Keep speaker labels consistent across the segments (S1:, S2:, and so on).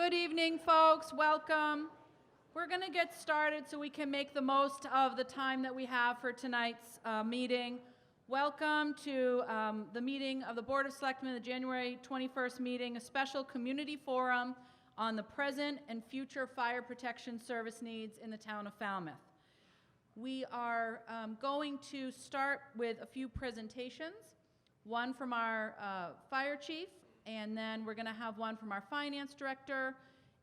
S1: Good evening, folks. Welcome. We're going to get started so we can make the most of the time that we have for tonight's meeting. Welcome to the meeting of the Board of Selectmen, the January 21st meeting, a special community forum on the present and future fire protection service needs in the town of Falmouth. We are going to start with a few presentations, one from our fire chief, and then we're going to have one from our finance director,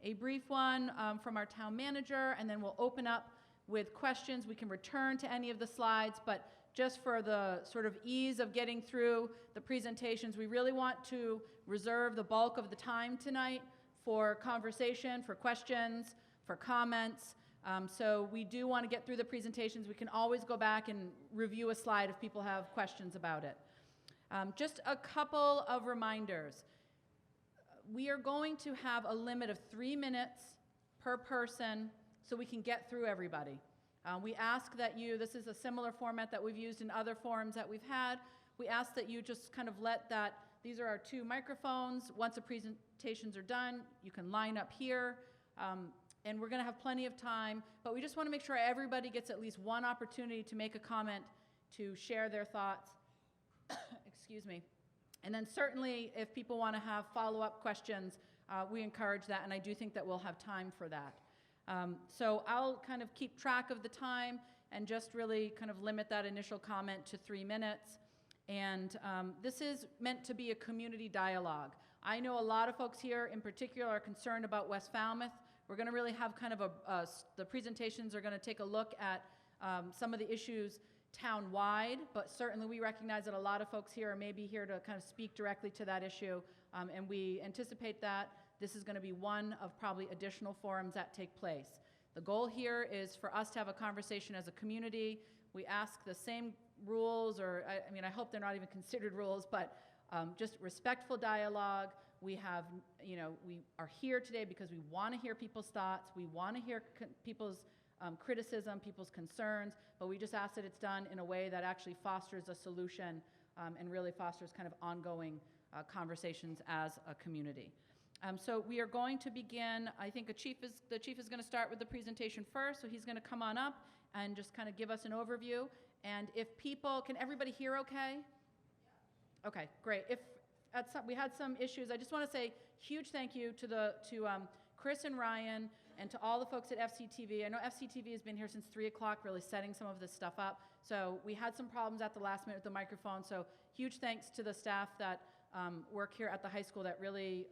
S1: a brief one from our town manager, and then we'll open up with questions. We can return to any of the slides, but just for the sort of ease of getting through the presentations, we really want to reserve the bulk of the time tonight for conversation, for questions, for comments. So we do want to get through the presentations. We can always go back and review a slide if people have questions about it. Just a couple of reminders. We are going to have a limit of 3 minutes per person so we can get through everybody. We ask that you, this is a similar format that we've used in other forums that we've had, we ask that you just kind of let that, these are our 2 microphones. Once the presentations are done, you can line up here, and we're going to have plenty of time, but we just want to make sure everybody gets at least one opportunity to make a comment, to share their thoughts. Excuse me. And then certainly if people want to have follow-up questions, we encourage that, and I do think that we'll have time for that. So I'll kind of keep track of the time and just really kind of limit that initial comment to 3 minutes. And this is meant to be a community dialogue. I know a lot of folks here in particular are concerned about West Falmouth. We're going to really have kind of the presentations are going to take a look at some of the issues town-wide, but certainly we recognize that a lot of folks here are maybe here to kind of speak directly to that issue, and we anticipate that this is going to be one of probably additional forums that take place. The goal here is for us to have a conversation as a community. We ask the same rules, or I mean, I hope they're not even considered rules, but just respectful dialogue. We have, you know, we are here today because we want to hear people's thoughts. We want to hear people's criticism, people's concerns, but we just ask that it's done in a way that actually fosters a solution and really fosters kind of ongoing conversations as a community. So we are going to begin. I think the chief is going to start with the presentation first, so he's going to come on up and just kind of give us an overview. And if people, can everybody hear okay? Yeah. Okay, great. If we had some issues, I just want to say huge thank you to Chris and Ryan and to all the folks at FCTV. I know FCTV has been here since 3 o'clock really setting some of this stuff up. So we had some problems at the last minute with the microphone. So huge thanks to the staff that work here at the high school that really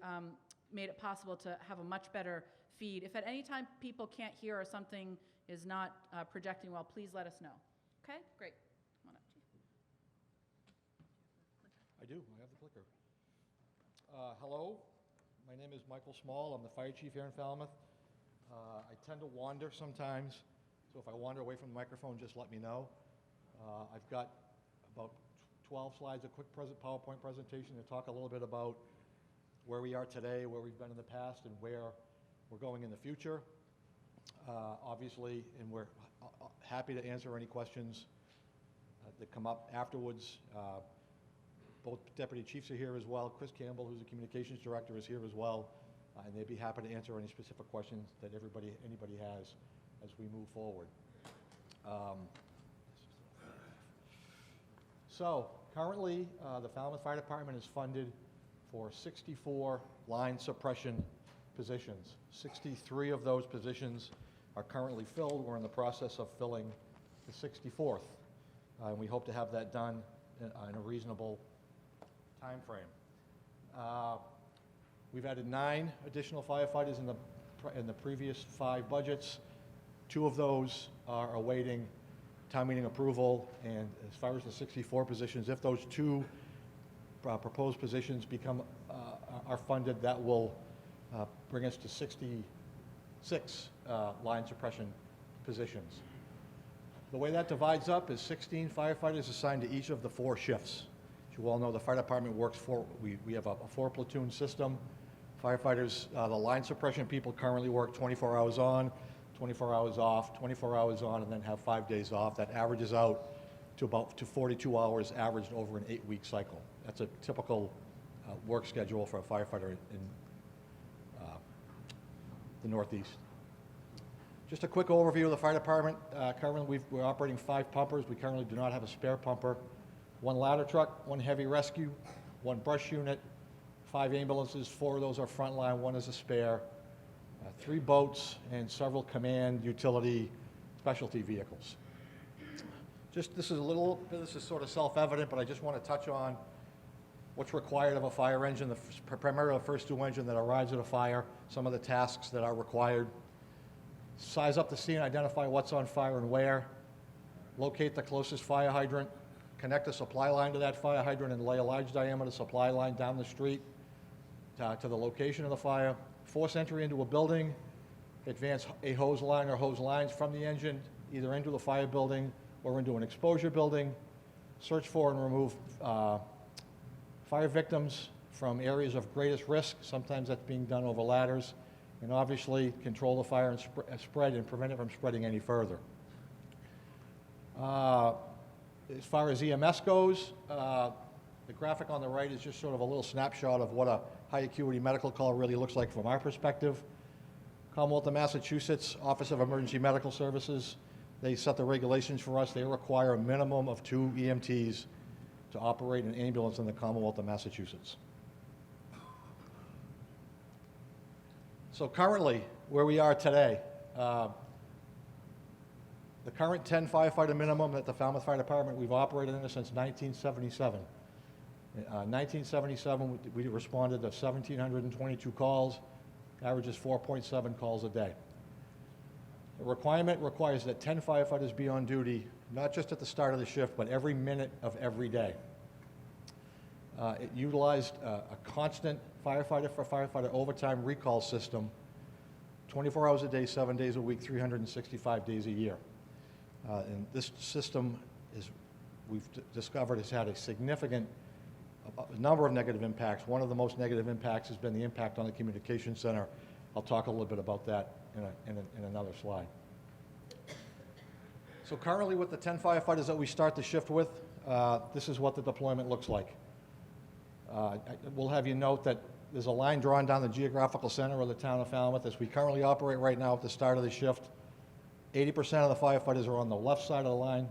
S1: made it possible to have a much better feed. If at any time people can't hear or something is not projecting well, please let us know. Okay, great. Come on up, Chief.
S2: I do. I have the clicker. Hello. My name is Michael Small. I'm the fire chief here in Falmouth. I tend to wander sometimes, so if I wander away from the microphone, just let me know. I've got about 12 slides, a quick PowerPoint presentation to talk a little bit about where we are today, where we've been in the past, and where we're going in the future. Obviously, and we're happy to answer any questions that come up afterwards. Both deputy chiefs are here as well. Chris Campbell, who's the communications director, is here as well, and they'd be happy to answer any specific questions that anybody has as we move forward. So currently, the Falmouth Fire Department is funded for 64 line suppression positions. 63 of those positions are currently filled. We're in the process of filling the 64th, and we hope to have that done in a reasonable time frame. We've added 9 additional firefighters in the previous 5 budgets. 2 of those are awaiting town meeting approval, and as far as the 64 positions, if those 2 proposed positions are funded, that will bring us to 66 line suppression positions. The way that divides up is 16 firefighters assigned to each of the 4 shifts. As you all know, the fire department works we have a 4-platoon system. Firefighters, the line suppression people currently work 24 hours on, 24 hours off, 24 hours on, and then have 5 days off. That averages out to 42 hours averaged over an 8-week cycle. That's a typical work schedule for a firefighter the Northeast. Just a quick overview of the fire department. Currently, we're operating 5 pumpers. We currently do not have a spare pumper. 1 ladder truck, 1 heavy rescue, 1 brush unit, 5 ambulances. 4 of those are frontline, 1 is a spare, 3 boats, and several command utility specialty vehicles. This is sort of self-evident, but I just want to touch on what's required of a fire engine, primarily the first 2 engine that arrives at a fire, some of the tasks that are required. Size up the scene, identify what's on fire and where, locate the closest fire hydrant, connect a supply line to that fire hydrant and lay a large diameter supply line down the street to the location of the fire, force entry into a building, advance a hose line or hose lines from the engine either into the fire building or into an exposure building, search for and remove fire victims from areas of greatest risk. Sometimes that's being done over ladders, and obviously control the fire and spread and prevent it from spreading any further. As far as EMS goes, the graphic on the right is just sort of a little snapshot of what a high acuity medical call really looks like from our perspective. Commonwealth of Massachusetts Office of Emergency Medical Services, they set the regulations for us. They require a minimum of 2 EMTs to operate an ambulance in the Commonwealth of Massachusetts. So currently, where we are today, the current 10 firefighter minimum at the Falmouth Fire Department, we've operated in it since 1977. In 1977, we responded to 1,722 calls, averages 4.7 calls a day. The requirement requires that 10 firefighters be on duty, not just at the start of the shift, but every minute of every day. It utilized a constant firefighter for firefighter overtime recall system, 24 hours a day, 7 days a week, 365 days a year. And this system, we've discovered, has had a significant number of negative impacts. One of the most negative impacts has been the impact on the communication center. I'll talk a little bit about that in another slide. So currently with the 10 firefighters that we start the shift with, this is what the deployment looks like. We'll have you note that there's a line drawn down the geographical center of the town of Falmouth. As we currently operate right now at the start of the shift, 80% of the firefighters are on the left side of the line,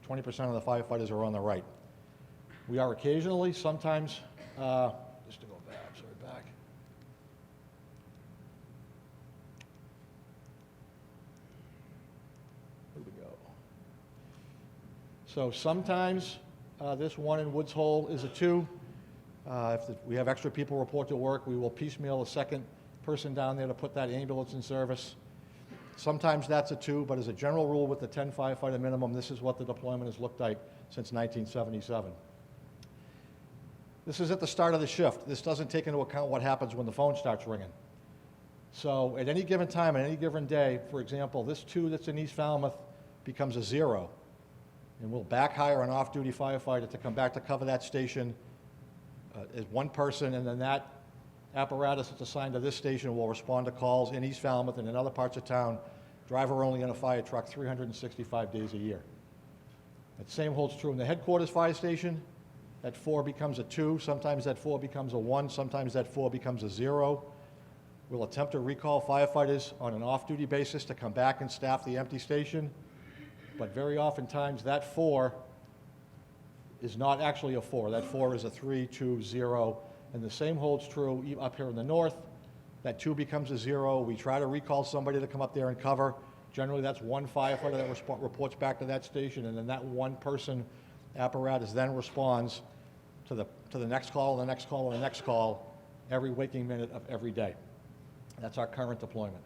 S2: 20% of the firefighters are on the right. We are occasionally, sometimes, just to go back. Here we go. So sometimes this one in Woods Hole is a 2. If we have extra people report to work, we will piecemeal a second person down there to put that ambulance in service. Sometimes that's a 2, but as a general rule with the 10 firefighter minimum, this is what the deployment has looked like since 1977. This is at the start of the shift. This doesn't take into account what happens when the phone starts ringing. So at any given time, on any given day, for example, this 2 that's in East Falmouth becomes a 0. And we'll back hire an off-duty firefighter to come back to cover that station as one person, and then that apparatus that's assigned to this station will respond to calls in East Falmouth and in other parts of town, driver only in a fire truck 365 days a year. That same holds true in the headquarters fire station. That 4 becomes a 2, sometimes that 4 becomes a 1, sometimes that 4 becomes a 0. We'll attempt to recall firefighters on an off-duty basis to come back and staff the empty station, but very oftentimes that 4 is not actually a 4. That 4 is a 3, 2, 0, and the same holds true up here in the north. That 2 becomes a 0. We try to recall somebody to come up there and cover. Generally, that's 1 firefighter that reports back to that station, and then that 1 person apparatus then responds to the next call, and the next call, and the next call every waking minute of every day. That's our current deployment.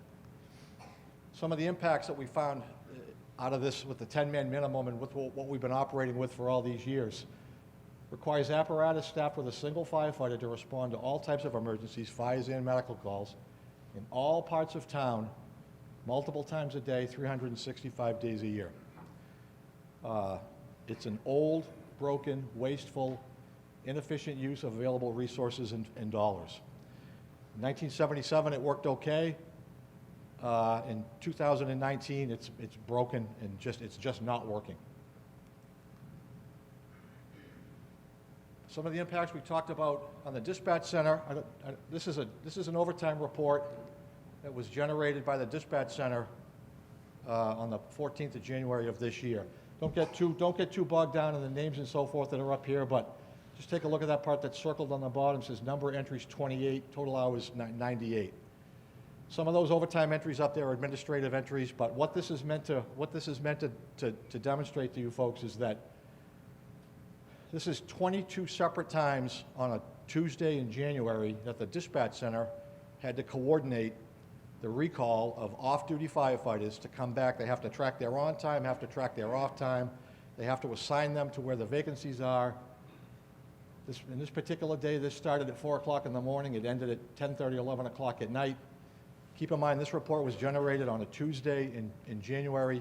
S2: Some of the impacts that we found out of this with the 10-man minimum and with what we've been operating with for all these years requires apparatus staffed with a single firefighter to respond to all types of emergencies, fires and medical calls, in all parts of town, multiple times a day, 365 days a year. It's an old, broken, wasteful, inefficient use of available resources and dollars. In 1977, it worked okay. In 2019, it's broken and it's just not working. Some of the impacts we talked about on the dispatch center. This is an overtime report. that was generated by the dispatch center on the 14th of January of this year. Don't get too bogged down in the names and so forth that are up here, but just take a look at that part that's circled on the bottom. It says number of entries 28, total hours 98. Some of those overtime entries up there are administrative entries, but what this is meant to demonstrate to you folks is that this is 22 separate times on a Tuesday in January that the dispatch center had to coordinate the recall of off-duty firefighters to come back. They have to track their on time, have to track their off time. They have to assign them to where the vacancies are. In this particular day, this started at 4 o'clock in the morning. It ended at 10:30, 11 o'clock at night. Keep in mind, this report was generated on a Tuesday in January.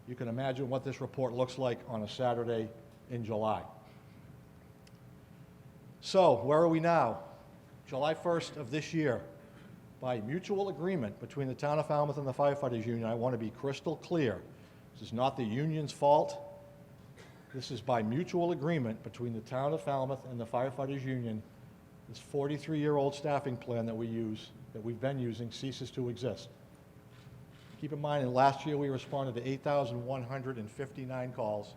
S2: You can imagine what this report looks like on a Saturday in July. So, where are we now? July 1st of this year. By mutual agreement between the town of Falmouth and the firefighters union, I want to be crystal clear. This is not the union's fault. This is by mutual agreement between the town of Falmouth and the firefighters union. This 43-year-old staffing plan that we've been using, ceases to exist. Keep in mind, last year we responded to 8,159 calls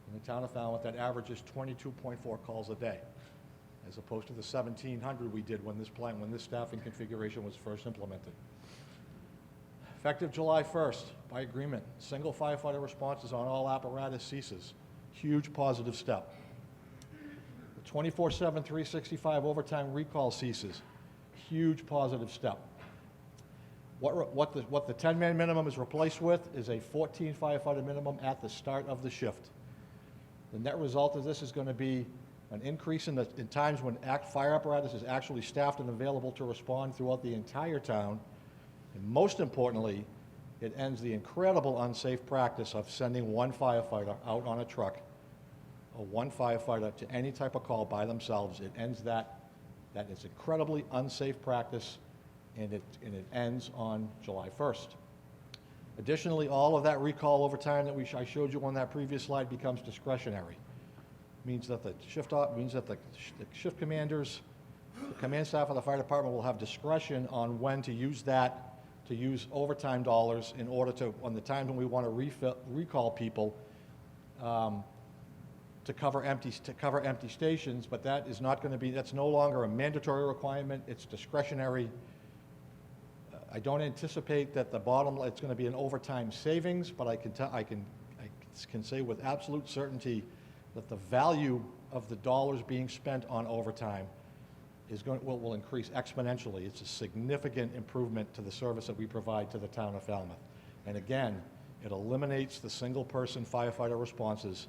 S2: in the town of Falmouth. That averages 22.4 calls a day, as opposed to the 1,700 we did when this staffing configuration was first implemented. Effective July 1st, by agreement, single firefighter responses on all apparatus ceases. Huge positive step. The 24/7, 365 overtime recall ceases. Huge positive step. What the 10-man minimum is replaced with is a 14 firefighter minimum at the start of the shift. The net result of this is going to be an increase in times when fire apparatus is actually staffed and available to respond throughout the entire town. And most importantly, it ends the incredible unsafe practice of sending one firefighter out on a truck, or one firefighter to any type of call by themselves. It ends that. That is incredibly unsafe practice, and it ends on July 1st. Additionally, all of that recall overtime that I showed you on that previous slide becomes discretionary. Means that the shift commanders, the command staff of the fire department will have discretion on when to use overtime dollars in order to, on the times when we want to recall people, to cover empty stations. But that is not going to be. That's no longer a mandatory requirement. It's discretionary. I don't anticipate that it's going to be an overtime savings, but I can say with absolute certainty that the value of the dollars being spent on overtime will increase exponentially. It's a significant improvement to the service that we provide to the town of Falmouth. And again, it eliminates the single-person firefighter responses.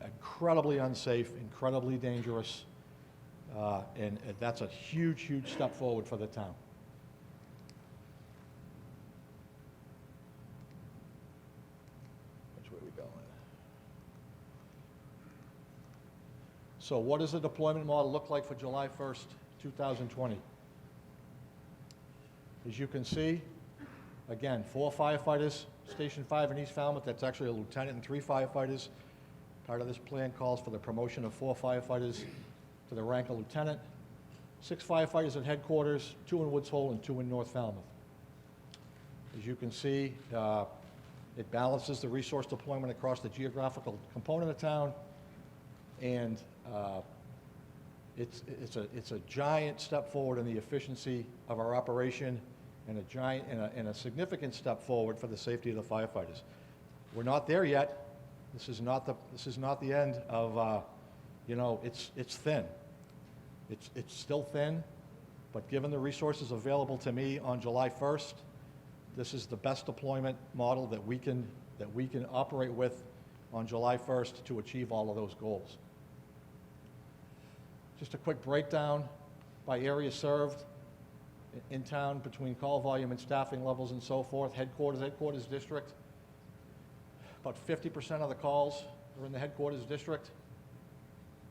S2: Incredibly unsafe, incredibly dangerous, and that's a huge, huge step forward for the town. Which way are we going? So what does the deployment model look like for July 1st, 2020? As you can see, again, 4 firefighters, Station 5 in East Falmouth. That's actually a lieutenant and 3 firefighters. Part of this plan calls for the promotion of 4 firefighters to the rank of lieutenant, 6 firefighters at headquarters, 2 in Woods Hole and 2 in North Falmouth. As you can see, it balances the resource deployment across the geographical component of town, and it's a giant step forward in the efficiency of our operation, and a significant step forward for the safety of the firefighters. We're not there yet. This is not the end of, it's thin. It's still thin, but given the resources available to me on July 1st, this is the best deployment model that we can operate with on July 1st to achieve all of those goals. Just a quick breakdown by area served in town between call volume and staffing levels and so forth. Headquarters district. About 50% of the calls are in the headquarters district.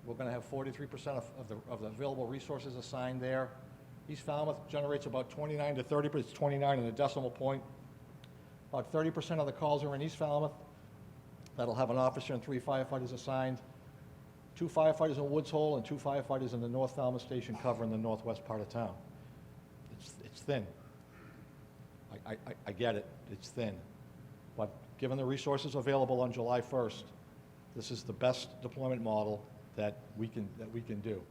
S2: We're going to have 43% of the available resources assigned there. East Falmouth generates about 29 to 30%. It's 29 and a decimal point. About 30% of the calls are in East Falmouth. That'll have an officer and 3 firefighters assigned. 2 firefighters in Woods Hole and 2 firefighters in the North Falmouth station covering the northwest part of town. It's thin. I get it, it's thin. But given the resources available on July 1st, this is the best deployment model that we can do.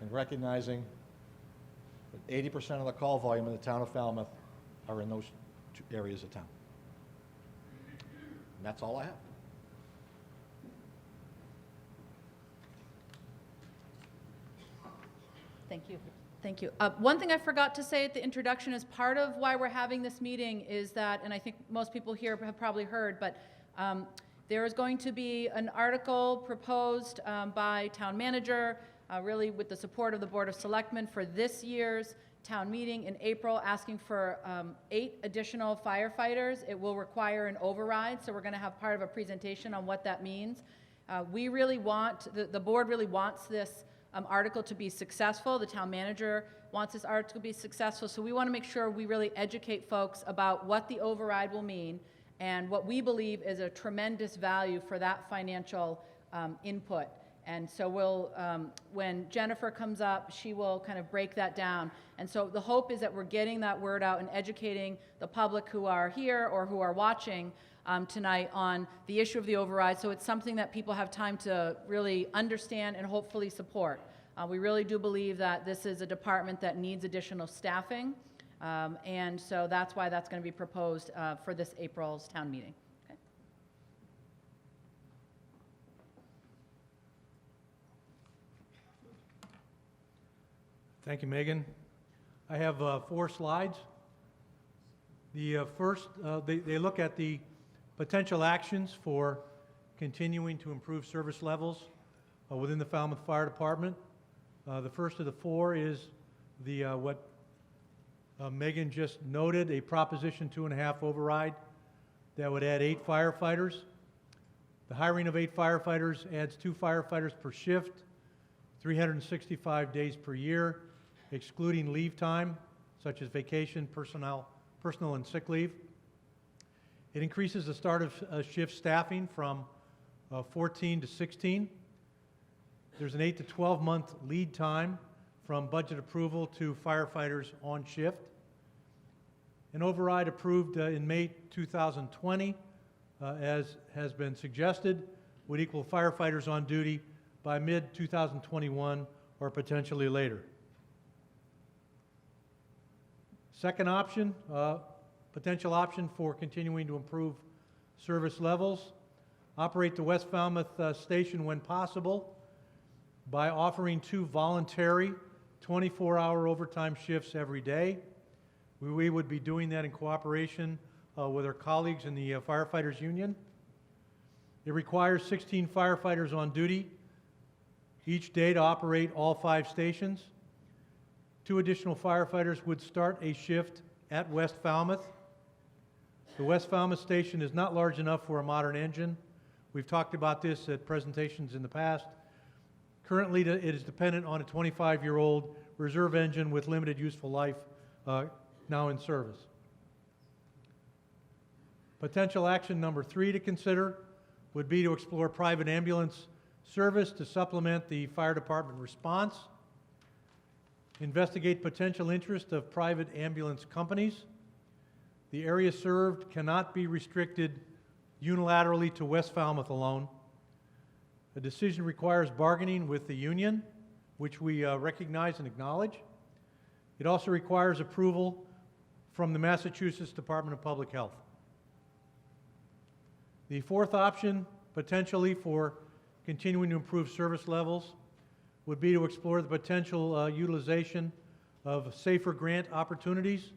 S2: And recognizing that 80% of the call volume in the town of Falmouth are in those two areas of town. And that's all I have.
S1: Thank you. Thank you. One thing I forgot to say at the introduction is part of why we're having this meeting is that, and I think most people here have probably heard, but there is going to be an article proposed by town manager, really with the support of the Board of Selectmen for this year's town meeting in April, asking for 8 additional firefighters. It will require an override, so we're going to have part of a presentation on what that means. We really want, the board really wants this article to be successful. The town manager wants this article to be successful, so we want to make sure we really educate folks about what the override will mean and what we believe is a tremendous value for that financial input. And so we'll, when Jennifer comes up, she will kind of break that down. And so the hope is that we're getting that word out and educating the public who are here or who are watching tonight on the issue of the override, so it's something that people have time to really understand and hopefully support. We really do believe that this is a department that needs additional staffing, and so that's why that's going to be proposed for this April's town meeting. Okay.
S3: Thank you, Megan. I have 4 slides. The first, they look at the potential actions for continuing to improve service levels within the Falmouth Fire Department. The first of the 4 is the what Megan just noted, a Proposition 2.5 override that would add 8 firefighters. The hiring of 8 firefighters adds 2 firefighters per shift, 365 days per year, excluding leave time, such as vacation, personal and sick leave. It increases the start of shift staffing from 14 to 16. There's an 8 to 12 month lead time from budget approval to firefighters on shift. An override approved in May 2020, as has been suggested, would equal firefighters on duty by mid-2021 or potentially later. Second option, potential option for continuing to improve service levels, operate the West Falmouth station when possible by offering 2 voluntary 24-hour overtime shifts every day. We would be doing that in cooperation with our colleagues in the Firefighters Union. It requires 16 firefighters on duty each day to operate all 5 stations. 2 additional firefighters would start a shift at West Falmouth. The West Falmouth station is not large enough for a modern engine. We've talked about this at presentations in the past. Currently, it is dependent on a 25-year-old reserve engine with limited useful life now in service. Potential action number 3 to consider would be to explore private ambulance service to supplement the fire department response. Investigate potential interest of private ambulance companies. The area served cannot be restricted unilaterally to West Falmouth alone. The decision requires bargaining with the union, which we recognize and acknowledge. It also requires approval from the Massachusetts Department of Public Health. The 4th option, potentially for continuing to improve service levels, would be to explore the potential utilization of safer grant opportunities.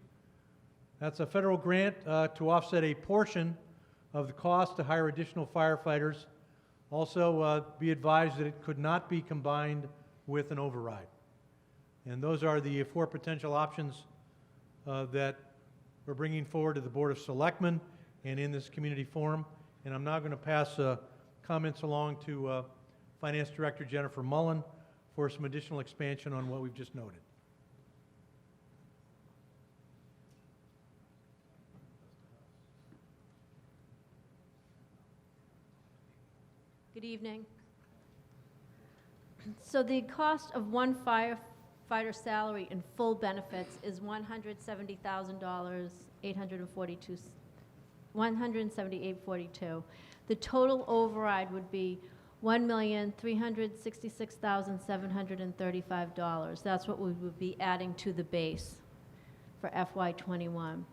S3: That's a federal grant to offset a portion of the cost to hire additional firefighters. Also, be advised that it could not be combined with an override. And those are the 4 potential options that we're bringing forward to the Board of Selectmen and in this community forum. And I'm now going to pass comments along to Finance Director Jennifer Mullen for some additional expansion on what we've just noted.
S4: Good evening. So the cost of one firefighter salary and full benefits is $170,000 $178,42. The total override would be $1,366,735. That's what we would be adding to the base for FY21.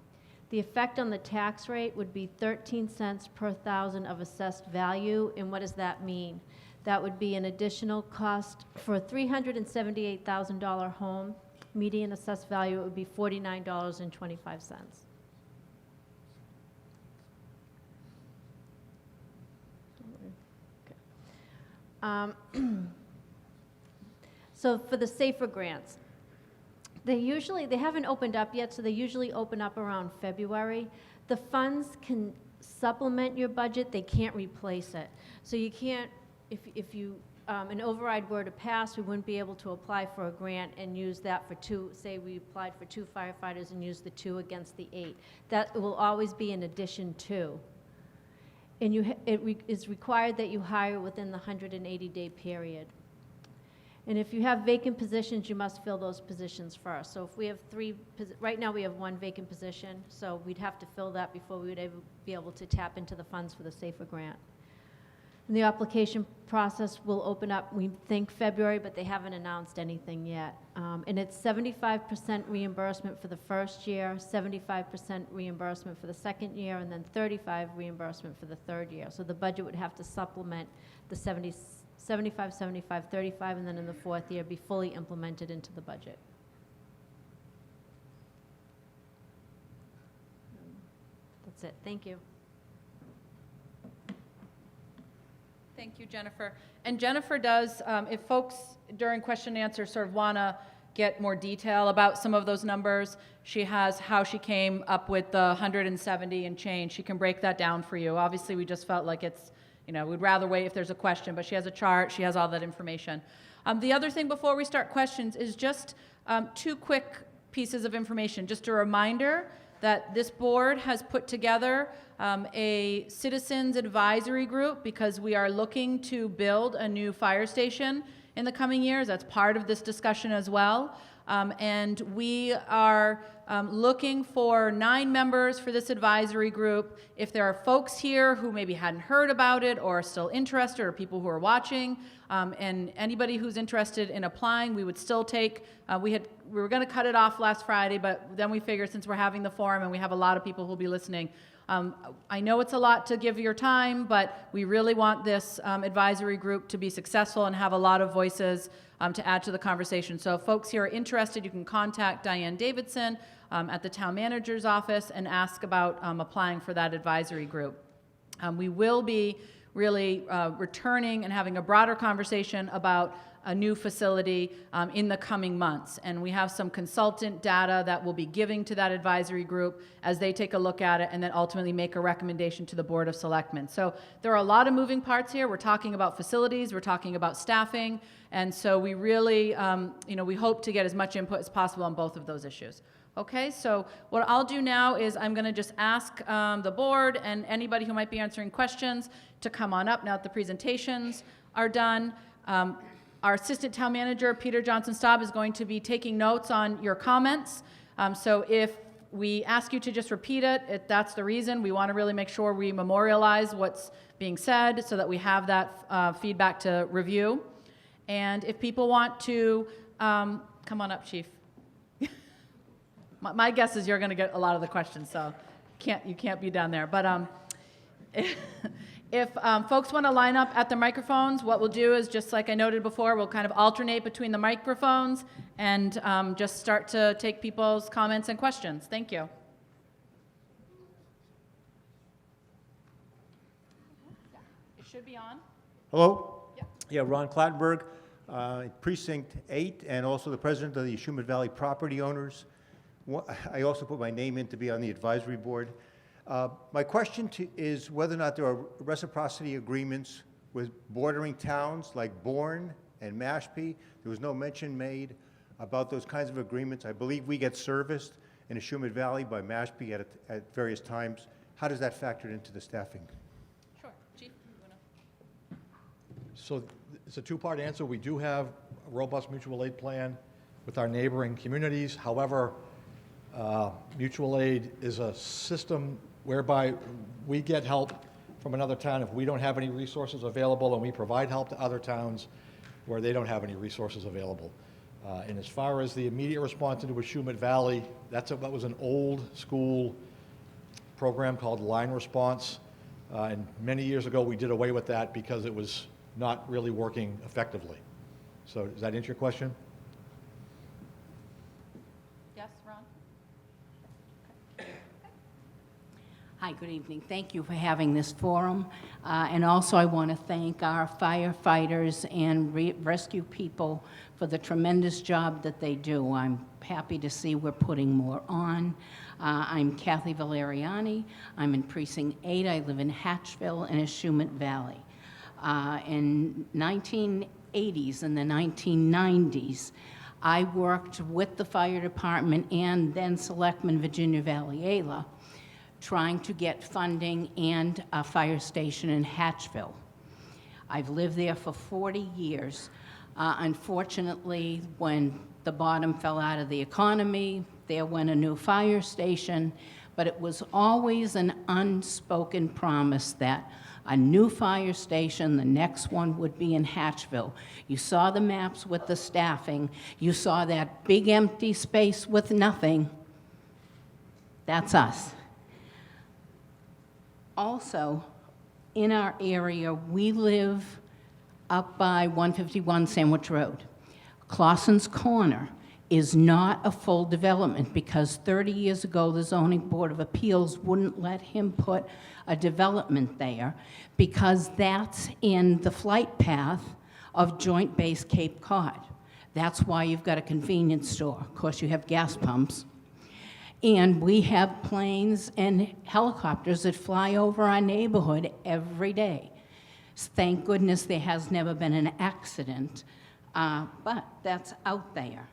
S4: The effect on the tax rate would be 13 cents per thousand of assessed value. And what does that mean? That would be an additional cost for a $378,000 home. Median assessed value, it would be $49.25. So for the SAFER grants, they haven't opened up yet, so they usually open up around February. The funds can supplement your budget, they can't replace it. So you can't, if an override were to pass, we wouldn't be able to apply for a grant and use that for say we applied for 2 firefighters and used the 2 against the 8. That will always be in addition to. And it is required that you hire within the 180-day period. And if you have vacant positions, you must fill those positions first. So if we have right now we have 1 vacant position, so we'd have to fill that before we would be able to tap into the funds for the SAFER grant. And the application process will open up, we think, February, but they haven't announced anything yet. And it's 75% reimbursement for the first year, 75% reimbursement for the second year, and then 35% reimbursement for the third year. So the budget would have to supplement the 75, 75, 35, and then in the fourth year be fully implemented into the budget. That's it. Thank you.
S1: Thank you, Jennifer. And Jennifer does, if folks during question and answer sort of want to get more detail about some of those numbers, she has how she came up with the 170 and change. She can break that down for you. Obviously, we just felt like it's, we'd rather wait if there's a question, but she has a chart, she has all that information. The other thing before we start questions is just 2 quick pieces of information. Just a reminder that this board has put together a citizens advisory group because we are looking to build a new fire station in the coming years. That's part of this discussion as well. And we are looking for 9 members for this advisory group. If there are folks here who maybe hadn't heard about it or are still interested, or people who are watching, and anybody who's interested in applying, we would still take, we were going to cut it off last Friday, but then we figured since we're having the forum and we have a lot of people who will be listening, I know it's a lot to give your time, but we really want this advisory group to be successful and have a lot of voices to add to the conversation. So if folks here are interested, you can contact Diane Davidson at the town manager's office and ask about applying for that advisory group. We will be really returning and having a broader conversation about a new facility in the coming months. And we have some consultant data that we'll be giving to that advisory group as they take a look at it and then ultimately make a recommendation to the Board of Selectmen. So there are a lot of moving parts here. We're talking about facilities, we're talking about staffing, and so we really, we hope to get as much input as possible on both of those issues. Okay, so what I'll do now is I'm going to just ask the board and anybody who might be answering questions to come on up now that the presentations are done. Our Assistant Town Manager, Peter Johnson-Staub, is going to be taking notes on your comments. So if we ask you to just repeat it, that's the reason. We want to really make sure we memorialize what's being said so that we have that feedback to review. And if people want to, come on up, Chief. My guess is you're going to get a lot of the questions, so you can't be down there. But if folks want to line up at the microphones, what we'll do is, just like I noted before, we'll kind of alternate between the microphones and just start to take people's comments and questions. Thank you. It should be on.
S5: Hello?
S1: Yeah.
S5: Yeah, Ron Clattenburg, Precinct 8, and also the president of the Shumat Valley Property Owners. I also put my name in to be on the advisory board. My question is whether or not there are reciprocity agreements with bordering towns like Bourne and Mashpee. There was no mention made about those kinds of agreements. I believe we get serviced in the Shumat Valley by Mashpee at various times. How does that factor into the staffing?
S1: Sure. Chief, you wanna...
S2: So it's a 2-part answer. We do have a robust mutual aid plan with our neighboring communities. However, Mutual aid is a system whereby we get help from another town if we don't have any resources available, and we provide help to other towns where they don't have any resources available. And as far as the immediate response into Willamette Valley, that was an old school program called Line Response. And many years ago, we did away with that because it was not really working effectively. So does that answer your question?
S1: Yes, Ron?
S6: Hi, good evening. Thank you for having this forum. And also, I want to thank our firefighters and rescue people for the tremendous job that they do. I'm happy to see we're putting more on. I'm Kathy Valeriani. I'm in Precinct 8. I live in Hatchville and Willamette Valley. In 1980s and the 1990s, I worked with the fire department and then Selectman Virginia Valiela trying to get funding and a fire station in Hatchville. I've lived there for 40 years. Unfortunately, when the bottom fell out of the economy, there went a new fire station, but it was always an unspoken promise that a new fire station, the next one would be in Hatchville. You saw the maps with the staffing. You saw that big empty space with nothing. That's us. Also, in our area, we live up by 151 Sandwich Road. Clausen's Corner is not a full development because 30 years ago, the Zoning Board of Appeals wouldn't let him put a development there because that's in the flight path of Joint Base Cape Cod. That's why you've got a convenience store. Of course, you have gas pumps. And we have planes and helicopters that fly over our neighborhood every day. Thank goodness there has never been an accident, but that's out there.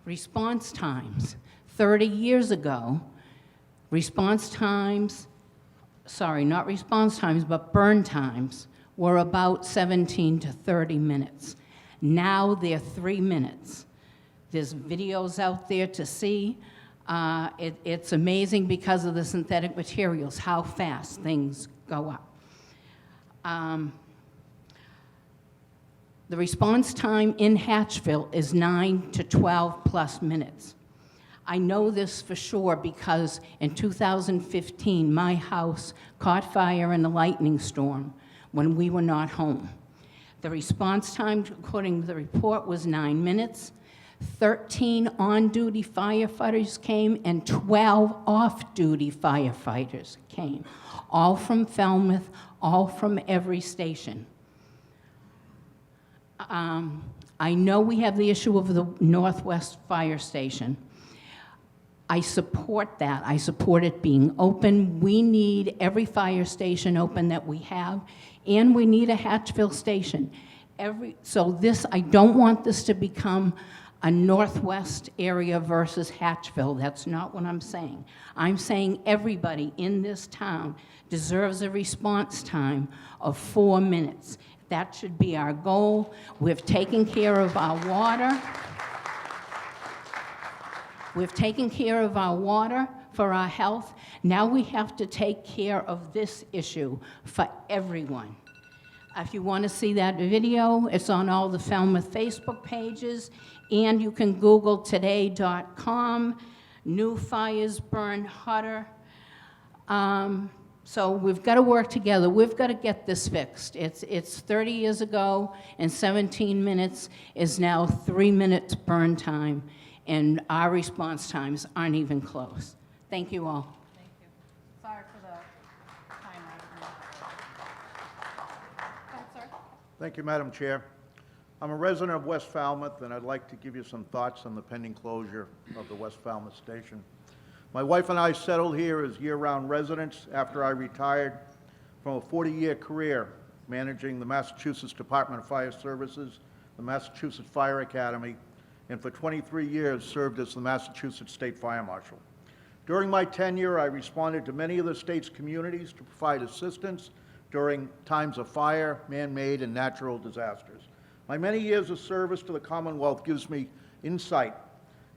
S6: Response times. 30 years ago, response times, sorry, not response times, but burn times were about 17 to 30 minutes. Now they're 3 minutes. There's videos out there to see. It's amazing because of the synthetic materials, how fast things go up. The response time in Hatchville is 9 to 12 plus minutes. I know this for sure because in 2015, my house caught fire in a lightning storm when we were not home. The response time, according to the report, was 9 minutes. 13 on-duty firefighters came and 12 off-duty firefighters came, all from Falmouth, all from every station. I know we have the issue of the Northwest Fire Station. I support that. I support it being open. We need every fire station open that we have, and we need a Hatchville station. I don't want this to become a Northwest area versus Hatchville. That's not what I'm saying. I'm saying everybody in this town deserves a response time of 4 minutes. That should be our goal. We've taken care of our water. We've taken care of our water for our health. Now we have to take care of this issue for everyone. If you want to see that video, it's on all the Falmouth Facebook pages, and you can Google today.com, new fires burn hotter. So we've got to work together. We've got to get this fixed. It's 30 years ago, and 17 minutes is now 3 minutes burn time, and our response times aren't even close. Thank you all.
S1: Thank you. Sorry for the timer. Go ahead, sir.
S7: Thank you, Madam Chair. I'm a resident of West Falmouth, and I'd like to give you some thoughts on the pending closure of the West Falmouth station. My wife and I settled here as year-round residents after I retired from a 40-year career managing the Massachusetts Department of Fire Services, the Massachusetts Fire Academy, and for 23 years served as the Massachusetts State Fire Marshal. During my tenure, I responded to many of the state's communities to provide assistance during times of fire, man-made, and natural disasters. My many years of service to the Commonwealth gives me insight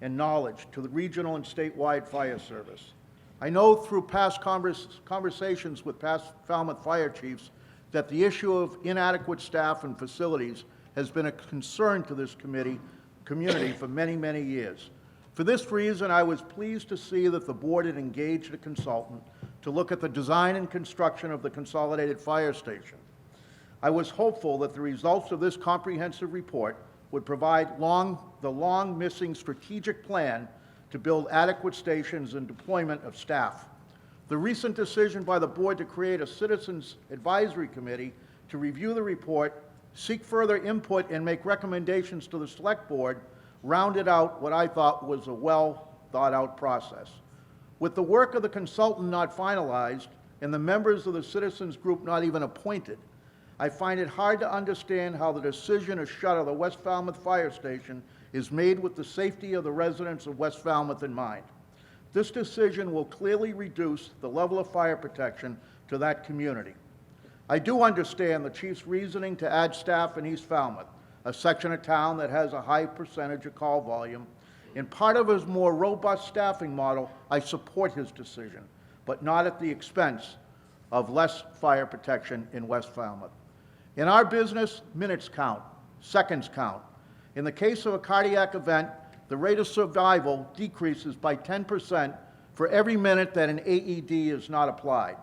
S7: and knowledge to the regional and statewide fire service. I know through past conversations with past Falmouth fire chiefs that the issue of inadequate staff and facilities has been a concern to this community for many, many years. For this reason, I was pleased to see that the board had engaged a consultant to look at the design and construction of the consolidated fire station. I was hopeful that the results of this comprehensive report would provide the long-missing strategic plan to build adequate stations and deployment of staff. The recent decision by the board to create a citizens advisory committee to review the report, seek further input, and make recommendations to the select board rounded out what I thought was a well-thought-out process. With the work of the consultant not finalized and the members of the citizens group not even appointed, I find it hard to understand how the decision to shutter the West Falmouth Fire Station is made with the safety of the residents of West Falmouth in mind. This decision will clearly reduce the level of fire protection to that community. I do understand the chief's reasoning to add staff in East Falmouth, a section of town that has a high percentage of call volume. In part of his more robust staffing model, I support his decision, but not at the expense of less fire protection in West Falmouth. In our business, minutes count, seconds count. In the case of a cardiac event, the rate of survival decreases by 10% for every minute that an AED is not applied.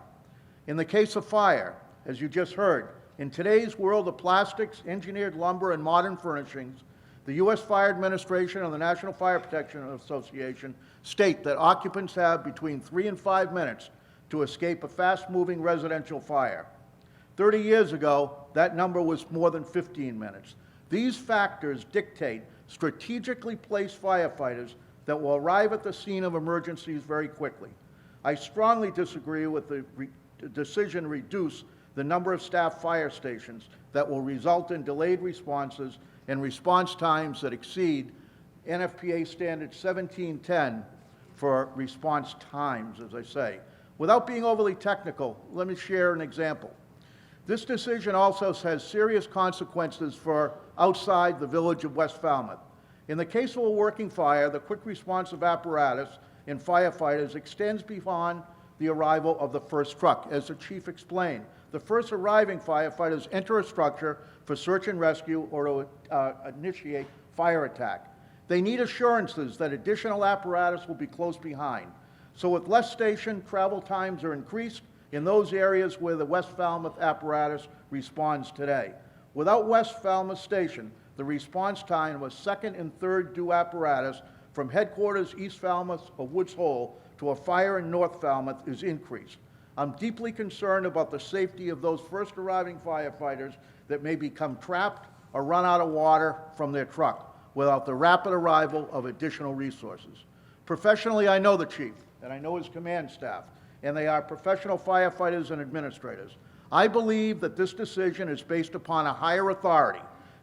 S7: In the case of fire, as you just heard, in today's world of plastics, engineered lumber, and modern furnishings, the U.S. Fire Administration and the National Fire Protection Association state that occupants have between 3 and 5 minutes to escape a fast-moving residential fire. 30 years ago, that number was more than 15 minutes. These factors dictate strategically placed firefighters that will arrive at the scene of emergencies very quickly. I strongly disagree with the decision to reduce the number of staff fire stations that will result in delayed responses and response times that exceed NFPA standard 1710 for response times, as I say. Without being overly technical, let me share an example. This decision also has serious consequences for outside the village of West Falmouth. In the case of a working fire, the quick response of apparatus and firefighters extends beyond the arrival of the first truck. As the chief explained, the first arriving firefighters enter a structure for search and rescue or to initiate fire attack. They need assurances that additional apparatus will be close behind. So with less station, travel times are increased in those areas where the West Falmouth apparatus responds today. Without West Falmouth Station, the response time of a second and third due apparatus from headquarters East Falmouth or Woods Hole to a fire in North Falmouth is increased. I'm deeply concerned about the safety of those first arriving firefighters that may become trapped or run out of water from their truck without the rapid arrival of additional resources. Professionally, I know the chief, and I know his command staff, and they are professional firefighters and administrators. I believe that this decision is based upon a higher authority,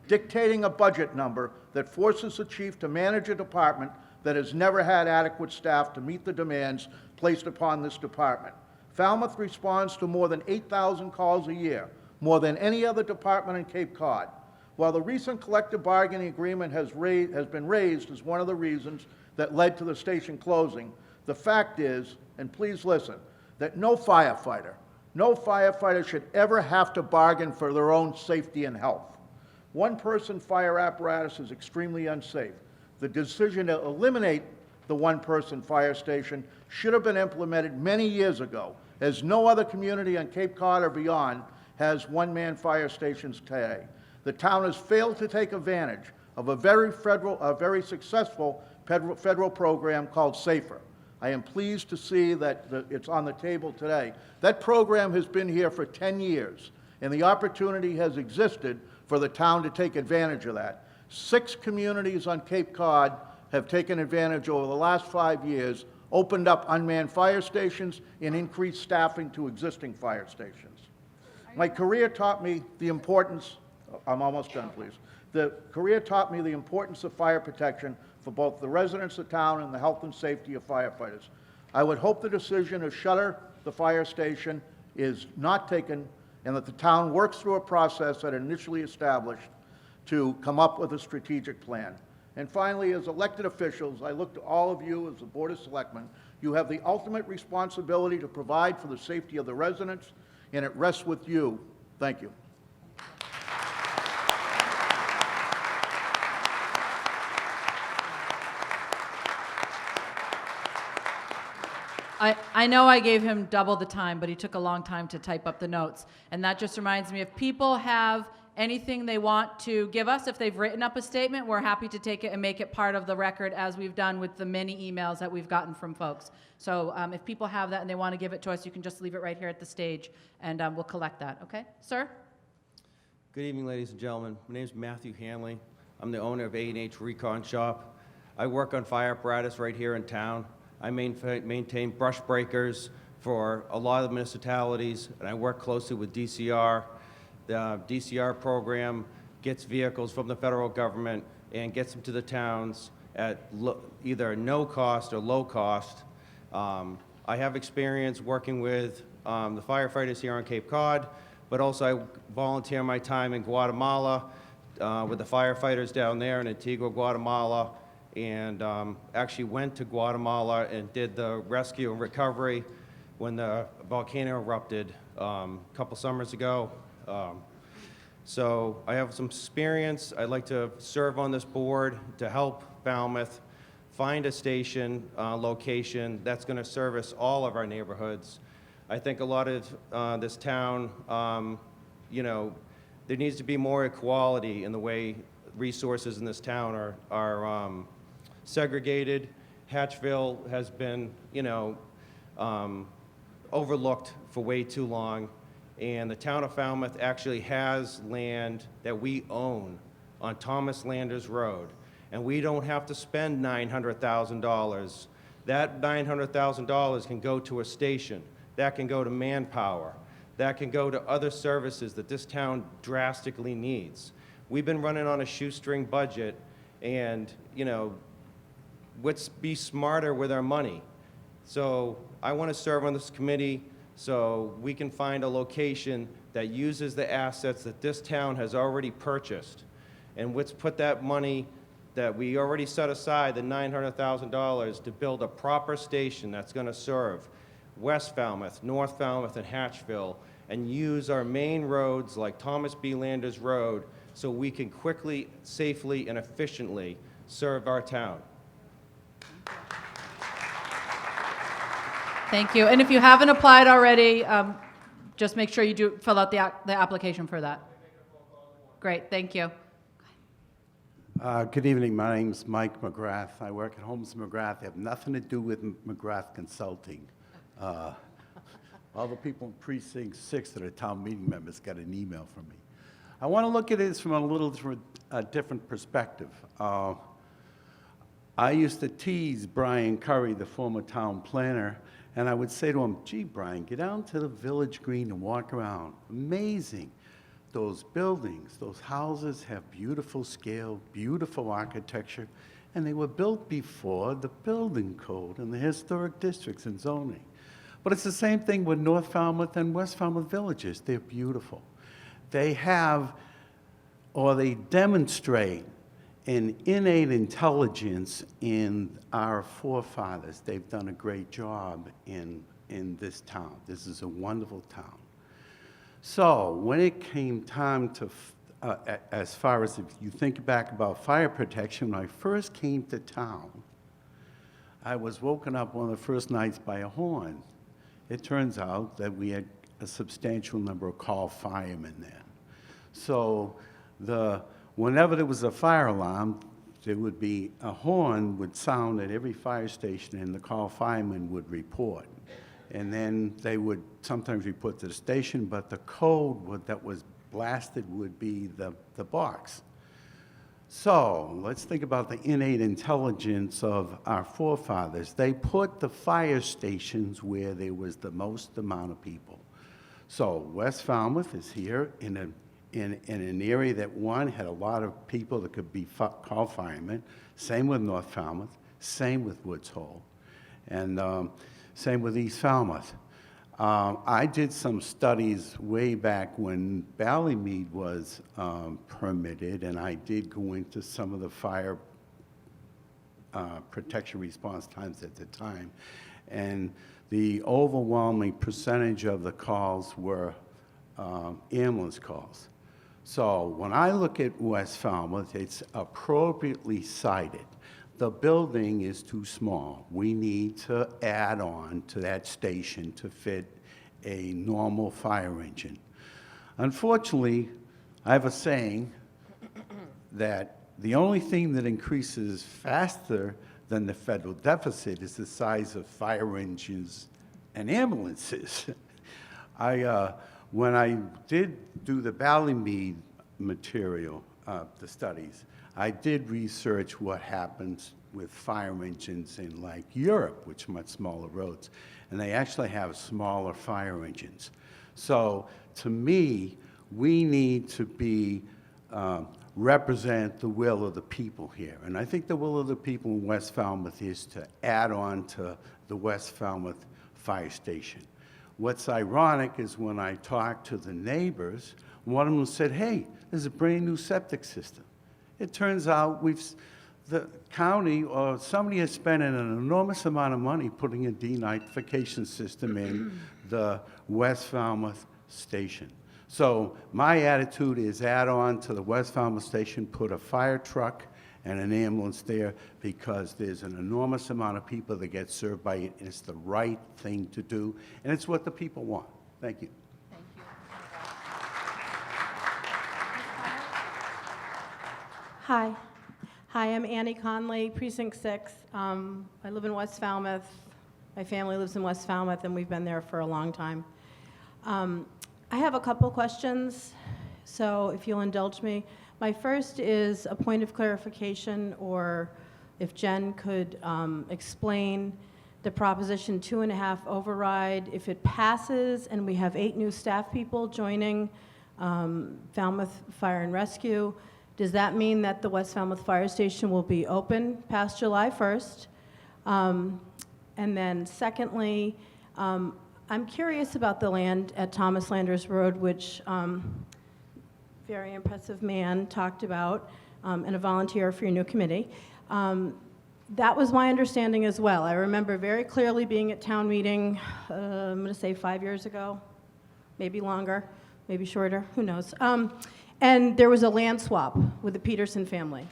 S7: dictating a budget number that forces the chief to manage a department that has never had adequate staff to meet the demands placed upon this department. Falmouth responds to more than 8,000 calls a year, more than any other department in Cape Cod. While the recent collective bargaining agreement has been raised as one of the reasons that led to the station closing, the fact is, and please listen, that no firefighter should ever have to bargain for their own safety and health. One-person fire apparatus is extremely unsafe. The decision to eliminate the one-person fire station should have been implemented many years ago, as no other community on Cape Cod or beyond has one-man fire stations today. The town has failed to take advantage of a very successful federal program called SAFER. I am pleased to see that it's on the table today. That program has been here for 10 years, and the opportunity has existed for the town to take advantage of that. 6 communities on Cape Cod have taken advantage over the last 5 years, opened up unmanned fire stations, and increased staffing to existing fire stations. My career taught me the importance, I'm almost done, please. The career taught me the importance of fire protection for both the residents of town and the health and safety of firefighters. I would hope the decision to shutter the fire station is not taken and that the town works through a process that initially established to come up with a strategic plan. And finally, as elected officials, I look to all of you as the Board of Selectmen. You have the ultimate responsibility to provide for the safety of the residents, and it rests with you. Thank you.
S1: I know I gave him double the time, but he took a long time to type up the notes. And that just reminds me, if people have anything they want to give us, if they've written up a statement, we're happy to take it and make it part of the record, as we've done with the many emails that we've gotten from folks. So if people have that and they want to give it to us, you can just leave it right here at the stage, and we'll collect that, okay? Sir?
S8: Good evening, ladies and gentlemen. My name is Matthew Hanley. I'm the owner of A&H Recon Shop. I work on fire apparatus right here in town. I maintain brush breakers for a lot of the municipalities, and I work closely with DCR. The DCR program gets vehicles from the federal government and gets them to the towns at either no cost or low cost. I have experience working with the firefighters here on Cape Cod, but also I volunteer my time in Guatemala with the firefighters down there in Antigua, Guatemala, and actually went to Guatemala and did the rescue and recovery when the volcano erupted a couple summers ago. So I have some experience. I'd like to serve on this board to help Falmouth find a station location that's going to service all of our neighborhoods. I think a lot of this town, you know, there needs to be more equality in the way resources in this town are segregated. Hatchville has been, you know, overlooked for way too long. And the town of Falmouth actually has land that we own on Thomas Landers Road. And we don't have to spend $900,000. That $900,000 can go to a station. That can go to manpower. That can go to other services that this town drastically needs. We've been running on a shoestring budget, and, you know, let's be smarter with our money. So I want to serve on this committee so we can find a location that uses the assets that this town has already purchased. And let's put that money that we already set aside, the $900,000, to build a proper station that's going to serve West Falmouth, North Falmouth, and Hatchville, and use our main roads like Thomas B. Landers Road so we can quickly, safely, and efficiently serve our town.
S1: Thank you. And if you haven't applied already, just make sure you do fill out the application for that. Great, thank you.
S9: Good evening. My name's Mike McGrath. I work at Holmes McGrath. I have nothing to do with McGrath Consulting. All the people in Precinct 6 that are town meeting members got an email from me. I want to look at this from a little different perspective. I used to tease Brian Curry, the former town planner, and I would say to him, gee, Brian, get down to the Village Green and walk around. Amazing. Those buildings, those houses have beautiful scale, beautiful architecture, and they were built before the building code and the historic districts and zoning. But it's the same thing with North Falmouth and West Falmouth villages. They're beautiful. They have, or they demonstrate, an innate intelligence in our forefathers. They've done a great job in this town. This is a wonderful town. So when it came time to, as far as if you think back about fire protection, when I first came to town, I was woken up one of the first nights by a horn. It turns out that we had a substantial number of call firemen then. So whenever there was a fire alarm, there would be a horn would sound at every fire station, and the call firemen would report. And then they would sometimes report to the station, but the code that was blasted would be the box. So let's think about the innate intelligence of our forefathers. They put the fire stations where there was the most amount of people. So West Falmouth is here in an area that, one, had a lot of people that could be called firemen. Same with North Falmouth, same with Woods Hole, and same with East Falmouth. I did some studies way back when Ballymead was permitted, and I did go into some of the fire protection response times at the time. And the overwhelming percentage of the calls were ambulance calls. So when I look at West Falmouth, it's appropriately sited. The building is too small. We need to add on to that station to fit a normal fire engine. Unfortunately, I have a saying that the only thing that increases faster than the federal deficit is the size of fire engines and ambulances. When I did do the Ballymead material, the studies, I did research what happens with fire engines in like Europe, which are much smaller roads, and they actually have smaller fire engines. So to me, we need to be represent the will of the people here. And I think the will of the people in West Falmouth is to add on to the West Falmouth Fire Station. What's ironic is when I talked to the neighbors, one of them said, hey, there's a brand new septic system. It turns out the county or somebody has spent an enormous amount of money putting a denitrification system in the West Falmouth station. So my attitude is add on to the West Falmouth station, put a fire truck and an ambulance there, because there's an enormous amount of people that get served by it, and it's the right thing to do, and it's what the people want. Thank you.
S10: Hi. Hi, I'm Annie Conley, Precinct 6. I live in West Falmouth. My family lives in West Falmouth, and we've been there for a long time. I have a couple questions, so if you'll indulge me. My first is a point of clarification, or if Jen could explain the Proposition 2.5 override. If it passes and we have 8 new staff people joining Falmouth Fire and Rescue, does that mean that the West Falmouth Fire Station will be open past July 1st? And then secondly, I'm curious about the land at Thomas Landers Road, which very impressive man talked about, and a volunteer for your new committee. That was my understanding as well. I remember very clearly being at town meeting, I'm gonna say 5 years ago, maybe longer, maybe shorter, who knows. And there was a land swap with the Peterson family.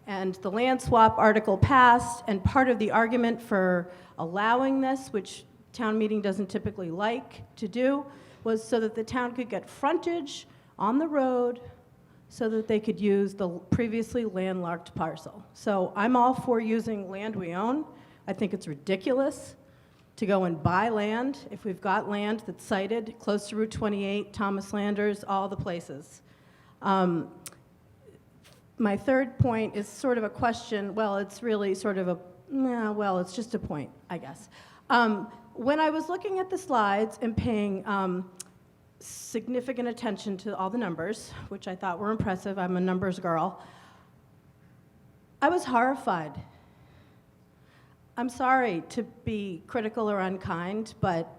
S10: And the land swap article passed, and part of the argument for allowing this, which town meeting doesn't typically like to do, was so that the town could get frontage on the road so that they could use the previously landlocked parcel. So I'm all for using land we own. I think it's ridiculous to go and buy land if we've got land that's sited close to Route 28, Thomas Landers, all the places. My third point is sort of a question. Well, it's really sort of it's just a point, I guess. When I was looking at the slides and paying significant attention to all the numbers, which I thought were impressive, I'm a numbers girl, I was horrified. I'm sorry to be critical or unkind, but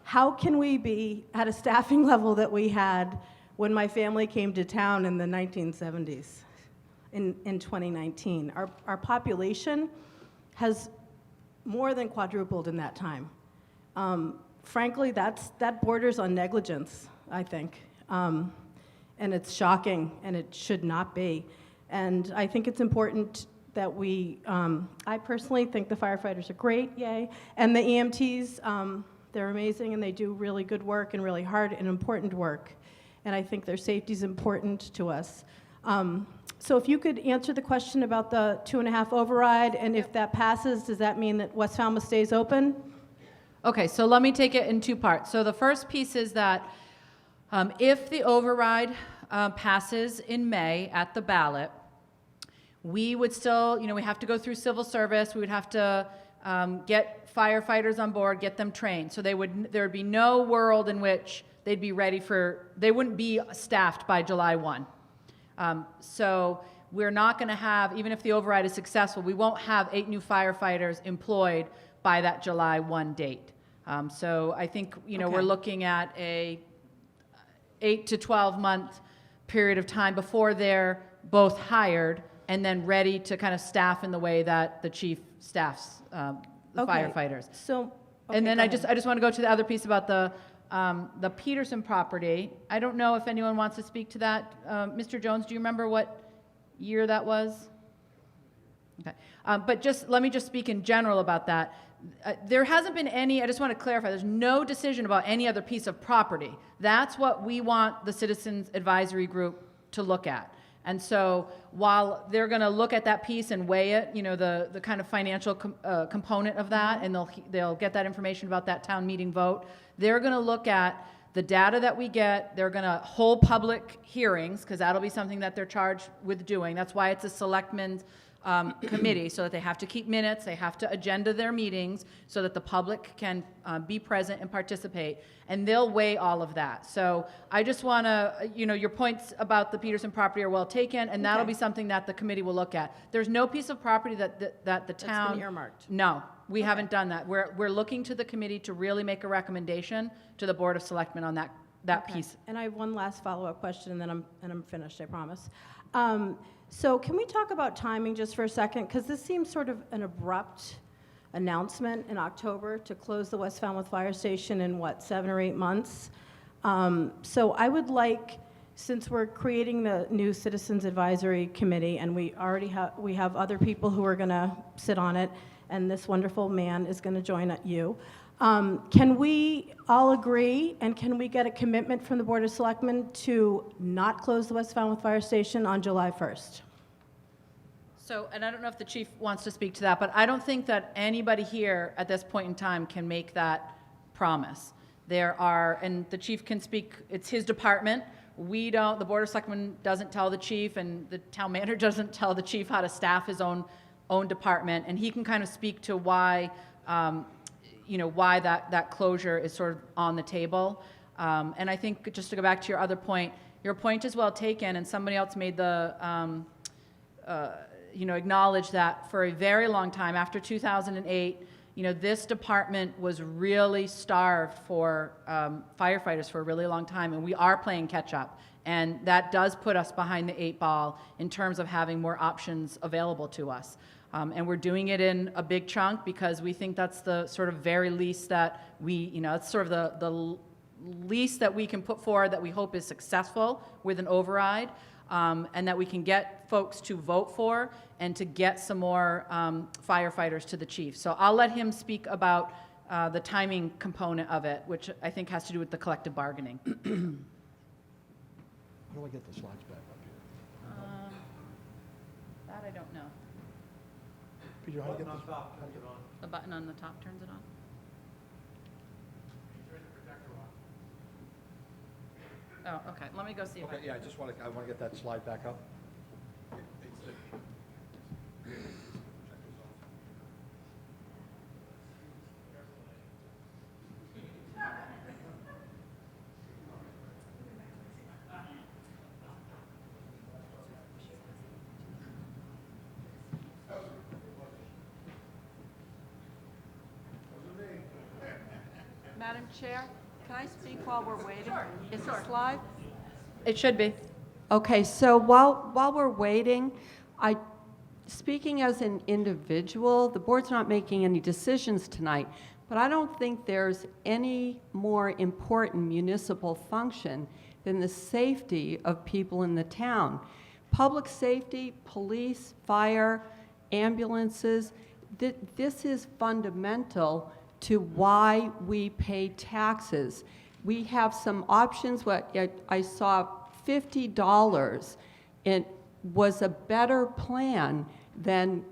S10: how can we be at a staffing level that we had when my family came to town in the 1970s, in 2019? Our population has more than quadrupled in that time. Frankly, that borders on negligence, I think. And it's shocking, and it should not be. And I think it's important that we, I personally think the firefighters are great, yay. And the EMTs, they're amazing, and they do really good work and really hard and important work. And I think their safety is important to us. So if you could answer the question about the 2.5 override, and if that passes, does that mean that West Falmouth stays open?
S1: Okay, so let me take it in 2 parts. So the first piece is that if the override passes in May at the ballot, we would still, we have to go through civil service. We would have to get firefighters on board, get them trained. So there would be no world in which they'd be ready they wouldn't be staffed by July 1. So we're not going to have, even if the override is successful, we won't have 8 new firefighters employed by that July 1 date. So I think,
S10: Okay.
S1: we're looking at a 8 to 12 month period of time before they're both hired and then ready to kind of staff in the way that the chief staffs the
S10: Okay.
S1: firefighters.
S10: So,
S1: And then
S10: go
S1: I
S10: ahead.
S1: just want to go to the other piece about the Peterson property. I don't know if anyone wants to speak to that. Mr. Jones, do you remember what year that was? Okay. But let me just speak in general about that. There hasn't been any, I just want to clarify, there's no decision about any other piece of property. That's what we want the Citizens Advisory Group to look at. And so while they're going to look at that piece and weigh it, the kind of financial component of that, and they'll get that information about that town meeting vote, they're going to look at the data that we get. They're going to hold public hearings, because that'll be something that they're charged with doing. That's why it's a selectmen's committee, so that they have to keep minutes, they have to agenda their meetings so that the public can be present and participate, and they'll weigh all of that. So I just want to, your points about the Peterson property are well taken, and that'll be something that the committee will look at. There's no piece of property that the town...
S10: That's been earmarked.
S1: No, we haven't done that. We're looking to the committee to really make a recommendation to the Board of Selectmen on that
S10: Okay.
S1: piece.
S10: And I have one last follow-up question, and then I'm finished, I promise. So can we talk about timing just for a second? Because this seems sort of an abrupt announcement in October to close the West Falmouth Fire Station in, 7 or 8 months? So I would like, since we're creating the new Citizens Advisory Committee, and we have other people who are going to sit on it, and this wonderful man is going to join you. Can we all agree, and can we get a commitment from the Board of Selectmen to not close the West Falmouth Fire Station on July 1st?
S1: So, and I don't know if the chief wants to speak to that, but I don't think that anybody here at this point in time can make that promise. There are, and the chief can speak, it's his department. We don't, the Board of Selectmen doesn't tell the chief, and the town manager doesn't tell the chief how to staff his own department, and he can kind of speak to why, why that closure is sort of on the table. And I think, just to go back to your other point, your point is well taken, and somebody else made the, acknowledge that for a very long time, after 2008, this department was really starved for firefighters for a really long time, and we are playing catch up. And that does put us behind the 8 ball in terms of having more options available to us. And we're doing it in a big chunk because we think that's the sort of very least that it's sort of the least that we can put forward that we hope is successful with an override, and that we can get folks to vote for and to get some more firefighters to the chief. So I'll let him speak about the timing component of it, which I think has to do with the collective bargaining.
S2: How do I get the slides back up here?
S1: That I don't know.
S2: Peter, how do you get this?
S1: The button on the top turns it on? Oh, okay, let me go see if I
S2: Okay, yeah, I want to get that slide back up.
S11: Madam Chair, can I speak while we're waiting? Is this live?
S1: It should be.
S11: Okay, so while we're waiting, speaking as an individual, the board's not making any decisions tonight, but I don't think there's any more important municipal function than the safety of people in the town. Public safety, police, fire, ambulances, this is fundamental to why we pay taxes. We have some options. What I saw, $50, it was a better plan than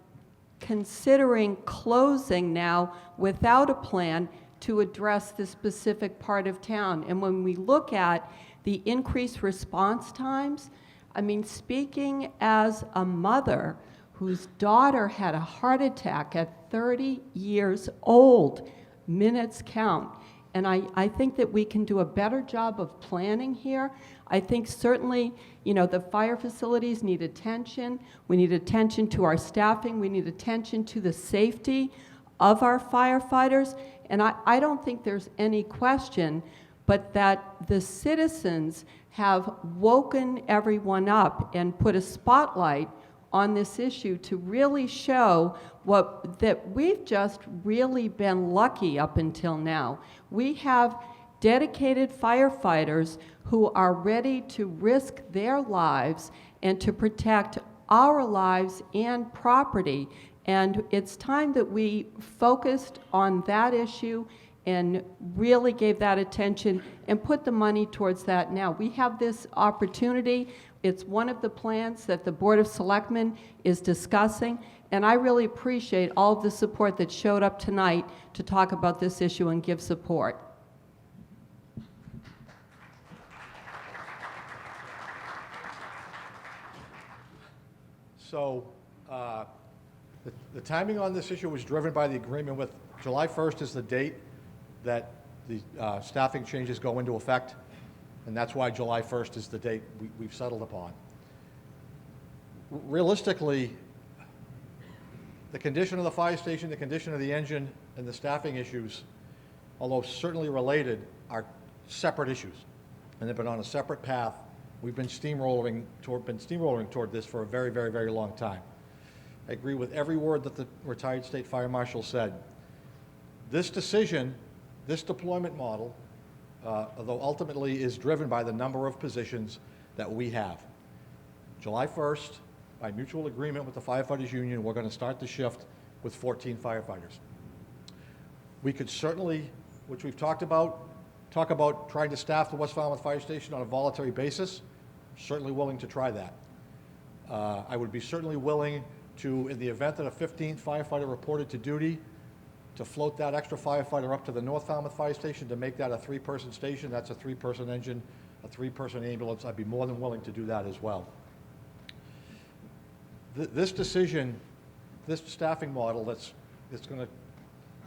S11: considering closing now without a plan to address this specific part of town. And when we look at the increased response times, I mean, speaking as a mother whose daughter had a heart attack at 30 years old, minutes count. And I think that we can do a better job of planning here. I think certainly, the fire facilities need attention. We need attention to our staffing. We need attention to the safety of our firefighters. And I don't think there's any question but that the citizens have woken everyone up and put a spotlight on this issue to really show that we've just really been lucky up until now. We have dedicated firefighters who are ready to risk their lives and to protect our lives and property. And it's time that we focused on that issue and really gave that attention and put the money towards that now. We have this opportunity. It's one of the plans that the Board of Selectmen is discussing, and I really appreciate all of the support that showed up tonight to talk about this issue and give support.
S2: So the timing on this issue was driven by the agreement with July 1st is the date that the staffing changes go into effect, and that's why July 1st is the date we've settled upon. Realistically, the condition of the fire station, the condition of the engine, and the staffing issues, although certainly related, are separate issues, and they've been on a separate path. We've been steamrolling toward this for a very, very, very long time. I agree with every word that the retired state fire marshal said. This decision, this deployment model, although ultimately is driven by the number of positions that we have. July 1st, by mutual agreement with the firefighters union, we're going to start the shift with 14 firefighters. We could certainly, which we've talked about, talk about trying to staff the West Falmouth Fire Station on a voluntary basis. Certainly willing to try that. I would be certainly willing to, in the event that a 15th firefighter reported to duty, to float that extra firefighter up to the North Falmouth Fire Station to make that a 3-person station. That's a 3-person engine, a 3-person ambulance. I'd be more than willing to do that as well. This decision, this staffing model that's going to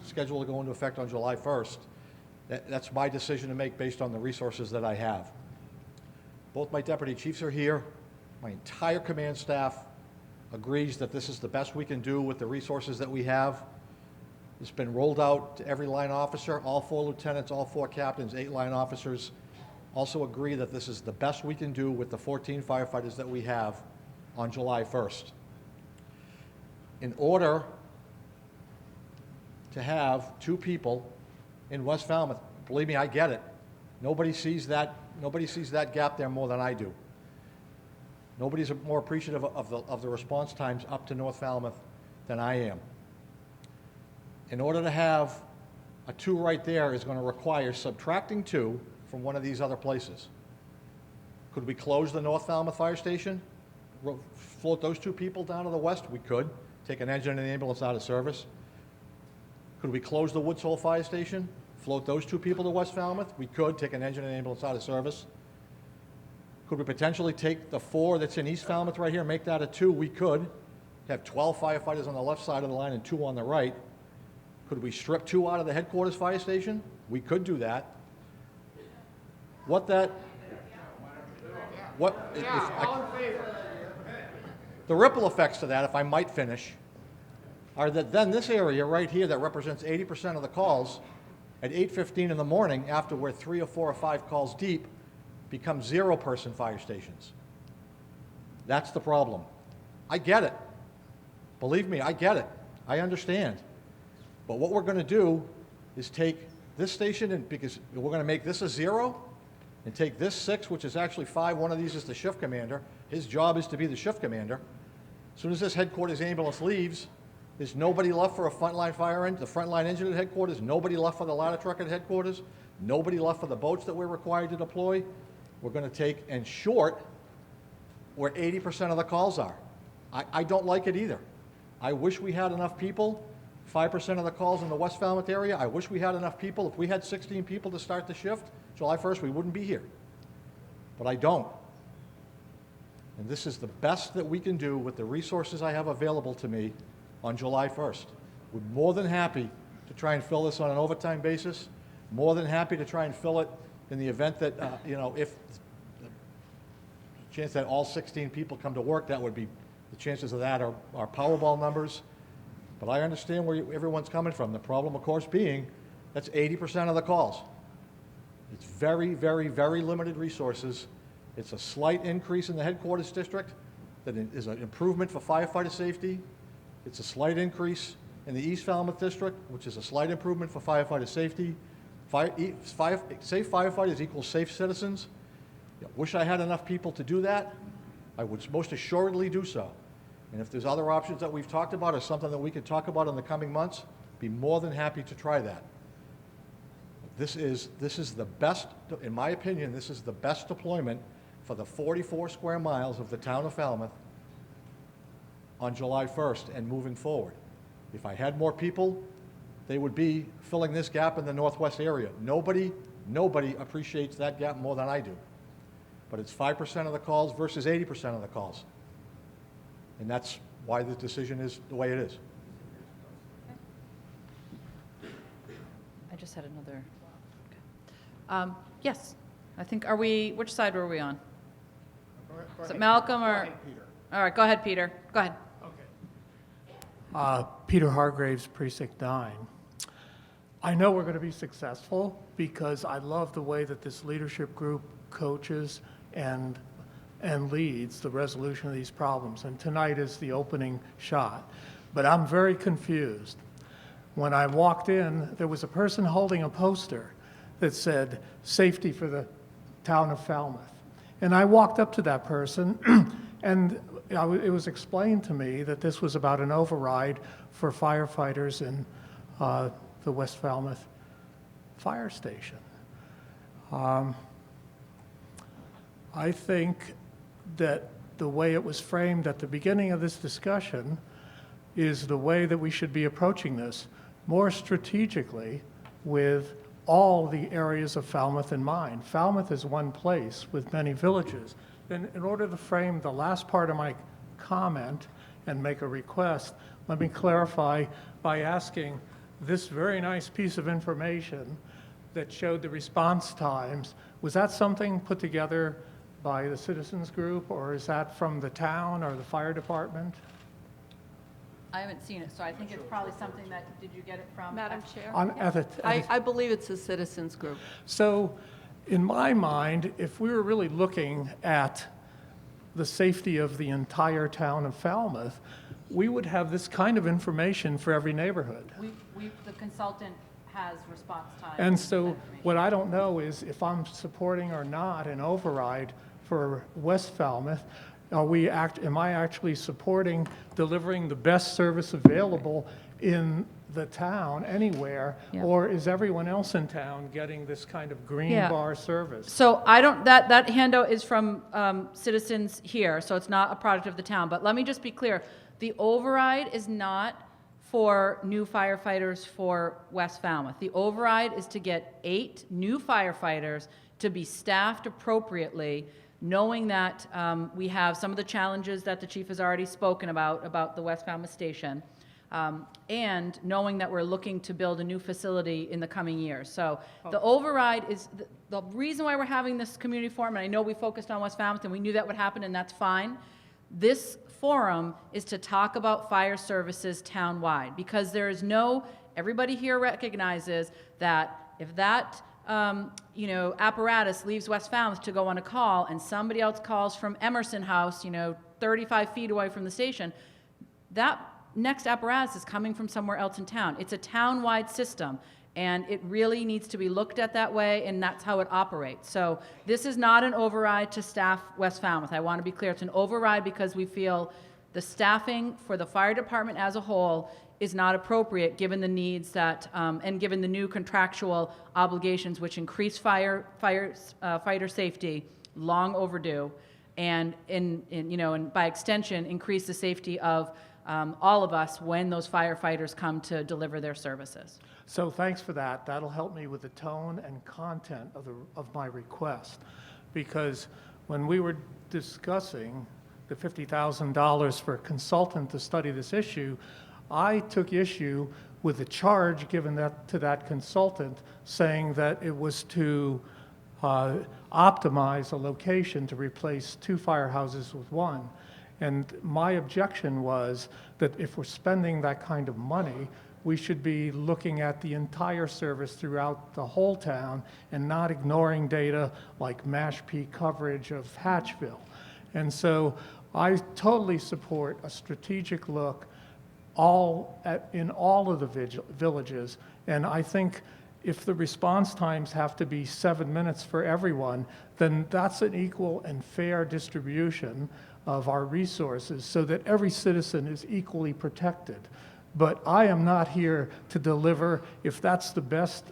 S2: schedule to go into effect on July 1st, that's my decision to make based on the resources that I have. Both my deputy chiefs are here. My entire command staff agrees that this is the best we can do with the resources that we have. It's been rolled out to every line officer. All 4 lieutenants, all 4 captains, 8 line officers also agree that this is the best we can do with the 14 firefighters that we have on July 1st. In order to have 2 people in West Falmouth, believe me, I get it. Nobody sees that gap there more than I do. Nobody's more appreciative of the response times up to North Falmouth than I am. In order to have a 2 right there is going to require subtracting 2 from one of these other places. Could we close the North Falmouth Fire Station? Float those 2 people down to the west? We could. Take an engine and an ambulance out of service. Could we close the Woods Hole Fire Station? Float those 2 people to West Falmouth? We could. Take an engine and an ambulance out of service. Could we potentially take the 4 that's in East Falmouth right here, make that a 2? We could. Have 12 firefighters on the left side of the line and 2 on the right. Could we strip 2 out of the headquarters fire station? We could do that. The ripple effects to that, if I might finish, are that then this area right here that represents 80% of the calls at 8:15 in the morning, after we're 3 or 4 or 5 calls deep, become 0-person fire stations. That's the problem. I get it. Believe me, I get it. I understand. But what we're going to do is take this station, and because we're going to make this a 0, and take this 6, which is actually 5. One of these is the shift commander. His job is to be the shift commander. As soon as this headquarters ambulance leaves, there's nobody left for a frontline fire engine, the frontline engine at headquarters, nobody left for the ladder truck at headquarters, nobody left for the boats that we're required to deploy. We're going to take and short where 80% of the calls are. I don't like it either. I wish we had enough people. 5% of the calls in the West Falmouth area, I wish we had enough people. If we had 16 people to start the shift, July 1st, we wouldn't be here. But I don't. And this is the best that we can do with the resources I have available to me on July 1st. We're more than happy to try and fill this on an overtime basis, more than happy to try and fill it in the event that, if the chance that all 16 people come to work, that would be, the chances of that are Powerball numbers. But I understand where everyone's coming from. The problem, of course, being that's 80% of the calls. It's very, very, very limited resources. It's a slight increase in the headquarters district, that it is an improvement for firefighter safety. It's a slight increase in the East Falmouth District, which is a slight improvement for firefighter safety. Safe firefighters equals safe citizens. Wish I had enough people to do that. I would most assuredly do so. And if there's other options that we've talked about or something that we could talk about in the coming months, be more than happy to try that. This is the best, in my opinion, this is the best deployment for the 44 square miles of the town of Falmouth on July 1st and moving forward. If I had more people, they would be filling this gap in the northwest area. Nobody appreciates that gap more than I do. But it's 5% of the calls versus 80% of the calls. And that's why the decision is the way it is.
S1: I just had another. Okay. Yes, I think, which side were we on? Is it Malcolm or? All right, go ahead, Peter. Go ahead.
S12: Peter Hargraves, Precinct 9. I know we're going to be successful because I love the way that this leadership group coaches and leads the resolution of these problems. And tonight is the opening shot. But I'm very confused. When I walked in, there was a person holding a poster that said, "Safety for the town of Falmouth." And I walked up to that person, and it was explained to me that this was about an override for firefighters in the West Falmouth Fire Station. I think that the way it was framed at the beginning of this discussion is the way that we should be approaching this, more strategically with all the areas of Falmouth in mind. Falmouth is one place with many villages. And in order to frame the last part of my comment and make a request, let me clarify by asking this very nice piece of information that showed the response times, was that something put together by the citizens group, or is that from the town or the fire department?
S1: I haven't seen it, so I think it's probably something that, did you get it from?
S11: Madam Chair?
S12: I
S11: I believe it's a citizens group.
S12: So, in my mind, if we were really looking at the safety of the entire town of Falmouth, we would have this kind of information for every neighborhood.
S1: The consultant has response time.
S12: And so, what I don't know is if I'm supporting or not an override for West Falmouth. Am I actually supporting delivering the best service available in the town anywhere?
S1: Yeah.
S12: Or is everyone else in town getting this kind of green
S1: Yeah.
S12: bar service?
S1: So I don't, that handout is from citizens here, so it's not a product of the town. But let me just be clear, the override is not for new firefighters for West Falmouth. The override is to get 8 new firefighters to be staffed appropriately, knowing that we have some of the challenges that the chief has already spoken about the West Falmouth station, and knowing that we're looking to build a new facility in the coming years. So the override is, the reason why we're having this community forum, and I know we focused on West Falmouth and we knew that would happen, and that's fine. This forum is to talk about fire services townwide, because there is everybody here recognizes that if that apparatus leaves West Falmouth to go on a call and somebody else calls from Emerson House, 35 feet away from the station, that next apparatus is coming from somewhere else in town. It's a town-wide system, and it really needs to be looked at that way, and that's how it operates. So this is not an override to staff West Falmouth. I want to be clear. It's an override because we feel the staffing for the fire department as a whole is not appropriate given the needs that, and given the new contractual obligations which increase fighter safety, long overdue, and by extension increase the safety of all of us when those firefighters come to deliver their services.
S12: So thanks for that. That'll help me with the tone and content of my request. Because when we were discussing the $50,000 for a consultant to study this issue, I took issue with the charge given to that consultant, saying that it was to optimize a location to replace 2 firehouses with 1. And my objection was that if we're spending that kind of money, we should be looking at the entire service throughout the whole town and not ignoring data like Mashpee coverage of Hatchville. And so I totally support a strategic look in all of the villages. And I think if the response times have to be 7 minutes for everyone, then that's an equal and fair distribution of our resources so that every citizen is equally protected. But I am not here to deliver, if that's the best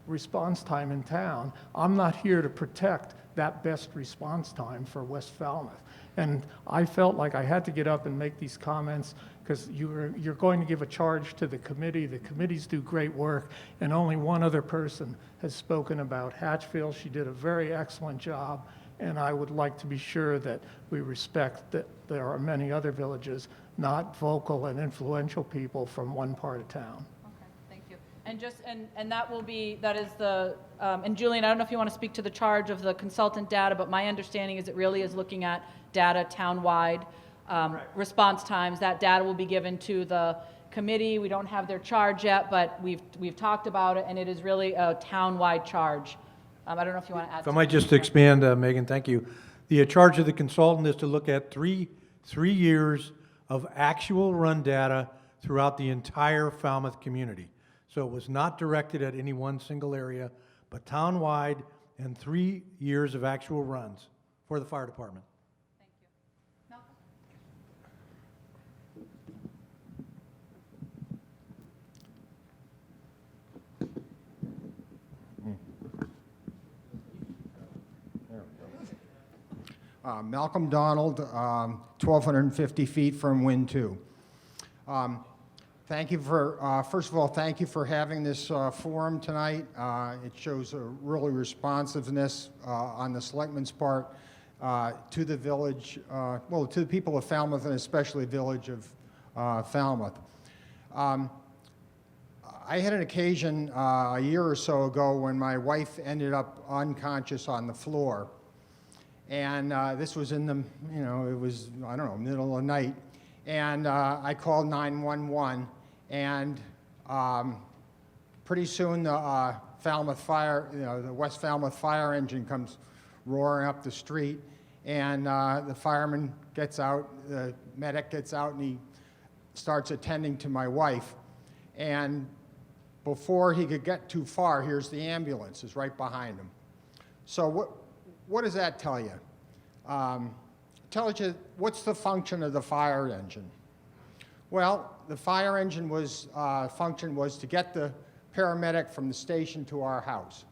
S12: response time in town, I'm not here to protect that best response time for West Falmouth. And I felt like I had to get up and make these comments because you're going to give a charge to the committee. The committees do great work, and only one other person has spoken about Hatchfield. She did a very excellent job, and I would like to be sure that we respect that there are many other villages, not vocal and influential people from one part of town.
S1: Okay, thank you. And that is the, and Julian, I don't know if you want to speak to the charge of the consultant data, but my understanding is it really is looking at data town-wide, response times. That data will be given to the committee. We don't have their charge yet, but we've talked about it, and it is really a town-wide charge. I don't know if you want to add
S3: If I might just expand, Megan, thank you. The charge of the consultant is to look at three years of actual run data throughout the entire Falmouth community. So it was not directed at any one single area, but town-wide and 3 years of actual runs for the fire department.
S1: Thank you. Malcolm?
S13: Malcolm Donald, 1,250 feet from Win 2. Thank you for, first of all, thank you for having this forum tonight. It shows a really responsiveness on the selectmen's part to the village, well, to the people of Falmouth and especially the village of Falmouth. I had an occasion a year or so ago when my wife ended up unconscious on the floor. And this was in the, it was, I don't know, middle of the night. And I called 911, and pretty soon the Falmouth Fire, the West Falmouth fire engine comes roaring up the street, and the fireman gets out, the medic gets out, and he starts attending to my wife. And before he could get too far, here's the ambulance is right behind him. So what does that tell you? Tells you what's the function of the fire engine. Well, the fire engine function was to get the paramedic from the station to our house.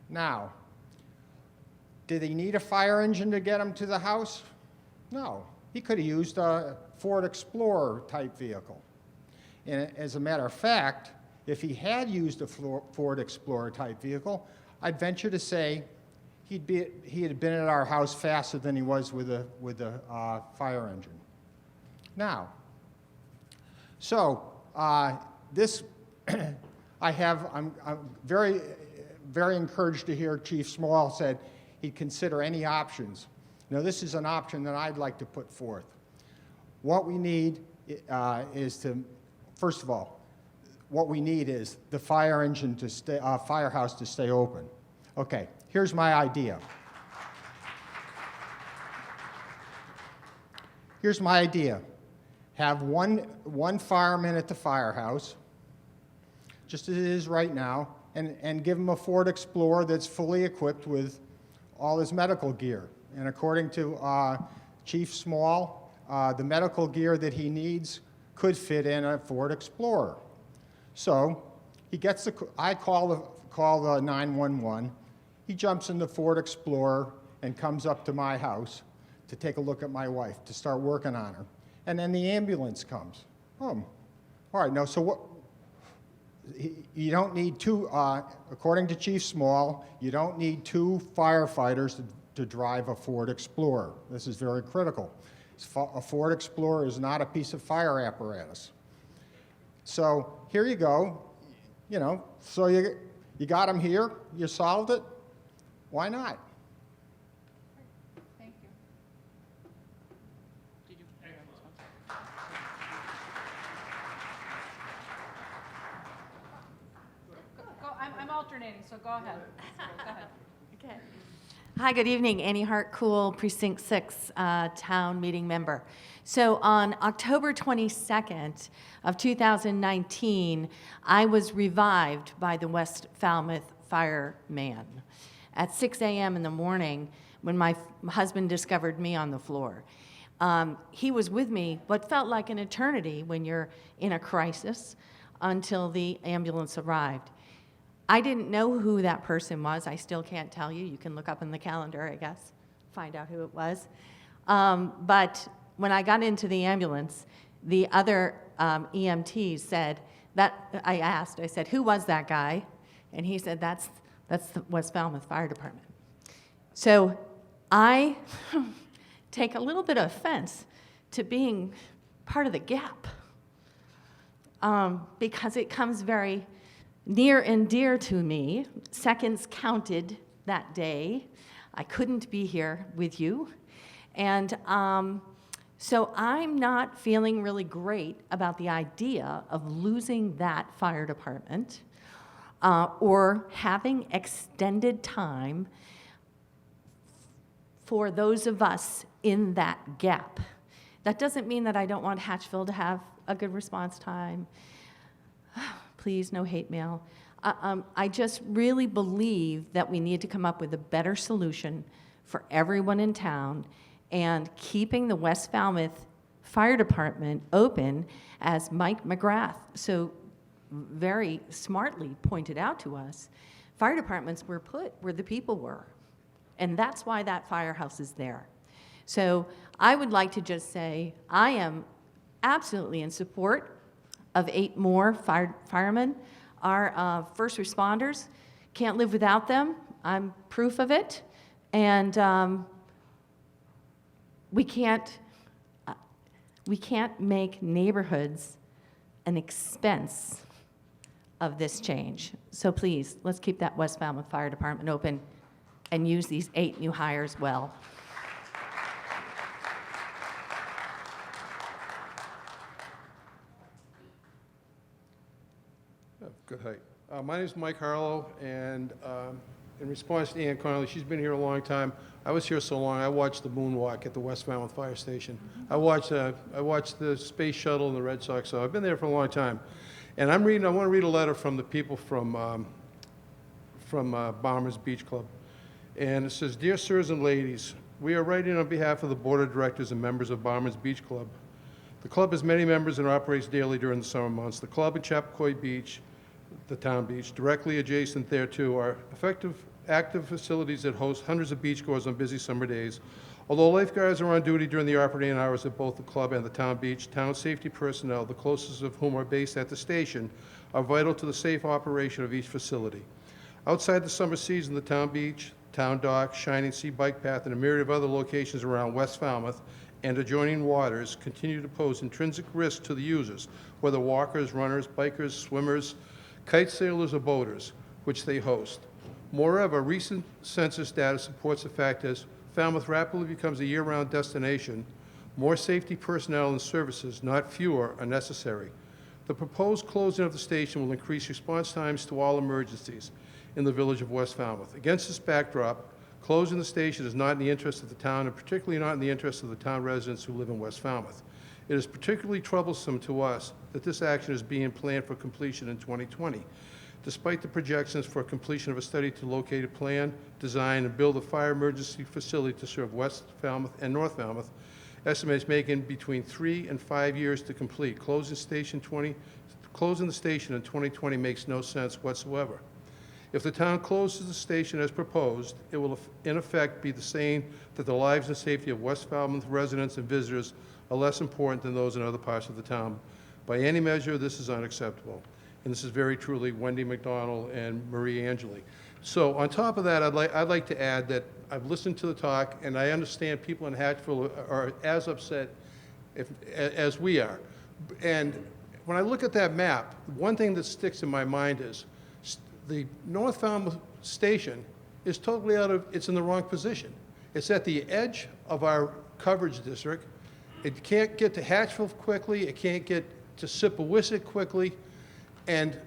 S13: Now, did he need a fire engine to get him to the house? No. He could have used a Ford Explorer type vehicle. And as a matter of fact, if he had used a Ford Explorer type vehicle, I'd venture to say he had been at our house faster than he was with the fire engine. Now, so this, I'm very, very encouraged to hear Chief Small said he'd consider any options. Now, this is an option that I'd like to put forth. What we need is to, first of all, what we need is the fire engine to stay, firehouse to stay open. Okay, here's my idea. Here's my idea. Have one fireman at the firehouse, just as it is right now, and give him a Ford Explorer that's fully equipped with all his medical gear. And according to Chief Small, the medical gear that he needs could fit in a Ford Explorer. So he gets I call the 911. He jumps in the Ford Explorer and comes up to my house to take a look at my wife, to start working on her. And then the ambulance comes. All right, now, so what? You don't need two, according to Chief Small, you don't need two firefighters to drive a Ford Explorer. This is very critical. A Ford Explorer is not a piece of fire apparatus. So here you go, so you got them here, you solved it, why not?
S1: Thank you. Go, I'm alternating, so go ahead. Go ahead.
S10: Okay.
S14: Hi, good evening. Annie Hart Cool, Precinct 6 Town Meeting Member. So on October 22nd of 2019, I was revived by the West Falmouth fireman at 6 a.m. in the morning when my husband discovered me on the floor. He was with me what felt like an eternity when you're in a crisis until the ambulance arrived. I didn't know who that person was. I still can't tell you. You can look up in the calendar, I guess, find out who it was. But when I got into the ambulance, the other EMTs said, I said, who was that guy? And he said, that's the West Falmouth Fire Department. So I take a little bit of offense to being part of the gap because it comes very near and dear to me. Seconds counted that day. I couldn't be here with you. And so I'm not feeling really great about the idea of losing that fire department or having extended time for those of us in that gap. That doesn't mean that I don't want Hatchville to have a good response time. Please, no hate mail. I just really believe that we need to come up with a better solution for everyone in town, and keeping the West Falmouth Fire Department open, as Mike McGrath so very smartly pointed out to us. Fire departments were put where the people were, and that's why that firehouse is there. So I would like to just say I am absolutely in support of 8 more firemen. Our first responders, can't live without them. I'm proof of it. And we can't make neighborhoods an expense of this change. So please, let's keep that West Falmouth Fire Department open and use these 8 new hires well.
S15: Good height. My name is Mike Harlow, and in response to Ann Connolly, she's been here a long time. I was here so long, I watched the moonwalk at the West Falmouth Fire Station. I watched the Space Shuttle and the Red Sox, so I've been there for a long time. And I want to read a letter from the people from Bombers Beach Club. And it says, "Dear sirs and ladies, we are writing on behalf of the Board of Directors and members of Bombers Beach Club. The club has many members and operates daily during the summer months. The club at Chappaquay Beach, the town beach, directly adjacent thereto, are active facilities that host hundreds of beachgoers on busy summer days. Although lifeguards are on duty during the operating hours at both the club and the town beach, town safety personnel, the closest of whom are based at the station, are vital to the safe operation of each facility. Outside the summer season, the town beach, town dock, Shining Sea bike path, and a myriad of other locations around West Falmouth and adjoining waters continue to pose intrinsic risk to the users, whether walkers, runners, bikers, swimmers, kite sailors, or boaters, which they host. Moreover, recent census data supports the fact that as Falmouth rapidly becomes a year-round destination, more safety personnel and services, not fewer, are necessary. The proposed closing of the station will increase response times to all emergencies in the village of West Falmouth. Against this backdrop, closing the station is not in the interest of the town, and particularly not in the interest of the town residents who live in West Falmouth. It is particularly troublesome to us that this action is being planned for completion in 2020. Despite the projections for completion of a study to locate a plan, design, and build a fire emergency facility to serve West Falmouth and North Falmouth, estimates making between 3 and 5 years to complete. Closing the station in 2020 makes no sense whatsoever. If the town closes the station as proposed, it will in effect be the saying that the lives and safety of West Falmouth residents and visitors are less important than those in other parts of the town. By any measure, this is unacceptable. And this is very truly Wendy McDonald and Marie Angeli. So on top of that, I'd like to add that I've listened to the talk, and I understand people in Hatchville are as upset as we are. And when I look at that map, one thing that sticks in my mind is the North Falmouth station is totally it's in the wrong position. It's at the edge of our coverage district. It can't get to Hatchville quickly. It can't get to Sippawisset quickly. And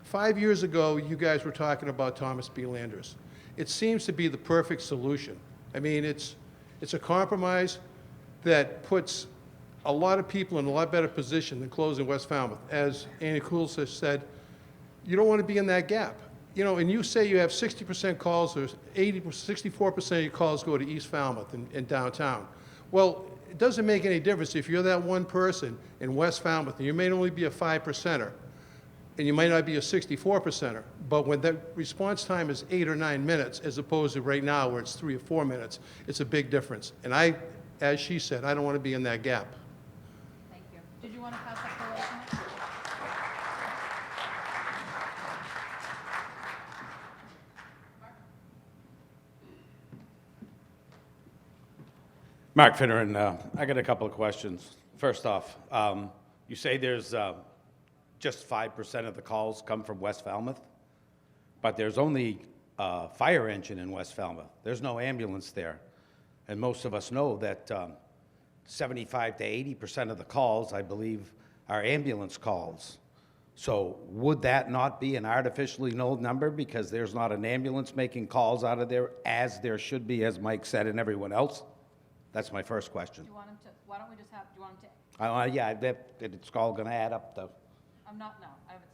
S15: 5 years ago, you guys were talking about Thomas B. Landers. it seems to be the perfect solution. I mean, it's a compromise that puts a lot of people in a lot better position than closing West Falmouth. As Annie Coulter has said, you don't want to be in that gap. You know, and you say you have 60% calls, or 64% of your calls go to East Falmouth and downtown. Well, it doesn't make any difference if you're that one person in West Falmouth, and you may only be a 5%er, and you might not be a 64%er, but when that response time is 8 or 9 minutes, as opposed to right now where it's 3 or 4 minutes, it's a big difference. And I, as she said, I don't want to be in that gap.
S1: Thank you. Did you want to pass that to Elizabeth?
S16: Mark Finneran, I got a couple of questions. First off, you say there's just 5% of the calls come from West Falmouth, but there's only a fire engine in West Falmouth. There's no ambulance there. And most of us know that 75 to 80% of the calls, I believe, are ambulance calls. So would that not be an artificially low number because there's not an ambulance making calls out of there as there should be, as Mike said, and everyone else? That's my first question.
S1: Do you want him to, why don't we just have, do you want him to,
S16: Yeah, it's all going to add up, though.
S1: I'm not, no, I haven't,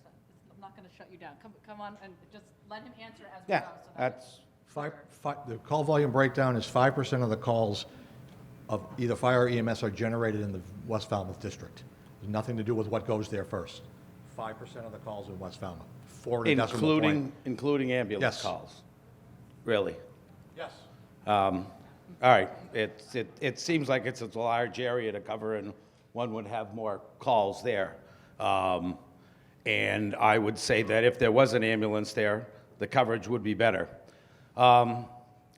S1: I'm not going to shut you down. Come on and just let him answer as we
S16: Yeah,
S1: go. So that-
S16: that's,
S2: The call volume breakdown is 5% of the calls of either fire or EMS are generated in the West Falmouth district. There's nothing to do with what goes there first. 5% of the calls in West Falmouth. Four to decimal point.
S16: including ambulance
S2: Yes.
S16: calls? Really?
S2: Yes.
S16: All right, it seems like it's a large area to cover, and one would have more calls there. And I would say that if there was an ambulance there, the coverage would be better.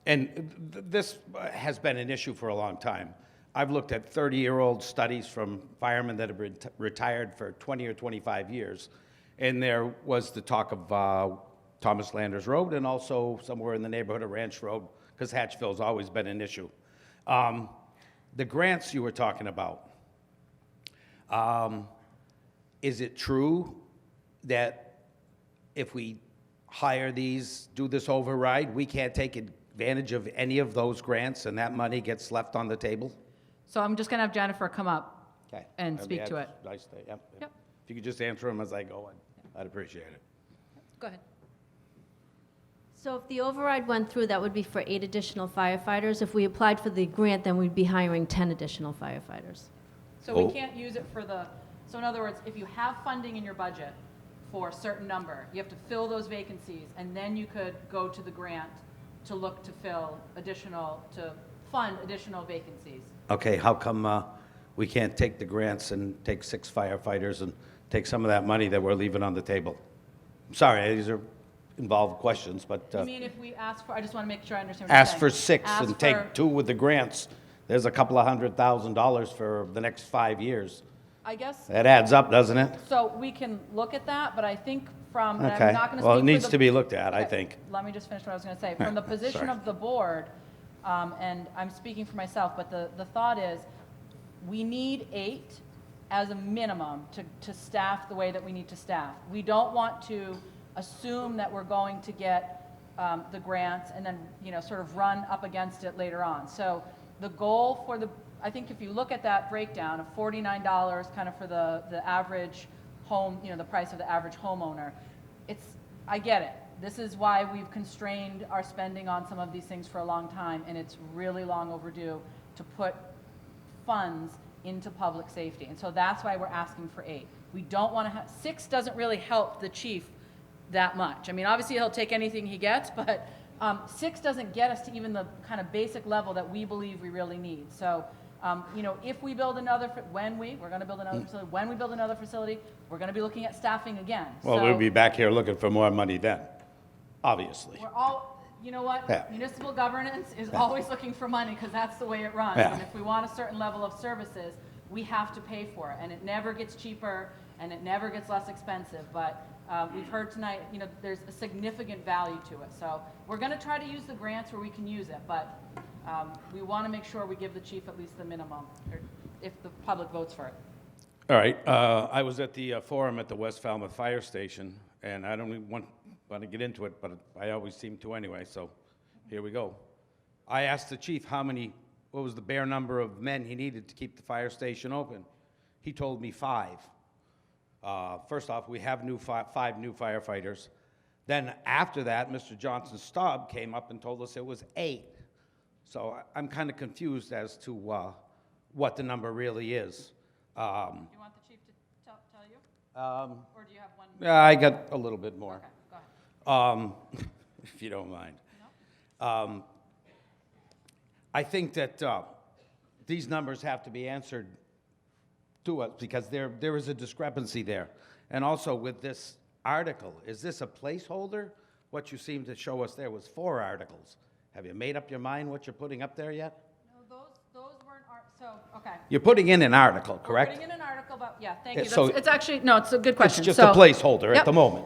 S16: This has been an issue for a long time. I've looked at 30-year-old studies from firemen that have been retired for 20 or 25 years, and there was the talk of Thomas Landers Road and also somewhere in the neighborhood of Ranch Road, because Hatchville's always been an issue. The grants you were talking about, is it true that if we hire these, do this override, we can't take advantage of any of those grants and that money gets left on the table?
S1: So I'm just going to have Jennifer come up
S16: Okay.
S1: and speak to it.
S16: Nice day, yep.
S1: Yep.
S16: If you could just answer them as I go, I'd appreciate it.
S1: Go ahead.
S4: So if the override went through, that would be for 8 additional firefighters. If we applied for the grant, then we'd be hiring 10 additional firefighters.
S1: So we can't use it for the, so in other words, if you have funding in your budget for a certain number, you have to fill those vacancies, and then you could go to the grant to look to fill additional, to fund additional vacancies.
S16: Okay, how come we can't take the grants and take 6 firefighters and take some of that money that we're leaving on the table? I'm sorry, these are involved questions, but
S1: You mean if we ask for, I just want to make sure I understand what you're
S16: ask
S1: saying.
S16: for 6
S1: Ask
S16: and
S1: for-
S16: take 2 with the grants. There's a couple of $100,000 for the next 5 years.
S1: I guess,
S16: That adds up, doesn't it?
S1: so we can look at that, but I think from, and
S16: Okay.
S1: I'm not going to speak
S16: Well, it
S1: for
S16: needs
S1: the-
S16: to be looked at, I
S1: Okay,
S16: think.
S1: Let me just finish what I was going to say. From the position
S16: Sorry.
S1: of the board, and I'm speaking for myself, but the thought is, we need 8 as a minimum to staff the way that we need to staff. We don't want to assume that we're going to get the grants and then, sort of run up against it later on. So the goal for I think if you look at that breakdown of $49 kind of for the average home, the price of the average homeowner, I get it. This is why we've constrained our spending on some of these things for a long time, and it's really long overdue to put funds into public safety. And so that's why we're asking for 8. We don't want to have, 6 doesn't really help the chief that much. I mean, obviously he'll take anything he gets, but 6 doesn't get us to even the kind of basic level that we believe we really need. So, if we build another, we're going to build another facility, when we build another facility, we're going to be looking at staffing again.
S16: Well,
S1: So
S16: we'll be back here looking for more money then, obviously.
S1: we're all, you know what?
S16: Yeah.
S1: Municipal governance is always looking for money because that's the way it runs.
S16: Yeah.
S1: And if we want a certain level of services, we have to pay for it. And it never gets cheaper and it never gets less expensive. But we've heard tonight, there's a significant value to it. So we're going to try to use the grants where we can use it. But we want to make sure we give the chief at least the minimum, or if the public votes for it.
S16: All right, I was at the forum at the West Falmouth Fire Station, and I don't even want to get into it, but I always seem to anyway, so here we go. I asked the chief what was the bare number of men he needed to keep the fire station open. He told me 5. First off, we have 5 new firefighters. Then after that, Mr. Johnson Staub came up and told us it was 8. So I'm kind of confused as to what the number really is.
S1: You want the chief to tell you? Or do you have one?
S16: Yeah, I got a little bit more.
S1: Okay, go ahead.
S16: If you don't mind. I think that these numbers have to be answered to us because there is a discrepancy there. And also with this article, is this a placeholder? What you seem to show us there was 4 articles. Have you made up your mind what you're putting up there yet?
S1: No, those weren't, okay.
S16: You're putting in an article, correct?
S1: We're putting in an article about, yeah, thank you.
S16: So
S1: It's actually, no, it's a good question.
S16: It's just a placeholder at
S1: Yep.
S16: the moment.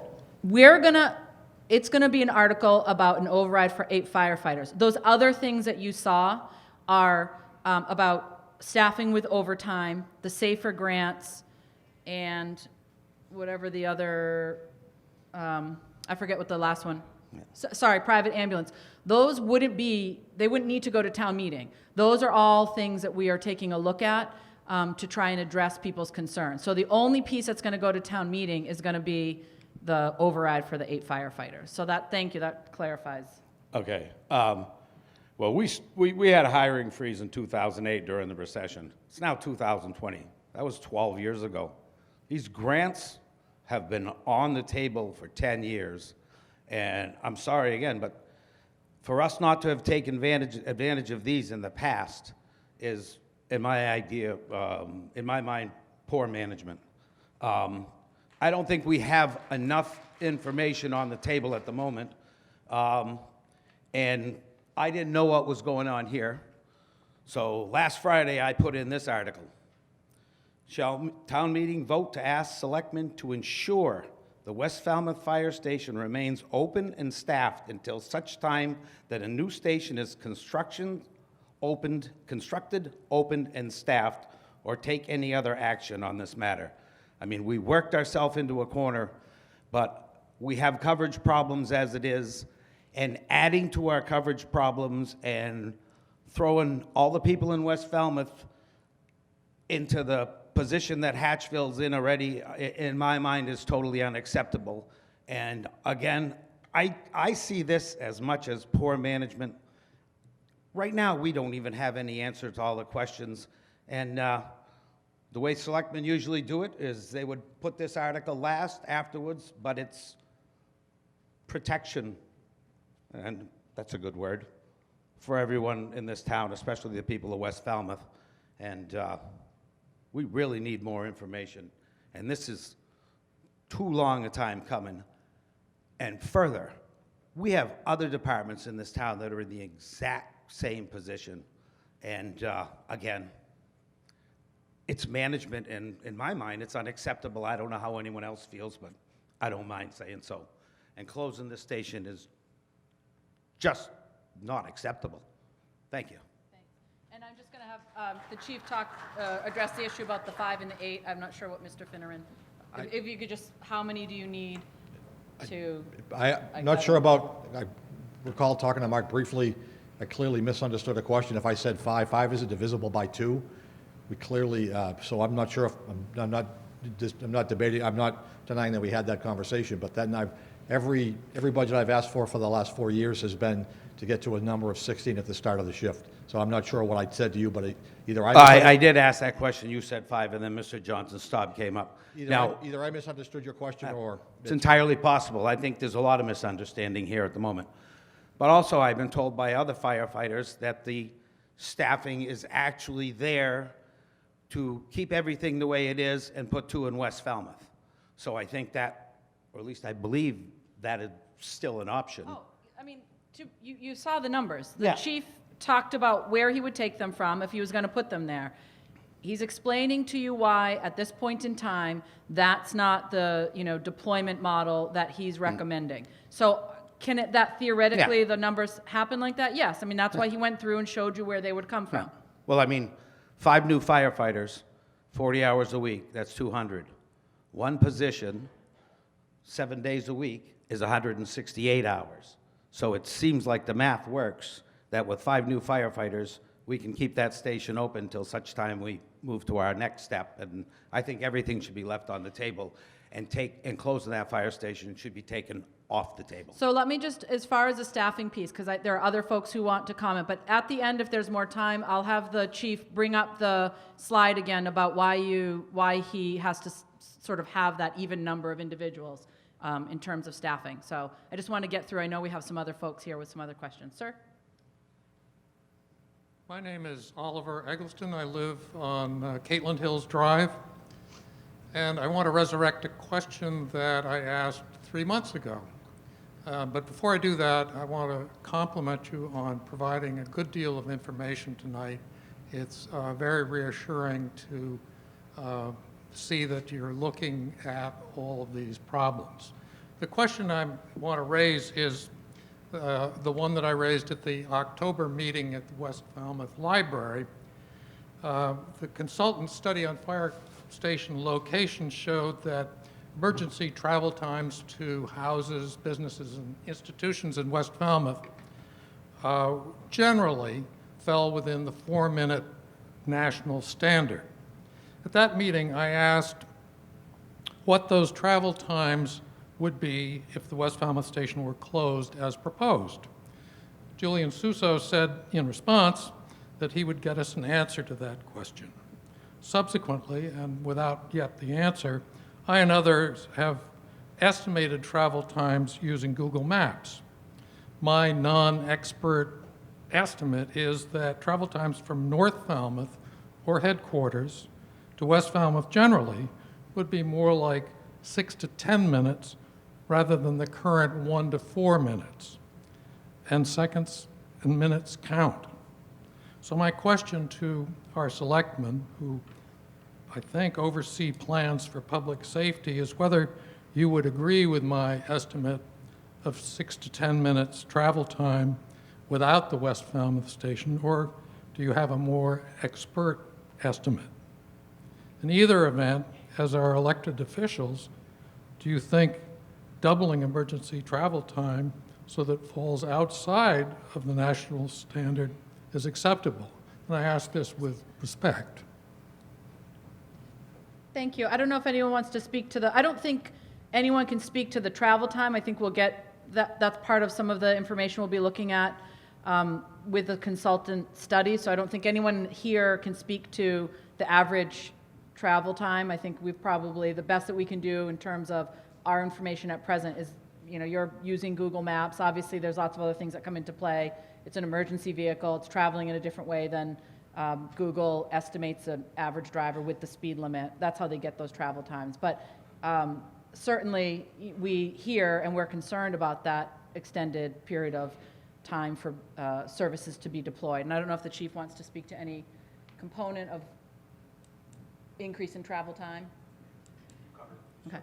S1: It's gonna be an article about an override for 8 firefighters. Those other things that you saw are about staffing with overtime, the safer grants, and whatever the other, I forget what the last one. Sorry, private ambulance. Those they wouldn't need to go to town meeting. Those are all things that we are taking a look at to try and address people's concerns. So the only piece that's gonna go to town meeting is gonna be the override for the 8 firefighters. So thank you, that clarifies.
S16: Okay. Well, we had a hiring freeze in 2008 during the recession. It's now 2020. That was 12 years ago. These grants have been on the table for 10 years. And I'm sorry again, but for us not to have taken advantage of these in the past is, in my mind, poor management. I don't think we have enough information on the table at the moment. And I didn't know what was going on here. So last Friday, I put in this article. Shall town meeting vote to ask selectmen to ensure the West Falmouth Fire Station remains open and staffed until such time that a new station is constructed, opened, and staffed, or take any other action on this matter. I mean, we worked ourselves into a corner, but we have coverage problems as it is, and adding to our coverage problems and throwing all the people in West Falmouth into the position that Hatchville's in already, in my mind, is totally unacceptable. And again, I see this as much as poor management. Right now, we don't even have any answer to all the questions. And the way selectmen usually do it is they would put this article last afterwards, but it's protection, and that's a good word, for everyone in this town, especially the people of West Falmouth. And we really need more information. And this is too long a time coming. And further, we have other departments in this town that are in the exact same position. And again, it's management, and in my mind, it's unacceptable. I don't know how anyone else feels, but I don't mind saying so. And closing this station is just not acceptable. Thank you.
S1: Thanks. And I'm just going to have the chief address the issue about the 5 and the 8. I'm not sure what Mr. Finneran, if you could just, how many do you need to?
S2: I'm not sure about, I recall talking to Mark briefly. I clearly misunderstood a question. If I said 5 isn't divisible by 2. We clearly, so I'm not sure if, I'm not debating, I'm not denying that we had that conversation, but then every budget I've asked for the last 4 years has been to get to a number of 16 at the start of the shift. So I'm not sure what I said to you, but either
S16: I did ask that question. You said 5, and then Mr. Johnson Staub came up.
S2: Either I misunderstood your question or...
S16: It's entirely possible. I think there's a lot of misunderstanding here at the moment. But also, I've been told by other firefighters that the staffing is actually there to keep everything the way it is and put 2 in West Falmouth. So I think that, or at least I believe that is still an option.
S1: Oh, I mean, you saw the numbers. The
S16: Yeah.
S1: chief talked about where he would take them from if he was going to put them there. He's explaining to you why, at this point in time, that's not the, deployment model that he's recommending. So can that theoretically, the numbers happen like that? Yes. I mean, that's why he went through and showed you where they would come from.
S16: Well, I mean, 5 new firefighters, 40 hours a week, that's 200. One position, 7 days a week, is 168 hours. So it seems like the math works, that with 5 new firefighters, we can keep that station open until such time we move to our next step. And I think everything should be left on the table, and closing that fire station should be taken off the table.
S1: So let me just, as far as the staffing piece, because there are other folks who want to comment, but at the end, if there's more time, I'll have the chief bring up the slide again about why he has to sort of have that even number of individuals in terms of staffing. So I just want to get through. I know we have some other folks here with some other questions. Sir?
S12: My name is Oliver Eggleston. I live on Caitland Hills Drive. And I want to resurrect a question that I asked 3 months ago. But before I do that, I want to compliment you on providing a good deal of information tonight. It's very reassuring to see that you're looking at all of these problems. The question I want to raise is the one that I raised at the October meeting at the West Falmouth Library. The consultant study on fire station location showed that emergency travel times to houses, businesses, and institutions in West Falmouth generally fell within the 4-minute national standard. At that meeting, I asked what those travel times would be if the West Falmouth station were closed as proposed. Julian Suso said in response that he would get us an answer to that question. Subsequently, and without yet the answer, I and others have estimated travel times using Google Maps. My non-expert estimate is that travel times from North Falmouth or headquarters to West Falmouth generally would be more like 6 to 10 minutes rather than the current 1 to 4 minutes. And seconds and minutes count. So my question to our selectmen, who I think oversee plans for public safety, is whether you would agree with my estimate of 6 to 10 minutes travel time without the West Falmouth station, or do you have a more expert estimate? In either event, as our elected officials, do you think doubling emergency travel time so that it falls outside of the national standard is acceptable? And I ask this with respect.
S1: Thank you. I don't know if anyone wants to speak to I don't think anyone can speak to the travel time. I think we'll get that's part of some of the information we'll be looking at with the consultant study. So I don't think anyone here can speak to the average travel time. I think we've probably, the best that we can do in terms of our information at present is, you're using Google Maps. Obviously, there's lots of other things that come into play. It's an emergency vehicle. It's traveling in a different way than Google estimates an average driver with the speed limit. That's how they get those travel times. But certainly, we hear and we're concerned about that extended period of time for services to be deployed. And I don't know if the chief wants to speak to any component of increase in travel time. Okay.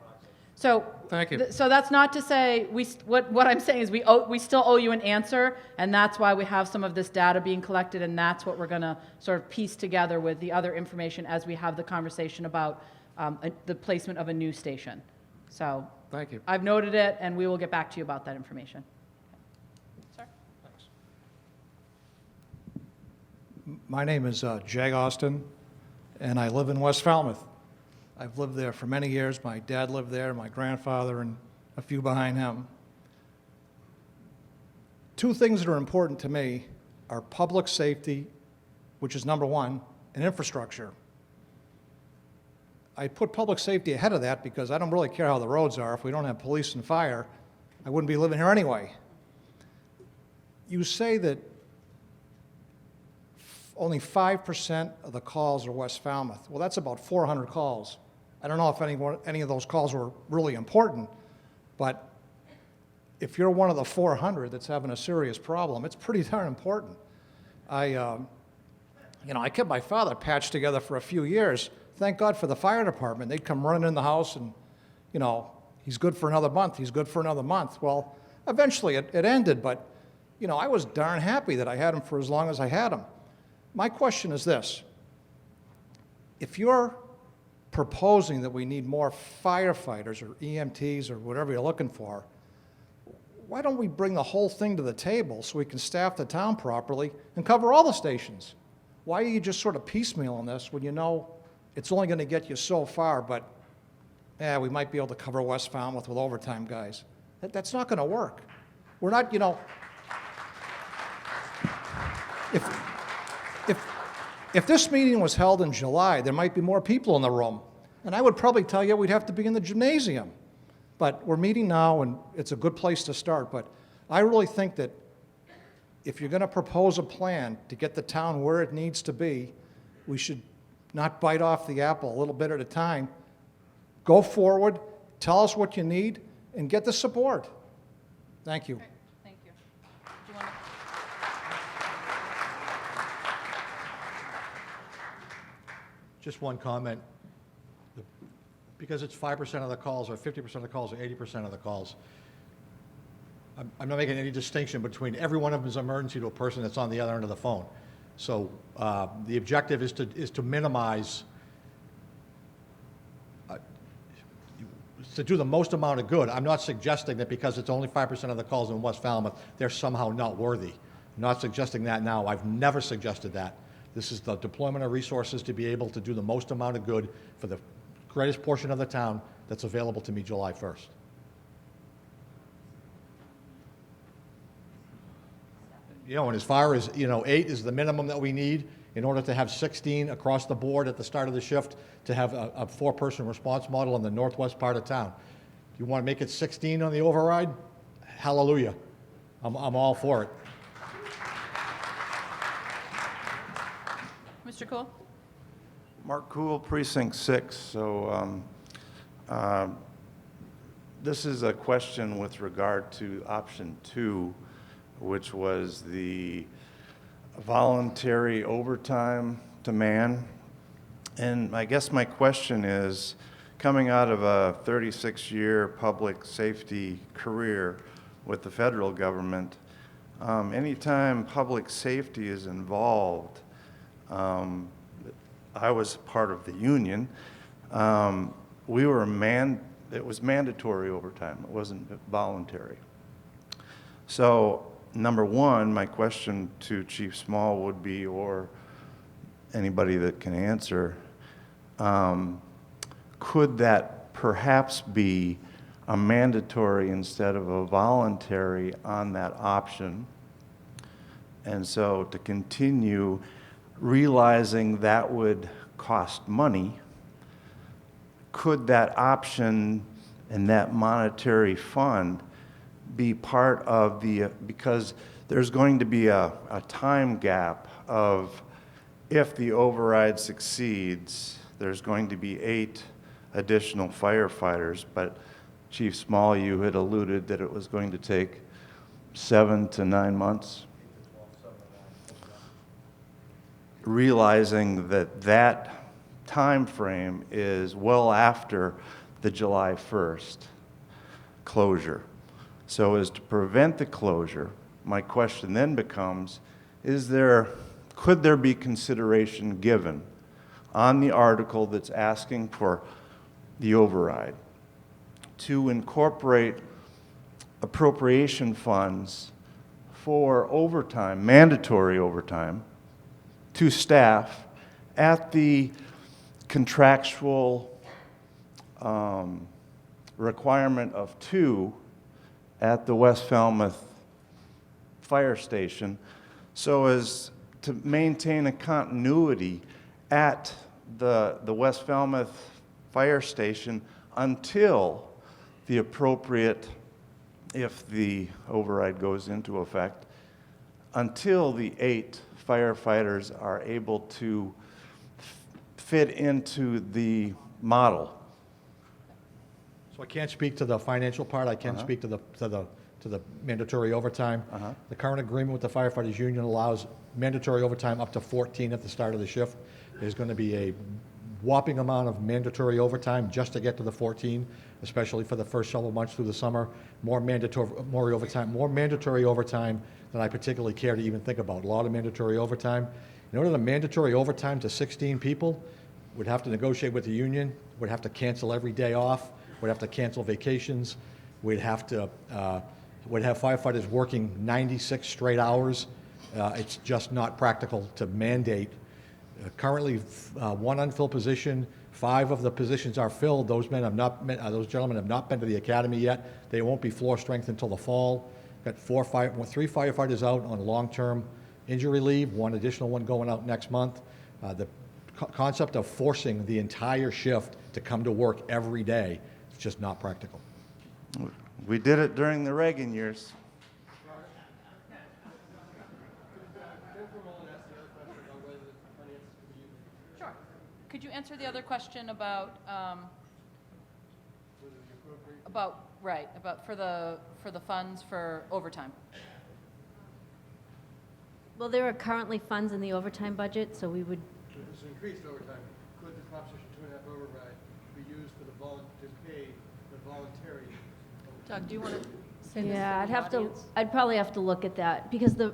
S1: So,
S12: thank you.
S1: So that's not to say what I'm saying is we still owe you an answer, and that's why we have some of this data being collected, and that's what we're going to sort of piece together with the other information as we have the conversation about the placement of a new station. So,
S12: thank you.
S1: I've noted it, and we will get back to you about that information. Sir?
S12: Thanks.
S17: My name is Jag Austin, and I live in West Falmouth. I've lived there for many years. My dad lived there, my grandfather, and a few behind him. Two things that are important to me are public safety, which is number one, and infrastructure. I put public safety ahead of that because I don't really care how the roads are. If we don't have police and fire, I wouldn't be living here anyway. You say that only 5% of the calls are West Falmouth. Well, that's about 400 calls. I don't know if any of those calls were really important, but if you're one of the 400 that's having a serious problem, it's pretty darn important. I kept my father patched together for a few years. Thank God for the fire department. They'd come running in the house and, he's good for another month, he's good for another month. Well, eventually it ended, but, I was darn happy that I had him for as long as I had him. My question is this: if you're proposing that we need more firefighters or EMTs or whatever you're looking for, why don't we bring the whole thing to the table so we can staff the town properly and cover all the stations? Why are you just sort of piecemealing this when you know it's only going to get you so far, but, yeah, we might be able to cover West Falmouth with overtime guys. That's not going to work. We're not, you know, if this meeting was held in July, there might be more people in the room. And I would probably tell you we'd have to be in the gymnasium. But we're meeting now, and it's a good place to start. But I really think that if you're going to propose a plan to get the town where it needs to be, we should not bite off the apple a little bit at a time. Go forward, tell us what you need, and get the support. Thank you.
S1: Thank you. Do you want to?
S2: Just one comment. Because it's 5% of the calls, or 50% of the calls, or 80% of the calls, I'm not making any distinction between every one of them is an emergency to a person that's on the other end of the phone. So the objective is to minimize, to do the most amount of good. I'm not suggesting that because it's only 5% of the calls in West Falmouth, they're somehow not worthy. I'm not suggesting that now. I've never suggested that. This is the deployment of resources to be able to do the most amount of good for the greatest portion of the town that's available to me July 1st. You know, and as far as, you know, 8 is the minimum that we need in order to have 16 across the board at the start of the shift to have a 4-person response model in the northwest part of town. Do you want to make it 16 on the override? Hallelujah. I'm all for it.
S1: Mr. Cool?
S18: Mark Cool, Precinct 6. So this is a question with regard to option 2, which was the voluntary overtime demand. And I guess my question is, coming out of a 36-year public safety career with the federal government, anytime public safety is involved, I was part of the union. It was mandatory overtime. It wasn't voluntary. So, number one, my question to Chief Small would be, or anybody that can answer, could that perhaps be a mandatory instead of a voluntary on that option? And so to continue realizing that would cost money, could that option and that monetary fund be part of the, because there's going to be a time gap of, if the override succeeds, there's going to be 8 additional firefighters, but Chief Small, you had alluded that it was going to take 7 to 9 months. Realizing that that time frame is well after the July 1st closure. So as to prevent the closure, my question then becomes, could there be consideration given on the article that's asking for the override to incorporate appropriation funds for overtime, mandatory overtime, to staff at the contractual requirement of 2 at the West Falmouth Fire Station, so as to maintain a continuity at the West Falmouth Fire Station until the appropriate, if the override goes into effect, until the 8 firefighters are able to fit into the model.
S2: So I can't speak to the financial part. I can speak to the mandatory overtime. The current agreement with the firefighters union allows mandatory overtime up to 14 at the start of the shift. There's going to be a whopping amount of mandatory overtime just to get to the 14, especially for the first several months through the summer. More mandatory overtime than I particularly care to even think about. A lot of mandatory overtime. In order to mandatory overtime to 16 people, we'd have to negotiate with the union, we'd have to cancel every day off, we'd have to cancel vacations, we'd have to would have firefighters working 96 straight hours. It's just not practical to mandate. Currently, one unfilled position, 5 of the positions are filled. Those men have not, those gentlemen have not been to the academy yet. They won't be floor strength until the fall. Got 3 firefighters out on long-term injury leave, 1 additional one going out next month. The concept of forcing the entire shift to come to work every day is just not practical.
S18: We did it during the Reagan years.
S1: Sure. Could you answer the other question about, about for the funds for overtime?
S4: Well, there are currently funds in the overtime budget, so we would,
S15: This increased overtime. Could the Proposition 2.5 override be used for to pay the voluntary?
S1: Doug, do you want to say this?
S4: yeah,
S1: to the audience?
S4: I'd probably have to look at that, because the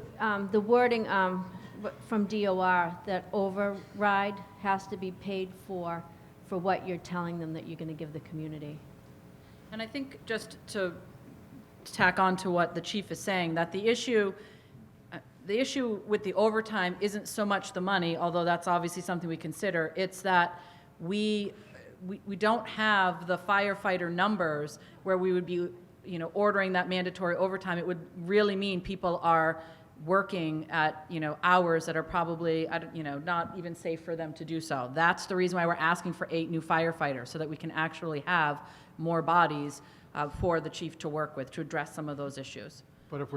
S4: wording from DOR, that override has to be paid for what you're telling them that you're going to give the community.
S1: And I think just to tack on to what the chief is saying, that the issue with the overtime isn't so much the money, although that's obviously something we consider. It's that we don't have the firefighter numbers where we would be, ordering that mandatory overtime. It would really mean people are working at, hours that are probably, not even safe for them to do so. That's the reason why we're asking for 8 new firefighters, so that we can actually have more bodies for the chief to work with to address some of those issues.
S15: But if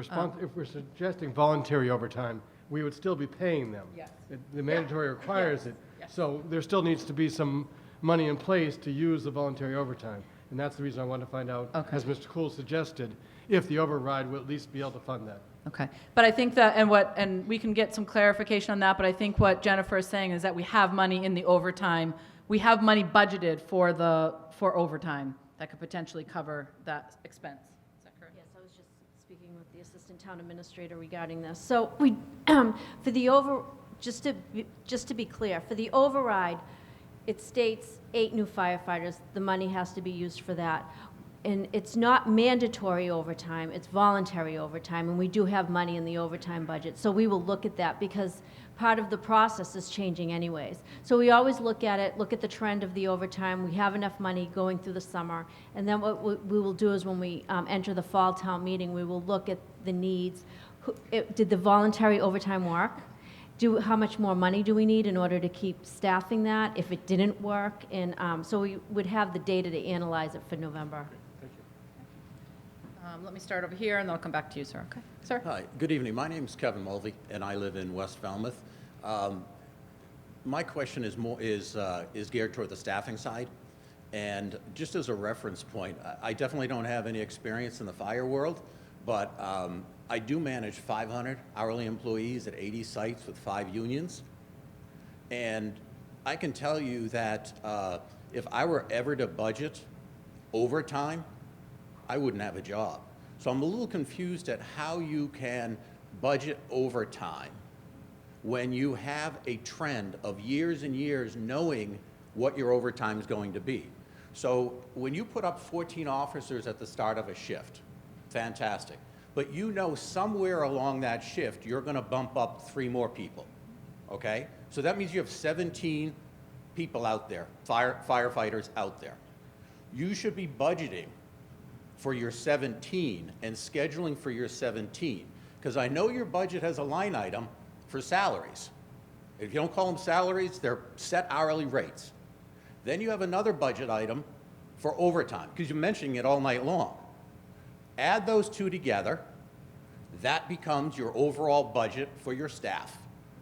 S15: we're suggesting voluntary overtime, we would still be paying them.
S1: Yes.
S15: The mandatory requires it.
S1: Yes.
S15: So there still needs to be some money in place to use the voluntary overtime. And that's the reason I wanted to find out, as Mr. Cool suggested, if the override will at least be able to fund that.
S1: Okay, but I think that, and we can get some clarification on that, but I think what Jennifer is saying is that we have money in the overtime. We have money budgeted for overtime that could potentially cover that expense. Is that correct?
S4: Yes, I was just speaking with the assistant town administrator regarding this. So we, for the just to be clear, for the override, it states 8 new firefighters. The money has to be used for that. And it's not mandatory overtime, it's voluntary overtime, and we do have money in the overtime budget. So we will look at that, because part of the process is changing anyways. So we always look at it, look at the trend of the overtime. We have enough money going through the summer. And then what we will do is when we enter the fall town meeting, we will look at the needs. Did the voluntary overtime work? How much more money do we need in order to keep staffing that if it didn't work? And so we would have the data to analyze it for November.
S1: Let me start over here, and then I'll come back to you, sir. Okay, sir?
S19: Hi, good evening. My name's Kevin Mulvey, and I live in West Falmouth. My question is geared toward the staffing side. And just as a reference point, I definitely don't have any experience in the fire world, but I do manage 500 hourly employees at 80 sites with 5 unions. And I can tell you that if I were ever to budget overtime, I wouldn't have a job. So I'm a little confused at how you can budget overtime when you have a trend of years and years knowing what your overtime is going to be. So when you put up 14 officers at the start of a shift, fantastic. But you know somewhere along that shift, you're going to bump up 3 more people, okay? So that means you have 17 people out there, firefighters out there. You should be budgeting for your 17 and scheduling for your 17, because I know your budget has a line item for salaries. If you don't call them salaries, they're set hourly rates. Then you have another budget item for overtime, because you're mentioning it all night long. Add those 2 together, that becomes your overall budget for your staff.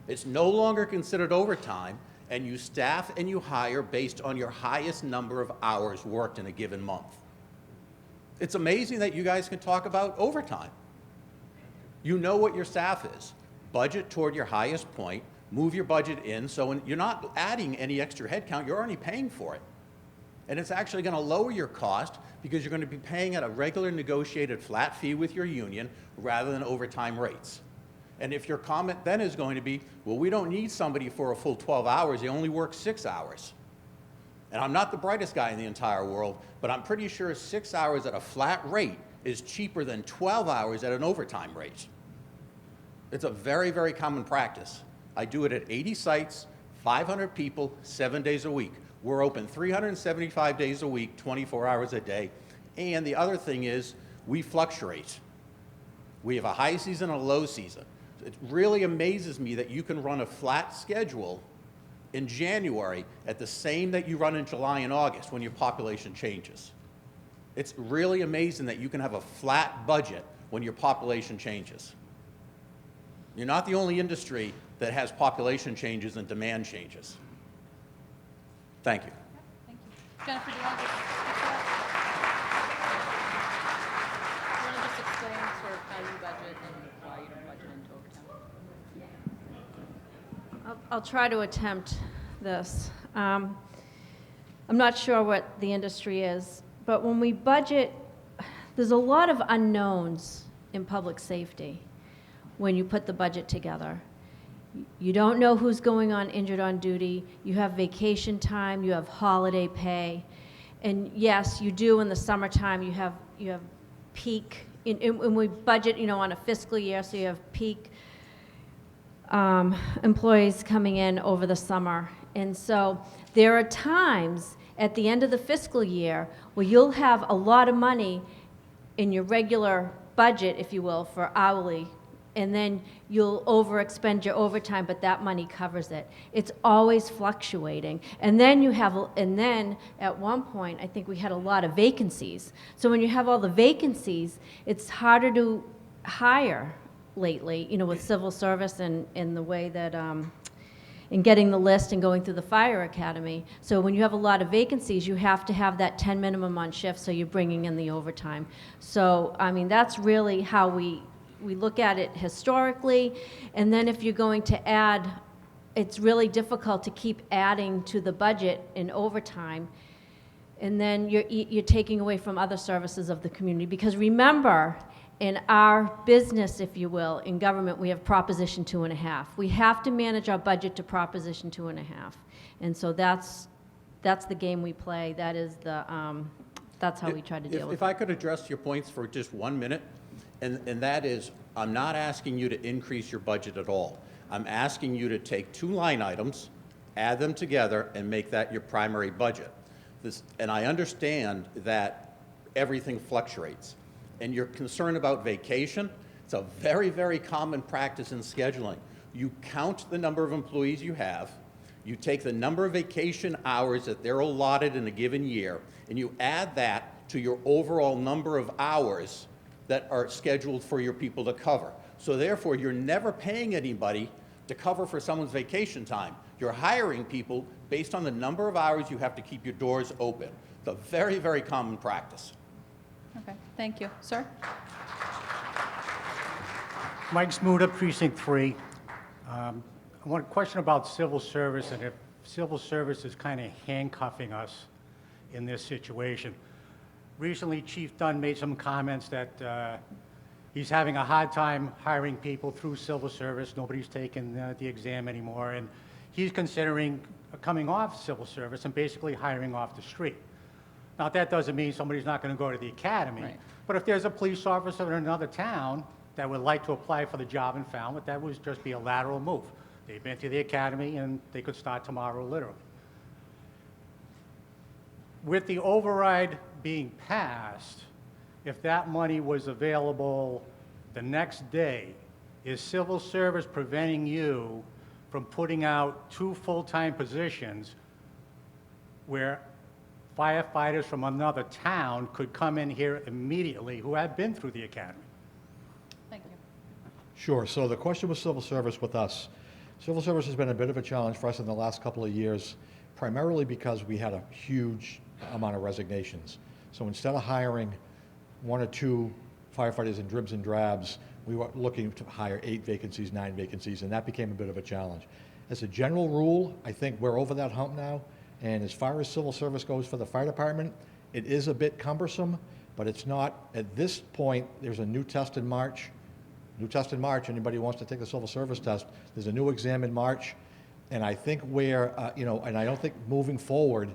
S19: It's no longer considered overtime, and you staff and you hire based on your highest number of hours worked in a given month. It's amazing that you guys can talk about overtime. You know what your staff is. Budget toward your highest point, move your budget in, so when you're not adding any extra headcount, you're already paying for it. And it's actually going to lower your cost because you're going to be paying at a regular negotiated flat fee with your union rather than overtime rates. And if your comment then is going to be, well, we don't need somebody for a full 12 hours, they only work 6 hours. And I'm not the brightest guy in the entire world, but I'm pretty sure 6 hours at a flat rate is cheaper than 12 hours at an overtime rate. It's a very, very common practice. I do it at 80 sites, 500 people, 7 days a week. We're open 375 days a week, 24 hours a day. And the other thing is, we fluctuate. We have a high season and a low season. It really amazes me that you can run a flat schedule in January at the same that you run in July and August when your population changes. It's really amazing that you can have a flat budget when your population changes. You're not the only industry that has population changes and demand changes. Thank you.
S1: Thank you. Jennifer, do you want to just explain sort of how you budget and why you don't budget into overtime?
S4: I'll try to attempt this. I'm not sure what the industry is, but when we budget, there's a lot of unknowns in public safety when you put the budget together. You don't know who's going on injured on duty. You have vacation time. You have holiday pay. And yes, you do in the summertime. You have peak. And we budget, on a fiscal year, so you have peak employees coming in over the summer. And so there are times at the end of the fiscal year where you'll have a lot of money in your regular budget, if you will, for hourly, and then you'll overexpend your overtime, but that money covers it. It's always fluctuating. And then at one point, I think we had a lot of vacancies. So when you have all the vacancies, it's harder to hire lately, with civil service and in the way that, in getting the list and going through the fire academy. So when you have a lot of vacancies, you have to have that 10 minimum on shift, so you're bringing in the overtime. So, that's really how we look at it historically. And then if you're going to add, it's really difficult to keep adding to the budget in overtime. And then you're taking away from other services of the community. Because remember, in our business, if you will, in government, we have Proposition 2.5. We have to manage our budget to Proposition 2.5. And so that's the game we play. That is that's how we try to deal with it.
S19: If I could address your points for just 1 minute, and that is, I'm not asking you to increase your budget at all. I'm asking you to take 2 line items, add them together, and make that your primary budget. And I understand that everything fluctuates. And you're concerned about vacation. It's a very, very common practice in scheduling. You count the number of employees you have, you take the number of vacation hours that they're allotted in a given year, and you add that to your overall number of hours that are scheduled for your people to cover. So therefore, you're never paying anybody to cover for someone's vacation time. You're hiring people based on the number of hours you have to keep your doors open. It's a very, very common practice.
S1: Okay, thank you. Sir?
S20: Mike Smuda, Precinct 3. I want a question about civil service and if civil service is kind of handcuffing us in this situation. Recently, Chief Dunn made some comments that he's having a hard time hiring people through civil service. Nobody's taken the exam anymore, and he's considering coming off civil service and basically hiring off the street. Now, that doesn't mean somebody's not going to go to the academy,
S1: Right.
S20: but if there's a police officer in another town that would like to apply for the job in Falmouth, that would just be a lateral move. They've been to the academy, and they could start tomorrow, literally. With the override being passed, if that money was available the next day, is civil service preventing you from putting out 2 full-time positions where firefighters from another town could come in here immediately who have been through the academy?
S1: Thank you.
S2: Sure. So the question was civil service with us. Civil service has been a bit of a challenge for us in the last couple of years, primarily because we had a huge amount of resignations. So instead of hiring 1 or 2 firefighters in dribs and drabs, we were looking to hire 8 vacancies, 9 vacancies, and that became a bit of a challenge. As a general rule, I think we're over that hump now, and as far as civil service goes for the fire department, it is a bit cumbersome, but it's not, at this point, there's a new test in March. Anybody who wants to take the civil service test, there's a new exam in March, and I think and I don't think moving forward,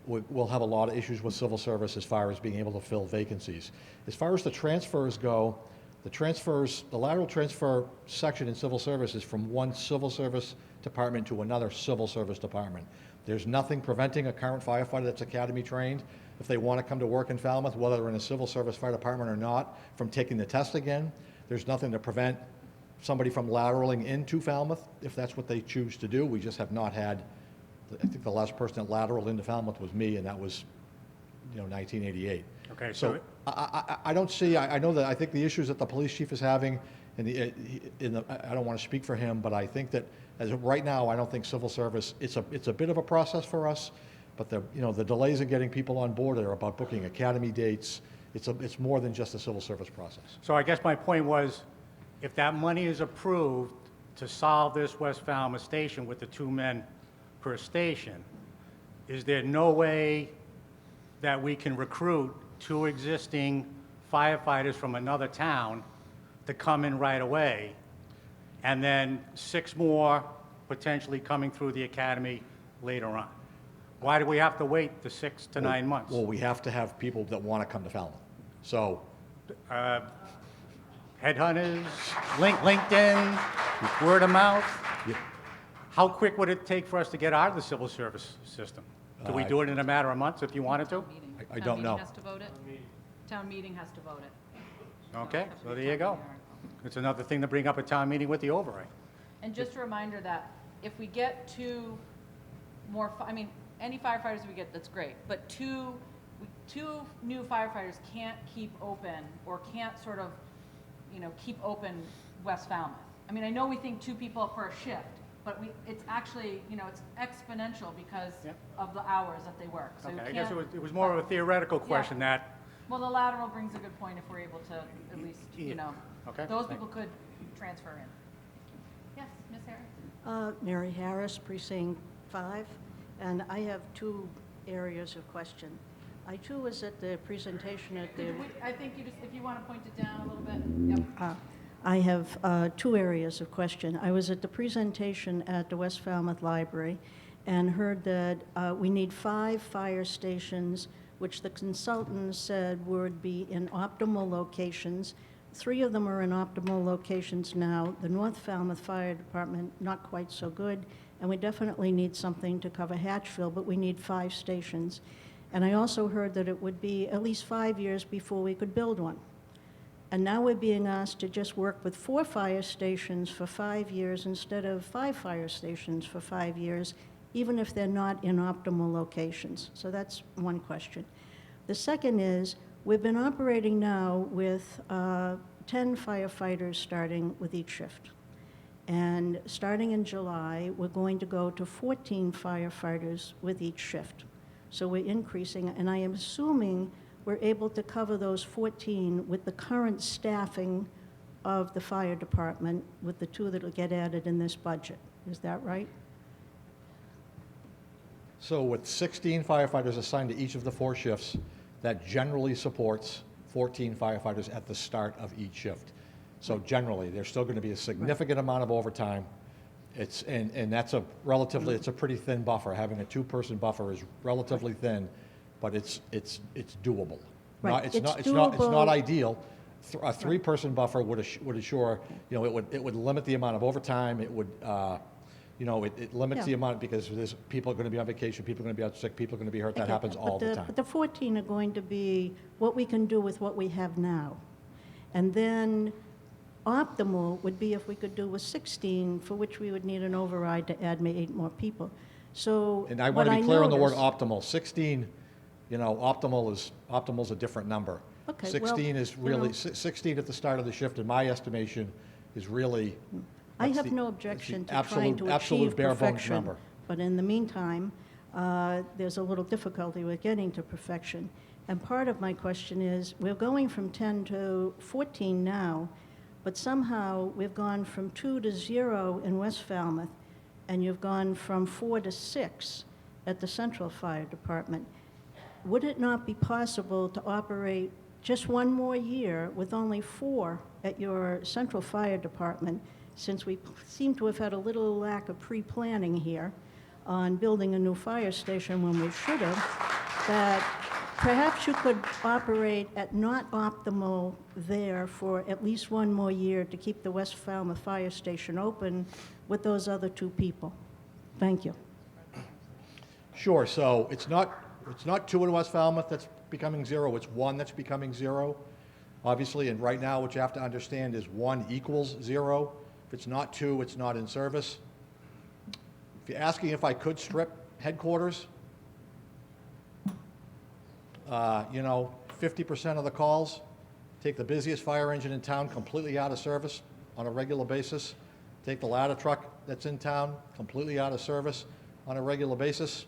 S2: we'll have a lot of issues with civil service as far as being able to fill vacancies. As far as the transfers go, the lateral transfer section in civil service is from one civil service department to another civil service department. There's nothing preventing a current firefighter that's academy trained, if they want to come to work in Falmouth, whether they're in a civil service fire department or not, from taking the test again. There's nothing to prevent somebody from lateraling into Falmouth if that's what they choose to do. We just have not had, I think the last person that lateraled into Falmouth was me, and that was, 1988.
S20: Okay,
S2: So I don't see, I know that, I think the issues that the police chief is having, I don't want to speak for him, but I think that as of right now, I don't think civil service, it's a bit of a process for us, but the delays in getting people on board are about booking academy dates. It's more than just a civil service process.
S20: So I guess my point was, if that money is approved to solve this West Falmouth station with the 2 men per station, is there no way that we can recruit 2 existing firefighters from another town to come in right away, and then 6 more potentially coming through the academy later on? Why do we have to wait the 6 to 9 months?
S2: Well, we have to have people that want to come to Falmouth. So,
S20: Headhunters, LinkedIn, word of mouth? How quick would it take for us to get out of the civil service system? Do we do it in a matter of months if you wanted to?
S2: I don't know.
S1: Town meeting has to vote it. Town meeting has to vote it.
S20: Okay, so there you go. It's another thing to bring up at town meeting with the override.
S1: And just a reminder that if we get 2 more, any firefighters we get, that's great, but 2 new firefighters can't keep open, or can't sort of, keep open West Falmouth. I know we think 2 people per shift, but it's actually, it's exponential because of the hours that they work. So
S20: Okay, I guess it was more of a theoretical question that,
S1: Well, the lateral brings a good point if we're able to at least,
S20: Okay,
S1: those
S20: thank
S1: people could transfer in. Yes, Ms. Harris?
S21: Mary Harris, Precinct 5, and I have 2 areas of question. I too was at the presentation at the...
S1: I think if you want to point it down a little bit. Yep.
S21: I have 2 areas of question. I was at the presentation at the West Falmouth Library and heard that we need 5 fire stations, which the consultant said would be in optimal locations. 3 of them are in optimal locations now. The North Falmouth Fire Department, not quite so good, and we definitely need something to cover Hatchville, but we need 5 stations. And I also heard that it would be at least 5 years before we could build one. And now we're being asked to just work with 4 fire stations for 5 years instead of 5 fire stations for 5 years, even if they're not in optimal locations. So that's one question. The second is, we've been operating now with 10 firefighters starting with each shift. And starting in July, we're going to go to 14 firefighters with each shift. So we're increasing, and I am assuming we're able to cover those 14 with the current staffing of the fire department, with the 2 that will get added in this budget. Is that right?
S2: So with 16 firefighters assigned to each of the 4 shifts, that generally supports 14 firefighters at the start of each shift. So generally, there's still going to be a significant amount of overtime. And that's it's a pretty thin buffer. Having a 2-person buffer is relatively thin, but it's doable.
S21: Right.
S2: It's not ideal. A 3-person buffer would assure, it would limit the amount of overtime. It would, it limits the amount, because there's people are going to be on vacation, people are going to be out sick, people are going to be hurt. That happens all the time.
S21: But the 14 are going to be what we can do with what we have now. And then optimal would be if we could do with 16, for which we would need an override to add maybe 8 more people. So
S2: And I want to be clear on the word optimal. 16, optimal is a different number.
S21: Okay,
S2: 16 is really, 16 at the start of the shift, in my estimation, is really...
S21: I have no objection to trying to
S2: absolute
S21: achieve
S2: bare bones
S21: perfection,
S2: number.
S21: but in the meantime, there's a little difficulty with getting to perfection. And part of my question is, we're going from 10 to 14 now, but somehow we've gone from 2 to 0 in West Falmouth, and you've gone from 4 to 6 at the Central Fire Department. Would it not be possible to operate just 1 more year with only 4 at your Central Fire Department, since we seem to have had a little lack of pre-planning here? on building a new fire station when we should have, that perhaps you could operate at not optimal there for at least one more year to keep the West Falmouth Fire Station open with those other two people. Thank you.
S2: Sure, so it's not 2 in West Falmouth that's becoming 0, it's 1 that's becoming 0. Obviously, and right now, what you have to understand is 1 equals 0. If it's not 2, it's not in service. If you're asking if I could strip headquarters, 50% of the calls, take the busiest fire engine in town completely out of service on a regular basis, take the ladder truck that's in town completely out of service on a regular basis.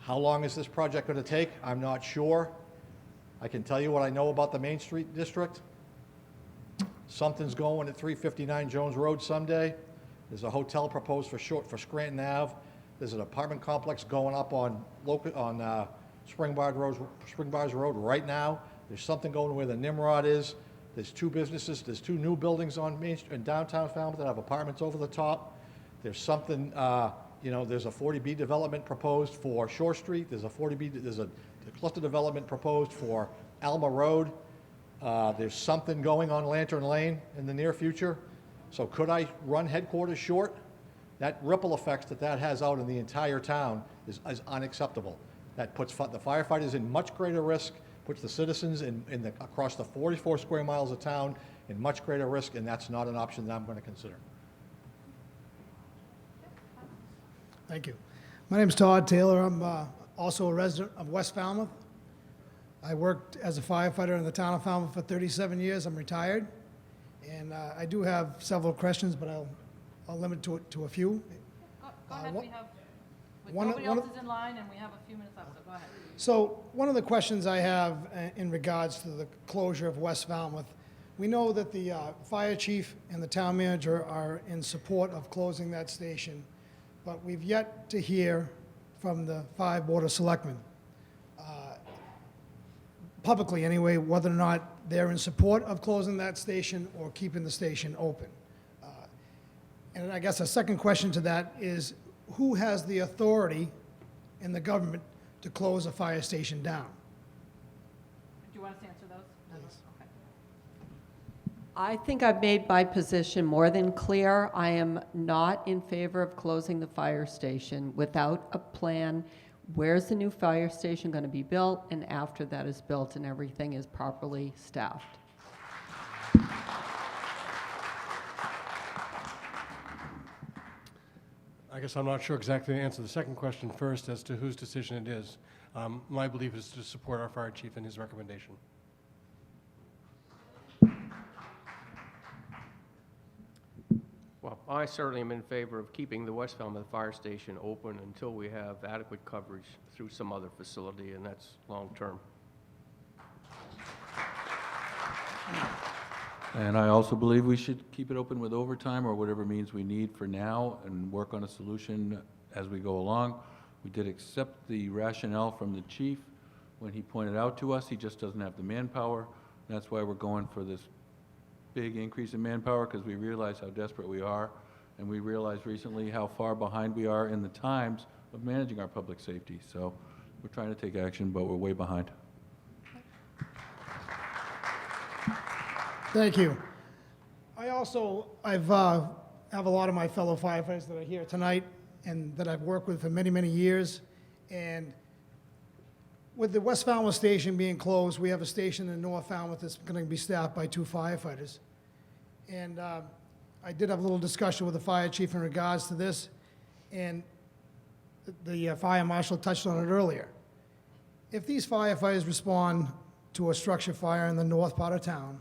S2: How long is this project going to take? I'm not sure. I can tell you what I know about the Main Street District. Something's going at 359 Jones Road someday. There's a hotel proposed for Scranton Ave. There's an apartment complex going up on Spring Bars Road right now. There's something going where the Nimrod is. There's 2 businesses. There's 2 new buildings on Main Street in downtown Falmouth that have apartments over the top. There's something, there's a 40B development proposed for Shore Street. There's a cluster development proposed for Alma Road. There's something going on Lantern Lane in the near future. So could I run headquarters short? That ripple effects that has out in the entire town is unacceptable. That puts the firefighters in much greater risk, puts the citizens across the 44 square miles of town in much greater risk, and that's not an option that I'm going to consider.
S5: Thank you. My name is Todd Taylor. I'm also a resident of West Falmouth. I worked as a firefighter in the town of Falmouth for 37 years. I'm retired. And I do have several questions, but I'll limit to a few.
S1: Go ahead, nobody else is in line, and we have a few minutes left, so go ahead.
S5: So one of the questions I have in regards to the closure of West Falmouth, we know that the fire chief and the town manager are in support of closing that station, but we've yet to hear from the 5 Board of Selectmen, publicly anyway, whether or not they're in support of closing that station or keeping the station open. And I guess a second question to that is, who has the authority in the government to close a fire station down?
S1: Do you want us to answer those?
S5: Please.
S1: Okay.
S11: I think I've made my position more than clear. I am not in favor of closing the fire station without a plan. Where's the new fire station going to be built, and after that is built and everything is properly staffed?
S15: I guess I'm not sure exactly to answer the second question first as to whose decision it is. My belief is to support our fire chief in his recommendation.
S22: Well, I certainly am in favor of keeping the West Falmouth Fire Station open until we have adequate coverage through some other facility, and that's long-term.
S23: And I also believe we should keep it open with overtime or whatever means we need for now and work on a solution as we go along. We did accept the rationale from the chief when he pointed out to us he just doesn't have the manpower. That's why we're going for this big increase in manpower, because we realize how desperate we are, and we realized recently how far behind we are in the times of managing our public safety. So we're trying to take action, but we're way behind.
S5: Thank you. I've have a lot of my fellow firefighters that are here tonight and that I've worked with for many, many years. And with the West Falmouth station being closed, we have a station in North Falmouth that's going to be staffed by 2 firefighters. And I did have a little discussion with the fire chief in regards to this, and the fire marshal touched on it earlier. If these firefighters respond to a structure fire in the north part of town,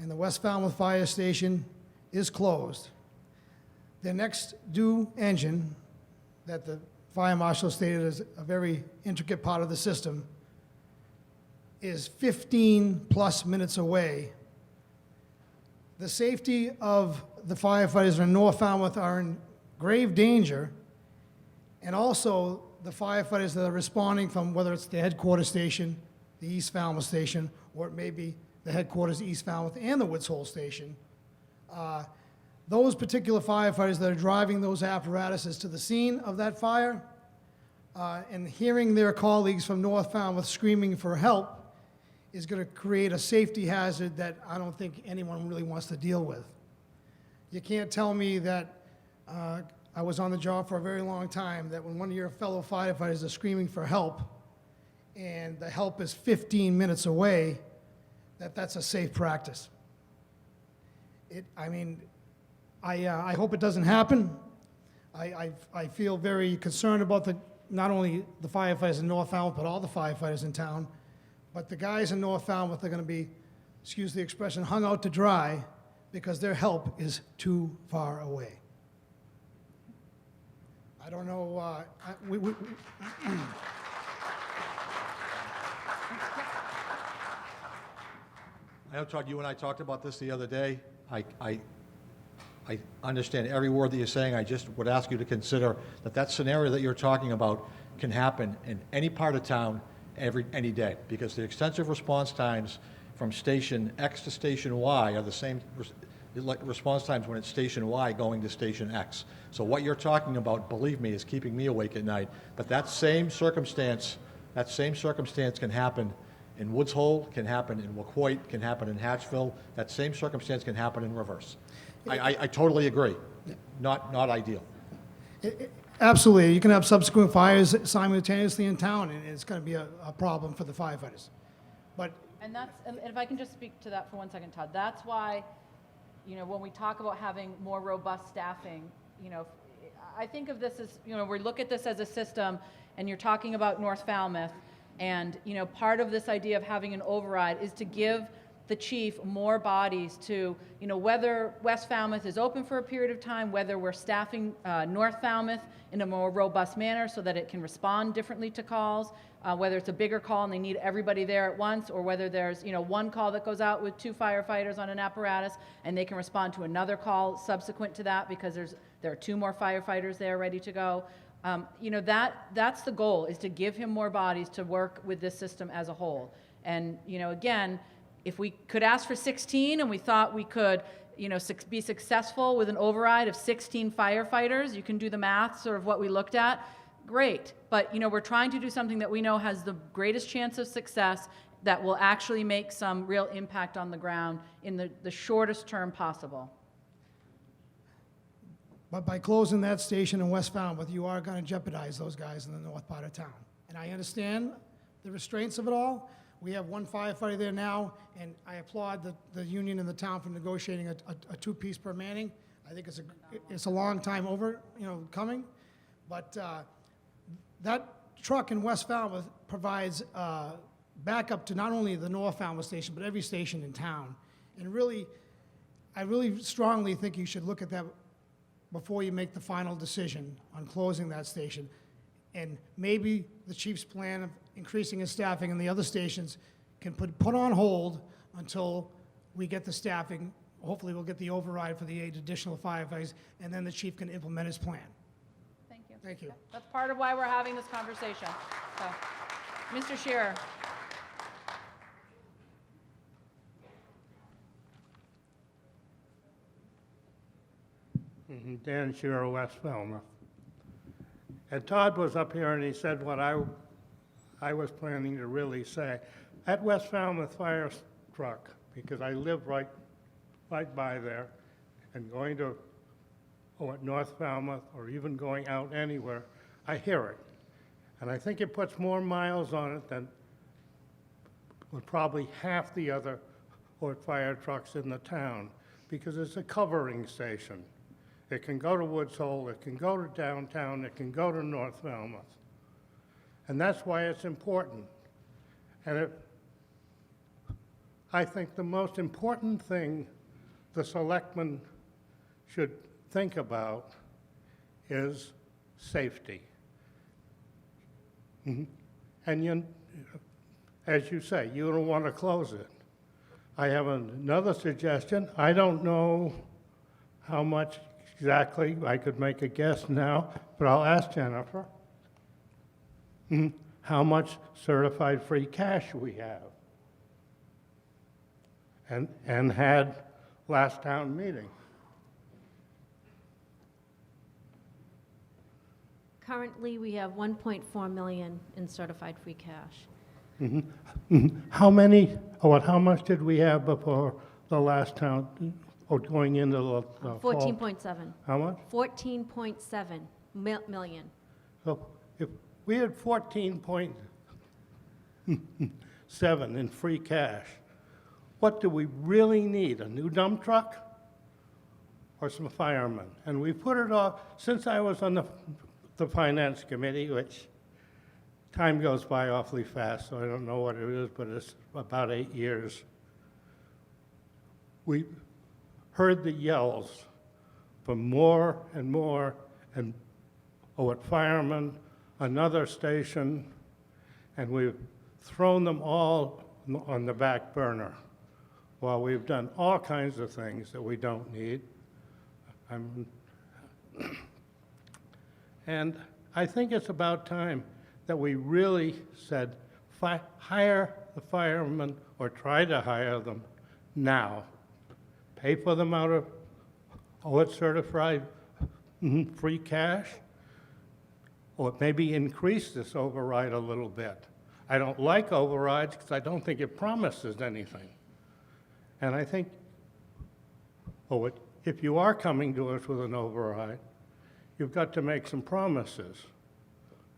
S5: and the West Falmouth Fire Station is closed, the next due engine that the fire marshal stated is a very intricate part of the system is 15+ minutes away. The safety of the firefighters in North Falmouth are in grave danger, and also the firefighters that are responding from whether it's the headquarters station, the East Falmouth station, or it may be the headquarters East Falmouth and the Woods Hole station. those particular firefighters that are driving those apparatuses to the scene of that fire, and hearing their colleagues from North Falmouth screaming for help is going to create a safety hazard that I don't think anyone really wants to deal with. You can't tell me that I was on the job for a very long time, that when one of your fellow firefighters is screaming for help and the help is 15 minutes away, that's a safe practice. I hope it doesn't happen. I feel very concerned about not only the firefighters in North Falmouth, but all the firefighters in town. But the guys in North Falmouth are going to be, excuse the expression, hung out to dry because their help is too far away. I don't know,
S2: I know, Todd, you and I talked about this the other day. I understand every word that you're saying. I just would ask you to consider that scenario that you're talking about can happen in any part of town any day, because the extensive response times from station X to station Y are the same response times when it's station Y going to station X. So what you're talking about, believe me, is keeping me awake at night. But that same circumstance can happen in Woods Hole, can happen in Wacoit, can happen in Hatchville. That same circumstance can happen in reverse. I totally agree. Not ideal.
S5: Absolutely. You can have subsequent fires simultaneously in town, and it's going to be a problem for the firefighters. But
S1: And if I can just speak to that for 1 second, Todd, that's why, when we talk about having more robust staffing, I think of this as, we look at this as a system, and you're talking about North Falmouth, and, part of this idea of having an override is to give the chief more bodies to, whether West Falmouth is open for a period of time, whether we're staffing North Falmouth in a more robust manner so that it can respond differently to calls, whether it's a bigger call and they need everybody there at once, or whether there's, one call that goes out with 2 firefighters on an apparatus and they can respond to another call subsequent to that because there are 2 more firefighters there ready to go. That's the goal, is to give him more bodies to work with this system as a whole. And, again, if we could ask for 16 and we thought we could, be successful with an override of 16 firefighters, you can do the math, sort of what we looked at, great. But, we're trying to do something that we know has the greatest chance of success, that will actually make some real impact on the ground in the shortest term possible.
S5: But by closing that station in West Falmouth, you are going to jeopardize those guys in the north part of town. And I understand the restraints of it all. We have 1 firefighter there now, and I applaud the union in the town for negotiating a 2-piece per manning. I think it's a long time coming. But that truck in West Falmouth provides backup to not only the North Falmouth station, but every station in town. And really, I really strongly think you should look at that before you make the final decision on closing that station. And maybe the chief's plan of increasing his staffing in the other stations can put on hold until we get the staffing. Hopefully we'll get the override for the 8 additional firefighters, and then the chief can implement his plan.
S1: Thank you.
S5: Thank you.
S1: That's part of why we're having this conversation. So, Mr. Shearer.
S12: Dan Shearer, West Falmouth. And Todd was up here and he said what I was planning to really say. At West Falmouth fire truck, because I live right by there, and going to North Falmouth or even going out anywhere, I hear it. And I think it puts more miles on it than with probably half the other fire trucks in the town, because it's a covering station. It can go to Woods Hole, it can go to downtown, it can go to North Falmouth. And that's why it's important. And I think the most important thing the selectmen should think about is safety. And as you say, you don't want to close it. I have another suggestion. I don't know how much exactly, I could make a guess now, but I'll ask Jennifer how much certified free cash we have and had last town meeting.
S4: Currently, we have 1.4 million in certified free cash.
S12: How many, or how much did we have before the last town, or going into the fall?
S4: 14.7.
S12: How much?
S4: 14.7 million.
S12: So if we had 14.7 in free cash, what do we really need? A new dump truck or some firemen? And we put it off, since I was on the finance committee, which time goes by awfully fast, so I don't know what it is, but it's about 8 years. We heard the yells for more and more, and at firemen, another station, and we've thrown them all on the back burner while we've done all kinds of things that we don't need. And I think it's about time that we really said, hire the firemen or try to hire them now. Pay for them out of O.E.M.S certified free cash, or maybe increase this override a little bit. I don't like overrides because I don't think it promises anything. And I think, if you are coming to us with an override, you've got to make some promises.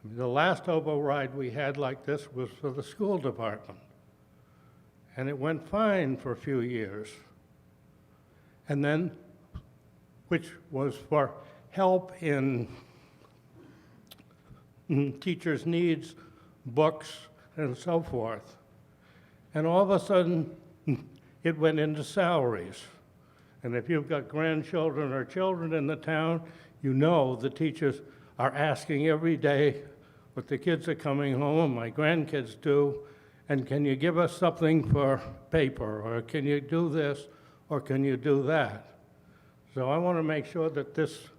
S12: I mean, the last override we had like this was for the school department. And it went fine for a few years. And then, which was for help in teachers' needs, books, and so forth. And all of a sudden, it went into salaries. And if you've got grandchildren or children in the town, you know the teachers are asking every day what the kids are coming home, my grandkids do, and can you give us something for paper, or can you do this, or can you do that? So I want to make sure that this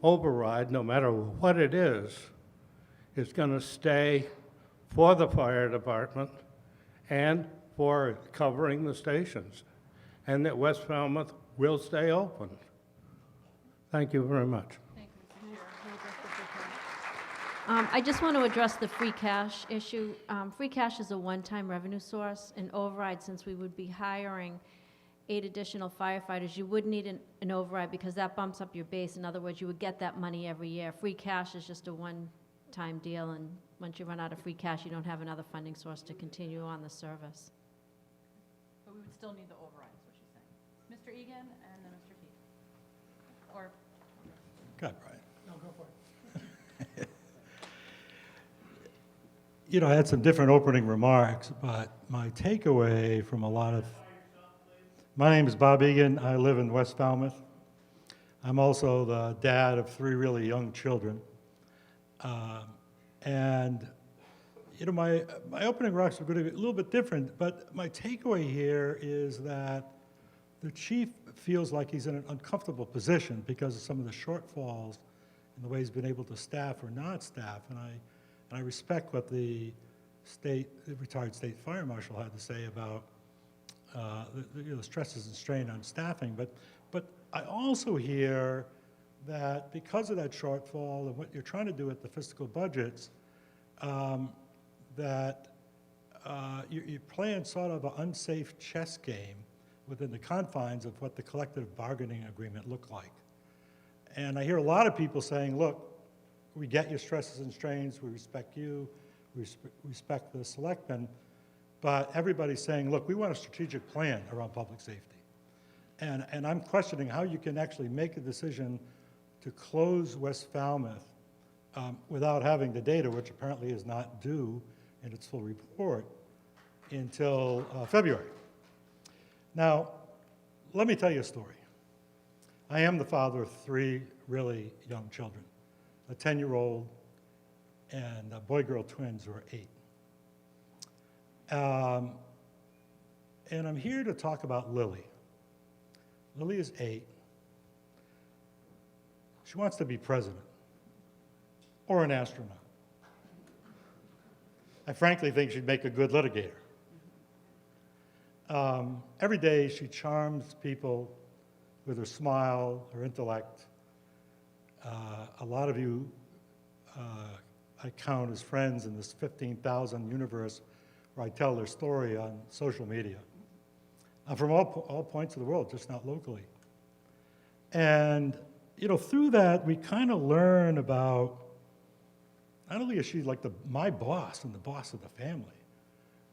S12: override, no matter what it is going to stay for the fire department and for covering the stations, and that West Falmouth will stay open. Thank you very much.
S4: I just want to address the free cash issue. Free cash is a one-time revenue source. An override, since we would be hiring 8 additional firefighters, you would need an override because that bumps up your base. In other words, you would get that money every year. Free cash is just a one-time deal, and once you run out of free cash, you don't have another funding source to continue on the service.
S1: But we would still need the override, is what she's saying. Mr. Egan and then Mr. Keith. Or,
S6: God, Brian.
S1: no, go for it.
S6: You know, I had some different opening remarks, but my takeaway from a lot of... My name is Bob Egan. I live in West Falmouth. I'm also the dad of 3 really young children. And, you know, my opening remarks are going to be a little bit different, but my takeaway here is that the chief feels like he's in an uncomfortable position because of some of the shortfalls in the way he's been able to staff or not staff. And I respect what the retired state fire marshal had to say about the stresses and strain on staffing. But I also hear that because of that shortfall and what you're trying to do with the fiscal budgets, that you're playing sort of an unsafe chess game within the confines of what the collective bargaining agreement looked like. And I hear a lot of people saying, look, we get your stresses and strains, we respect you, we respect the selectmen, but everybody's saying, look, we want a strategic plan around public safety. And I'm questioning how you can actually make a decision to close West Falmouth without having the data, which apparently is not due in its full report until February. Now, let me tell you a story. I am the father of 3 really young children, a 10-year-old and boy-girl twins who are 8. And I'm here to talk about Lily. Lily is 8. She wants to be president or an astronaut. I frankly think she'd make a good litigator. Every day she charms people with her smile, her intellect, a lot of you I count as friends in this 15,000 universe where I tell their story on social media. From all points of the world, just not locally. And, through that, we kind of learn about, not only is she like my boss and the boss of the family,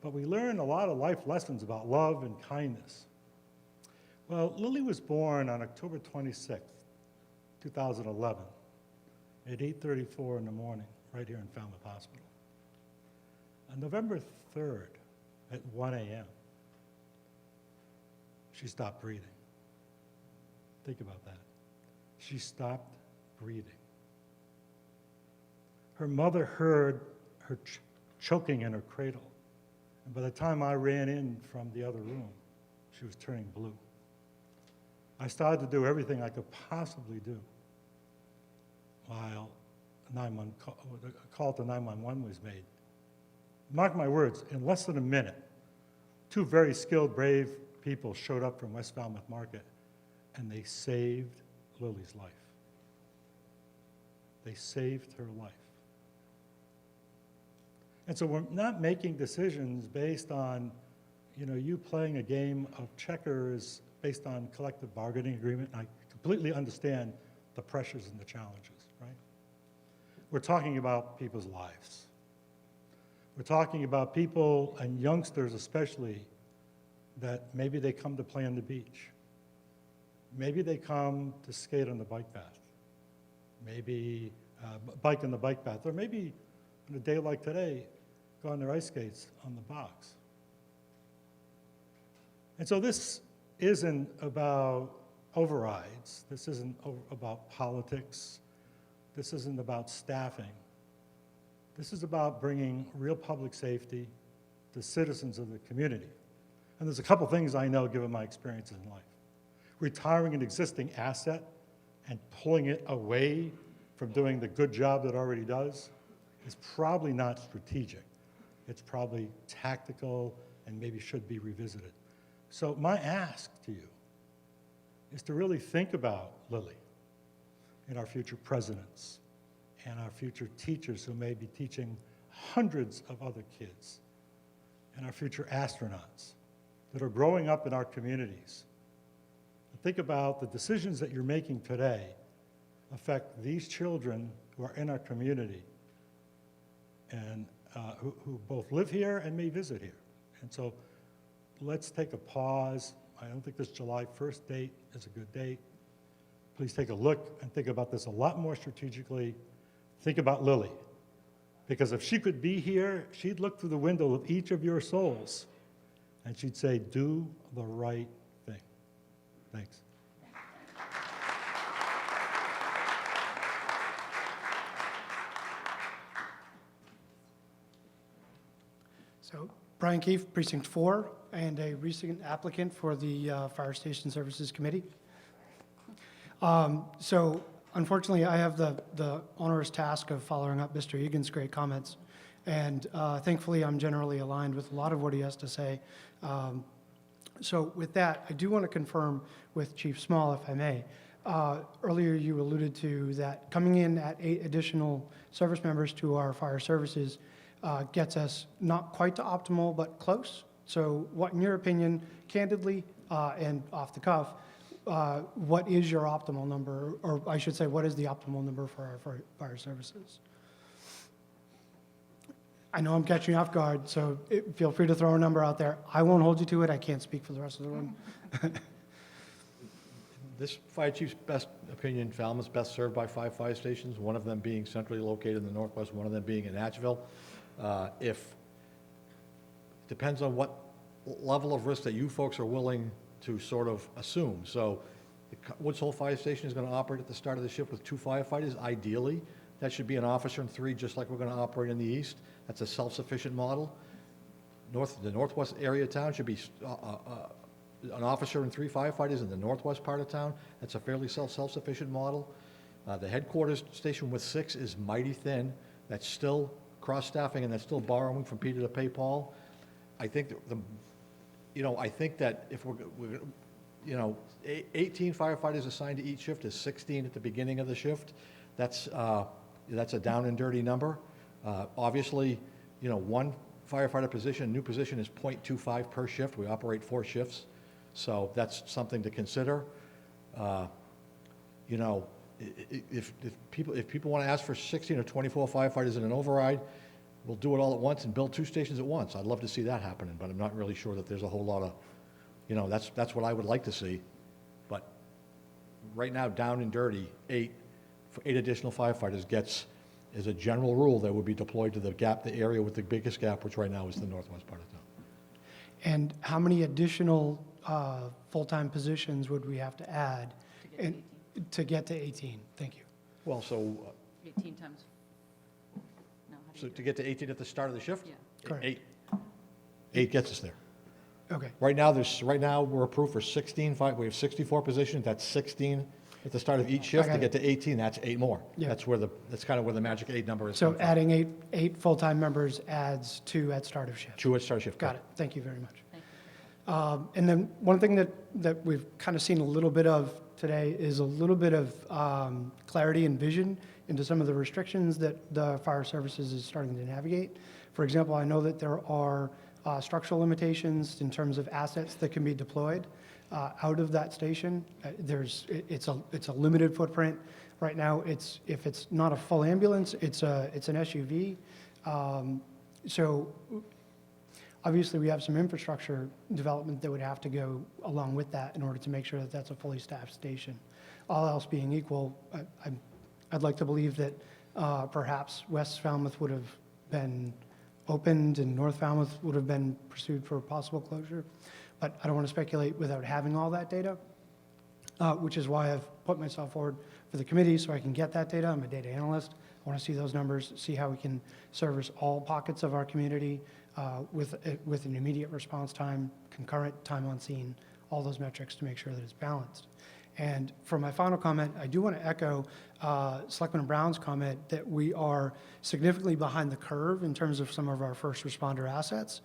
S6: but we learn a lot of life lessons about love and kindness. Well, Lily was born on October 26th, 2011, at 8:34 in the morning, right here in Falmouth Hospital. On November 3rd, at 1 a.m., she stopped breathing. Think about that. She stopped breathing. Her mother heard her choking in her cradle. And by the time I ran in from the other room, she was turning blue. I started to do everything I could possibly do while a call to 911 was made. Mark my words, in less than a minute, two very skilled, brave people showed up from West Falmouth Market, and they saved Lily's life. They saved her life. And so we're not making decisions based on, you playing a game of checkers based on collective bargaining agreement. I completely understand the pressures and the challenges, right? We're talking about people's lives. We're talking about people, and youngsters especially, that maybe they come to play on the beach. Maybe they come to skate on the bike path. Maybe bike on the bike path. Or maybe on a day like today, go on their ice skates on the box. And so this isn't about overrides. This isn't about politics. This isn't about staffing. This is about bringing real public safety to citizens of the community. And there's a couple things I know given my experiences in life. Retiring an existing asset and pulling it away from doing the good job that it already does is probably not strategic. It's probably tactical and maybe should be revisited. So my ask to you is to really think about Lily and our future presidents and our future teachers who may be teaching hundreds of other kids, and our future astronauts that are growing up in our communities. And think about the decisions that you're making today affect these children who are in our community and who both live here and may visit here. And so let's take a pause. I don't think this July 1st date is a good date. Please take a look and think about this a lot more strategically. Think about Lily, because if she could be here, she'd look through the window of each of your souls and she'd say, do the right thing. Thanks.
S5: So, Brian Keefe, Precinct 4, and a recent applicant for the Fire Station Services Committee. So, unfortunately, I have the onerous task of following up Mr. Egan's great comments, and thankfully, I'm generally aligned with a lot of what he has to say. So, with that, I do want to confirm with Chief Small, if I may. Earlier, you alluded to that coming in at 8 additional service members to our fire services gets us not quite to optimal, but close. So what, in your opinion, candidly and off the cuff, what is your optimal number, or I should say, what is the optimal number for our fire services? I know I'm catching you off guard, so feel free to throw a number out there. I won't hold you to it. I can't speak for the rest of the room.
S2: This fire chief's best opinion, Falmouth's best served by 5 fire stations, one of them being centrally located in the northwest, one of them being in Natchville. Depends on what level of risk that you folks are willing to sort of assume. So the Woods Hole Fire Station is going to operate at the start of the shift with 2 firefighters. Ideally, that should be an officer and 3, just like we're going to operate in the east. That's a self-sufficient model. The northwest area of town should be an officer and 3 firefighters in the northwest part of town. That's a fairly self-sufficient model. The headquarters station with 6 is mighty thin. That's still cross-staffing, and that's still borrowing from Peter to pay Paul. I think I think that if we're you know, 18 firefighters assigned to each shift is 16 at the beginning of the shift. That's a down and dirty number. Obviously, you know, one firefighter position, new position is .25 per shift. We operate 4 shifts, so that's something to consider. You know, if people want to ask for 16 or 24 firefighters in an override, we'll do it all at once and build 2 stations at once. I'd love to see that happening, but I'm not really sure that there's a whole lot of, you know, that's what I would like to see. But right now, down and dirty, 8 additional firefighters gets, as a general rule, that would be deployed to the area with the biggest gap, which right now is the northwest part of town.
S7: And how many additional full-time positions would we have to add to get to 18? Thank you.
S2: Well, so
S1: 18 times. No, how do
S2: So
S1: you do
S2: to
S1: it?
S2: get to 18 at the start of the shift?
S1: Yeah.
S7: Correct.
S2: 8 gets us there.
S7: Okay.
S2: Right now, we're approved for 16, we have 64 positions, that's 16 at the start of each shift. To
S7: got
S2: get to 18, that's 8 more.
S7: Yeah.
S2: That's kind of where the magic 8 number is.
S7: So
S2: come from.
S7: adding eight full-time members adds 2 at start of shift.
S2: 2 at start of shift.
S7: Got it. Thank you very much. And then one thing that we've kind of seen a little bit of today is a little bit of clarity and vision into some of the restrictions that the fire services is starting to navigate. For example, I know that there are structural limitations in terms of assets that can be deployed out of that station. It's a limited footprint. Right now, if it's not a full ambulance, it's an SUV. So obviously, we have some infrastructure development that would have to go along with that in order to make sure that that's a fully staffed station. All else being equal, I'd like to believe that perhaps West Falmouth would have been opened and North Falmouth would have been pursued for possible closure. But I don't want to speculate without having all that data, which is why I've put myself forward for the committee so I can get that data. I'm a data analyst. I want to see those numbers, see how we can service all pockets of our community with an immediate response time, concurrent time on scene, all those metrics to make sure that it's balanced. And for my final comment, I do want to echo Selectman Brown's comment that we are significantly behind the curve in terms of some of our first responder assets.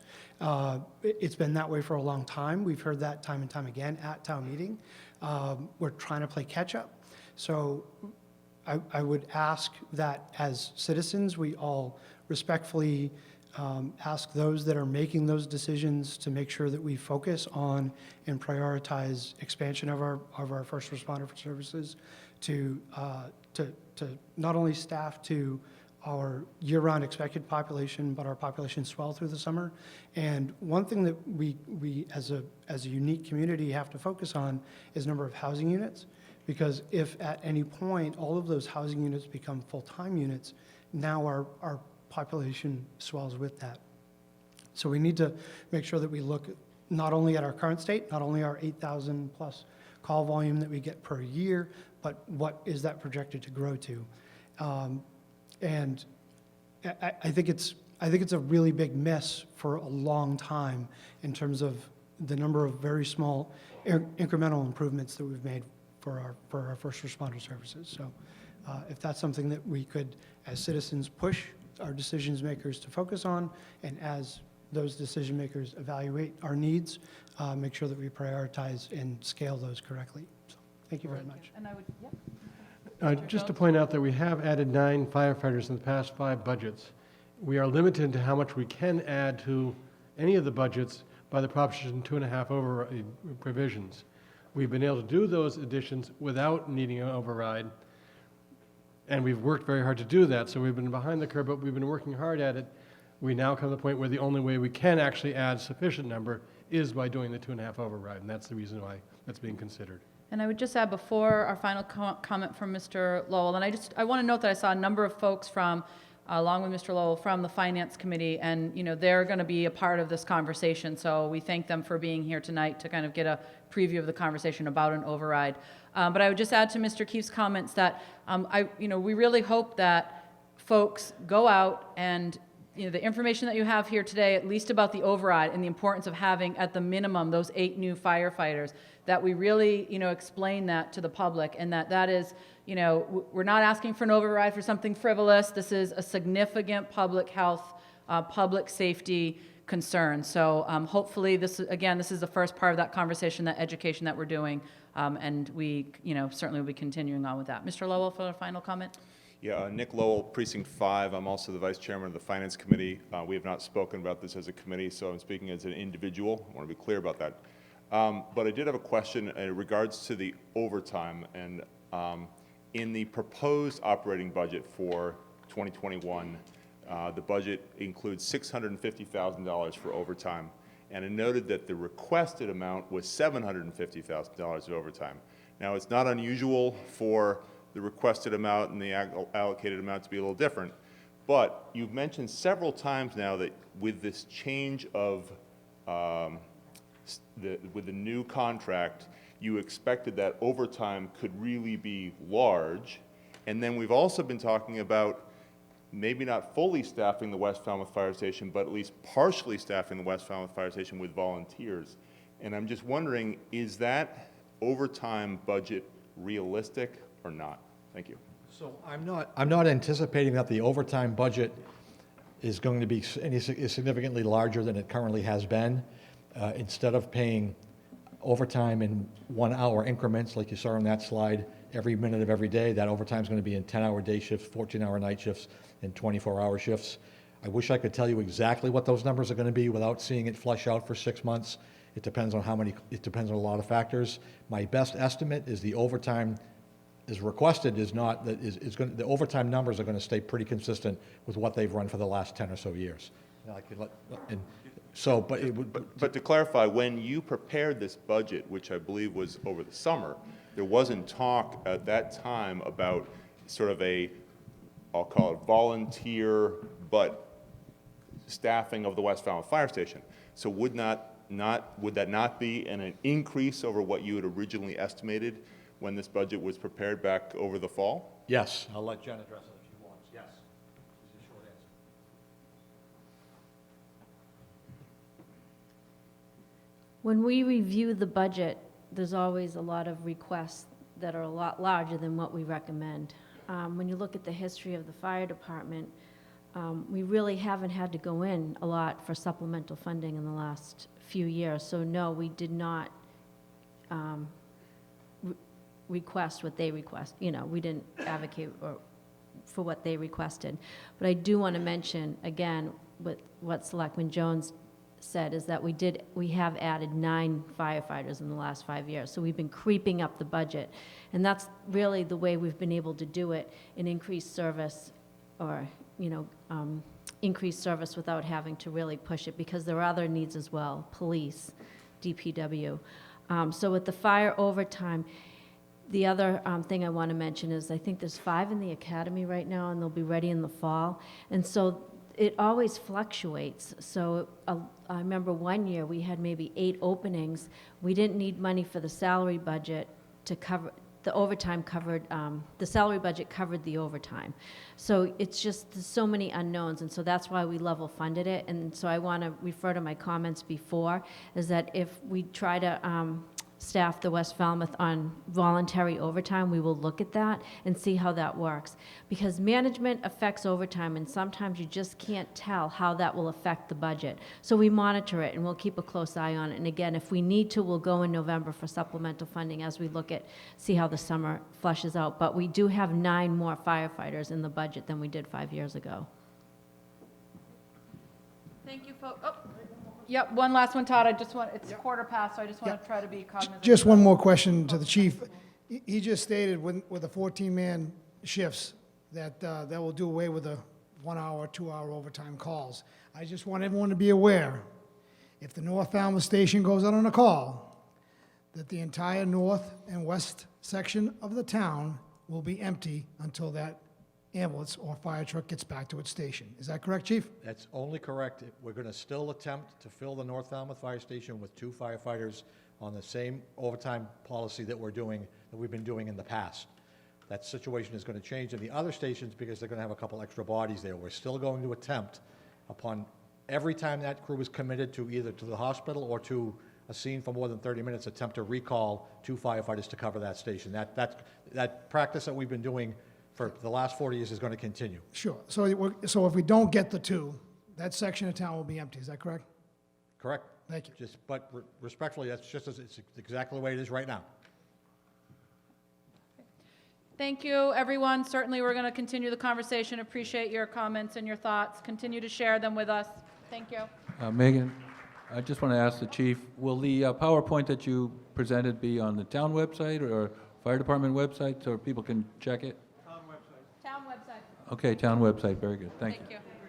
S7: It's been that way for a long time. We've heard that time and time again at town meeting. We're trying to play catch up. So I would ask that as citizens, we all respectfully ask those that are making those decisions to make sure that we focus on and prioritize expansion of our first responder services to not only staff to our year-round expected population, but our population swell through the summer. And one thing that we as a unique community have to focus on is number of housing units, because if at any point all of those housing units become full-time units, now our population swells with that. So we need to make sure that we look not only at our current state, not only our 8,000 plus call volume that we get per year, but what is that projected to grow to? And I think it's a really big miss for a long time in terms of the number of very small incremental improvements that we've made for our first responder services. So if that's something that we could, as citizens, push our decision makers to focus on, and as those decision makers evaluate our needs, make sure that we prioritize and scale those correctly. So, thank you very much.
S1: And I would, yep.
S8: Just to point out that we have added 9 firefighters in the past 5 budgets. We are limited to how much we can add to any of the budgets by the Proposition 2.5 override provisions. We've been able to do those additions without needing an override, and we've worked very hard to do that. So we've been behind the curve, but we've been working hard at it. We now come to the point where the only way we can actually add sufficient number is by doing the 2.5 override, and that's the reason why that's being considered.
S1: And I would just add before our final comment from Mr. Lowell, and I want to note that I saw a number of folks from, along with Mr. Lowell, from the Finance Committee, and they're going to be a part of this conversation. So we thank them for being here tonight to kind of get a preview of the conversation about an override. But I would just add to Mr. Keefe's comments that we really hope that folks go out and the information that you have here today, at least about the override and the importance of having at the minimum those 8 new firefighters, that we really explain that to the public, and that is, we're not asking for an override for something frivolous. This is a significant public health, public safety concern. So hopefully this is the first part of that conversation, that education that we're doing, and we, certainly will be continuing on with that. Mr. Lowell for a final comment.
S3: Yeah, Nick Lowell, Precinct 5. I'm also the Vice Chairman of the Finance Committee. We have not spoken about this as a committee, so I'm speaking as an individual. I want to be clear about that. But I did have a question in regards to the overtime. And in the proposed operating budget for 2021, the budget includes $650,000 for overtime. And it noted that the requested amount was $750,000 of overtime. Now, it's not unusual for the requested amount and the allocated amount to be a little different, but you've mentioned several times now that with this change of, with the new contract, you expected that overtime could really be large, and then we've also been talking about maybe not fully staffing the West Falmouth Fire Station, but at least partially staffing the West Falmouth Fire Station with volunteers. And I'm just wondering, is that overtime budget realistic or not? Thank you.
S2: So I'm not anticipating that the overtime budget is going to be is significantly larger than it currently has been. Instead of paying overtime in 1 hour increments, like you saw on that slide, every minute of every day, that overtime is going to be in 10-hour day shifts, 14-hour night shifts, and 24-hour shifts. I wish I could tell you exactly what those numbers are going to be without seeing it flesh out for 6 months. It depends on it depends on a lot of factors. My best estimate is the overtime is requested is not, that is going, the overtime numbers are going to stay pretty consistent with what they've run for the last 10 or so years. Now, I could
S3: But to clarify, when you prepared this budget, which I believe was over the summer, there wasn't talk at that time about sort of I'll call it volunteer, but staffing of the West Falmouth Fire Station. So would that not be an increase over what you had originally estimated when this budget was prepared back over the fall?
S2: Yes. I'll let Jen address it if she wants. Yes. Is the short answer.
S4: When we review the budget, there's always a lot of requests that are a lot larger than what we recommend. When you look at the history of the fire department, we really haven't had to go in a lot for supplemental funding in the last few years. So no, we did not request what they request. We didn't advocate for what they requested. But I do want to mention, again, what Selectman Jones said is that we have added 9 firefighters in the last 5 years. So we've been creeping up the budget. And that's really the way we've been able to do it, and increase service or, increase service without having to really push it, because there are other needs as well, police, DPW. So with the fire overtime, the other thing I want to mention is I think there's 5 in the academy right now, and they'll be ready in the fall. And so it always fluctuates. So I remember one year we had maybe 8 openings. We didn't need money for the salary budget to cover, the overtime covered, the salary budget covered the overtime. So it's just, there's so many unknowns, and so that's why we level funded it. And so I want to refer to my comments before, is that if we try to staff the West Falmouth on voluntary overtime, we will look at that and see how that works. Because management affects overtime, and sometimes you just can't tell how that will affect the budget. So we monitor it, and we'll keep a close eye on it. And again, if we need to, we'll go in November for supplemental funding as we look at, see how the summer flushes out. But we do have 9 more firefighters in the budget than we did 5 years ago.
S1: Thank you, folks. Oh, yep, one last one, Todd. It's 1:15, so I just want to try to be cognizant.
S5: Just one more question to the chief. He just stated with the 14-man shifts that that will do away with the 1 hour, 2 hour overtime calls. I just want everyone to be aware, if the North Falmouth station goes out on a call, that the entire north and west section of the town will be empty until that ambulance or fire truck gets back to its station. Is that correct, Chief?
S2: That's only correct. We're going to still attempt to fill the North Falmouth Fire Station with 2 firefighters on the same overtime policy that we've been doing in the past. That situation is going to change in the other stations because they're going to have a couple extra bodies there. We're still going to attempt, upon every time that crew is committed to either to the hospital or to a scene for more than 30 minutes, attempt to recall 2 firefighters to cover that station. That practice that we've been doing for the last 40 years is going to continue.
S5: Sure. So if we don't get the 2, that section of town will be empty. Is that correct?
S2: Correct?
S5: Thank you.
S2: But respectfully, that's just it's exactly the way it is right now.
S1: Thank you, everyone. Certainly, we're going to continue the conversation. Appreciate your comments and your thoughts. Continue to share them with us. Thank you.
S23: Megan, I just want to ask the chief, will the PowerPoint that you presented be on the town website or fire department website so people can check it?
S1: Town website.
S23: Okay, town website, very good, thank you.
S1: Thank you.